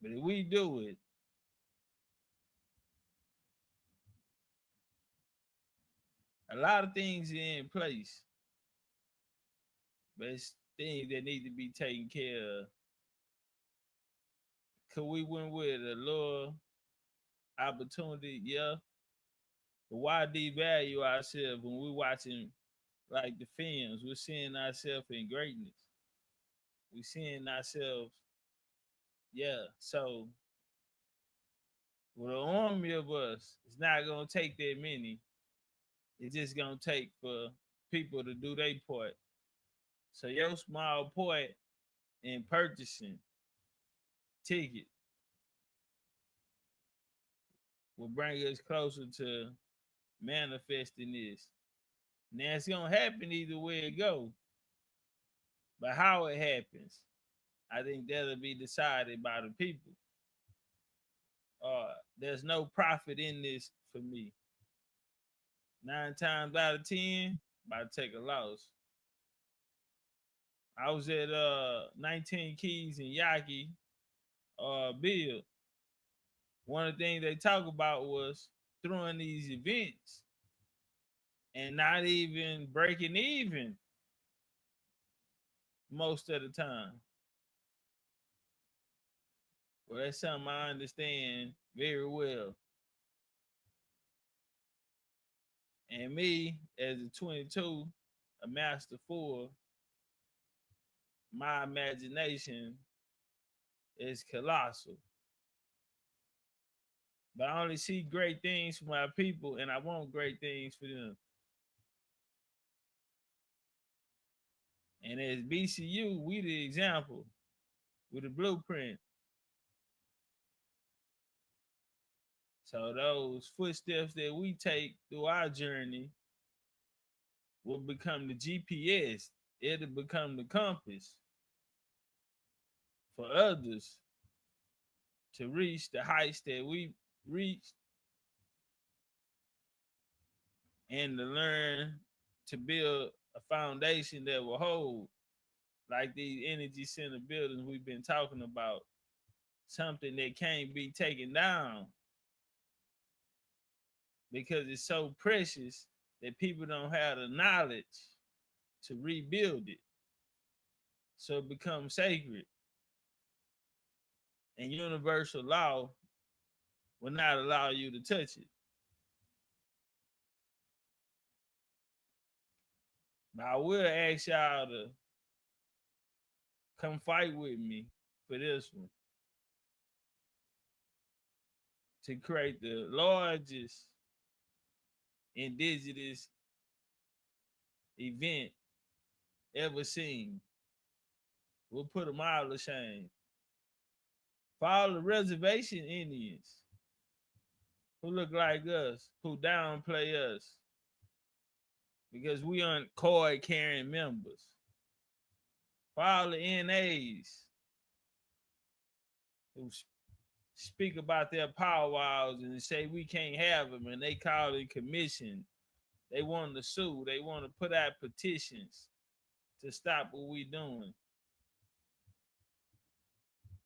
A: But if we do it, a lot of things are in place, but it's things that need to be taken care of. Cause we went with a little opportunity, yeah. But why devalue ourselves when we're watching like the films? We're seeing ourselves in greatness. We're seeing ourselves, yeah. So with an army of us, it's not gonna take that many. It's just gonna take for people to do their part. So your small part in purchasing ticket will bring us closer to manifesting this. Now it's gonna happen either way it go, but how it happens, I think that'll be decided by the people. There's no profit in this for me. 9 times out of 10, about to take a loss. I was at 19 Keys in Yaki Bill. One of the things they talk about was throwing these events and not even breaking even most of the time. Well, that's something I understand very well. And me, as a 22, a master 4, my imagination is colossal. But I only see great things for my people, and I want great things for them. And as BCU, we the example with the blueprint. So those footsteps that we take through our journey will become the GPS. It'll become the compass for others to reach the heights that we reached and to learn to build a foundation that will hold, like these energy center buildings we've been talking about, something that can't be taken down because it's so precious that people don't have the knowledge to rebuild it. So it becomes sacred. And universal law will not allow you to touch it. But I will ask y'all to come fight with me for this one, to create the largest indigenous event ever seen. We'll put them all to shame. For all the reservation Indians who look like us, who downplay us, because we aren't card carrying members. For all the NAs who speak about their powwows and say we can't have them, and they call it commission. They want to sue. They want to put out petitions to stop what we doing.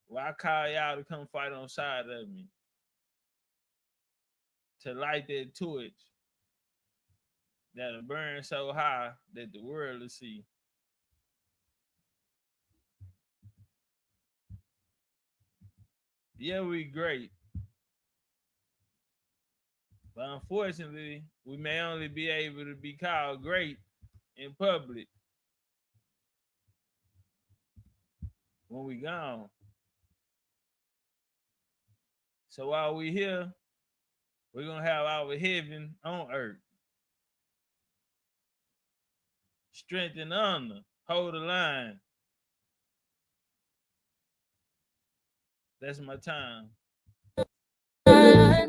A: Well, I call y'all to come fight on side of me, to light that torch that'll burn so high that the world will see. Yeah, we great. But unfortunately, we may only be able to be called great in public when we gone. So while we here, we're gonna have our heaven on earth. Strength and honor, hold the line. That's my time.
T: I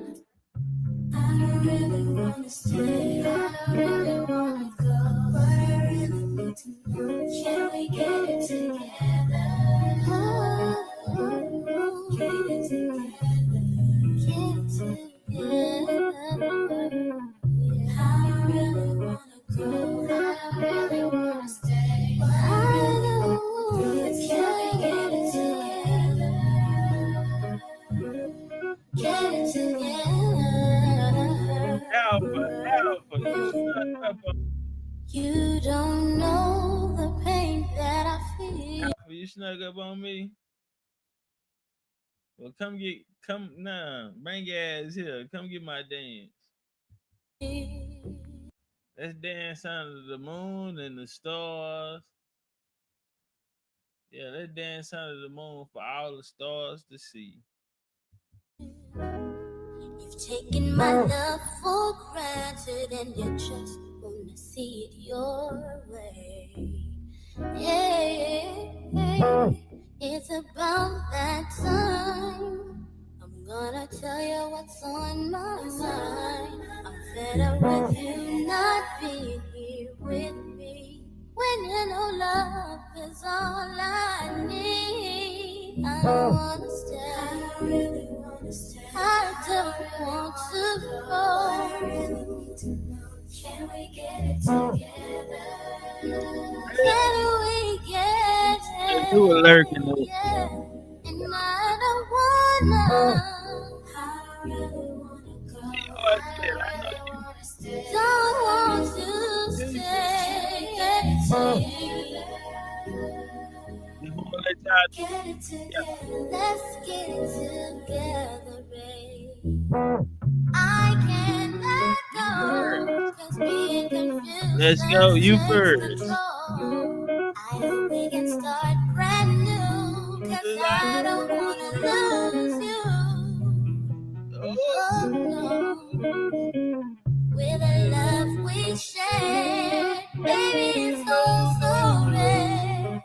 T: really wanna stay, I really wanna go, but I really need to know. Can we get it together? Get it together. I really wanna go, I really wanna stay, but I really wanna. Can we get it together? Get it together.
A: Alpha.
T: You don't know the pain that I feel.
A: Alpha, you snuck up on me. Well, come now, bring your ass here. Come get my dance. Let's dance under the moon and the stars. Yeah, let's dance under the moon for all the stars to see.
T: You've taken my love for granted and you just wanna see it your way. Yeah, it's about that time. I'm gonna tell you what's on my mind. I'm fed up with you not being here with me. When you know love is all I need. I don't wanna stay. I really wanna stay. I don't want to go. I really need to know. Can we get it together? Can we get it?
A: You were lurking though.
T: Yeah. And I don't wanna. I really wanna go. Don't want to stay. Get it together. Let's get it together, babe. I can't let go. 'Cause being confused.
A: Let's go, you first.
T: I hope we can start brand new. 'Cause I don't wanna lose you. Oh no. With the love we share, baby, it's so rare.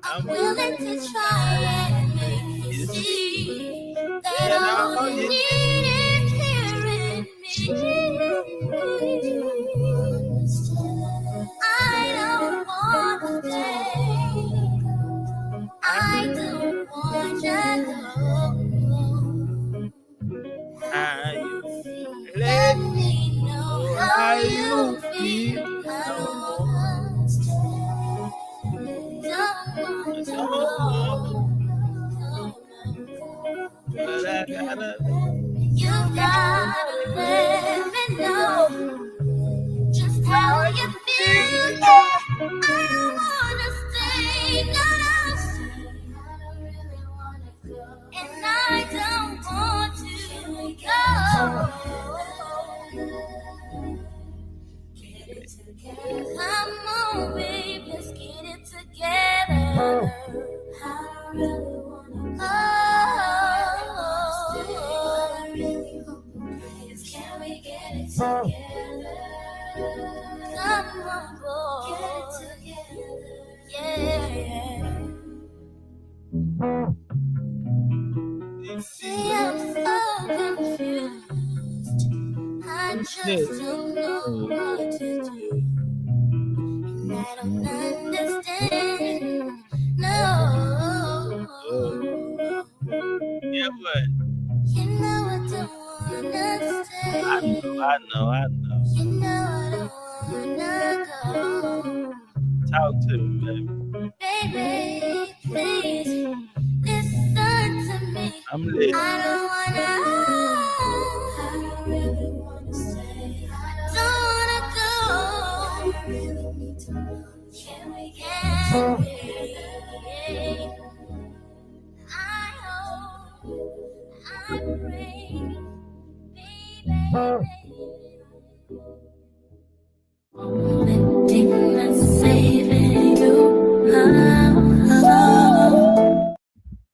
T: I'm willing to try and make you see that all you need is here in me. I don't want to stay. I don't want to go.
A: How you
T: Let me know how you feel. I don't want to stay. Don't want to go.
A: But I gotta.
T: You gotta let me know just how you feel. Yeah, I don't wanna stay. No, I don't really wanna go, and I don't want to go. Get it together. Come on, babe, let's get it together. I really wanna go. I really hope please can we get it together? Come on, boy. Get it together. Yeah. See, I'm so confused. I just don't know what to do. And I don't understand. No.
A: Yeah, what?
T: You know I don't wanna stay.
A: I know.
T: You know I don't wanna go.
A: Talk to me, baby.
T: Baby, please listen to me.
A: I'm listening.
T: I don't really wanna stay. I don't wanna go. I really need to know. Can we get it? I hope, I pray, baby.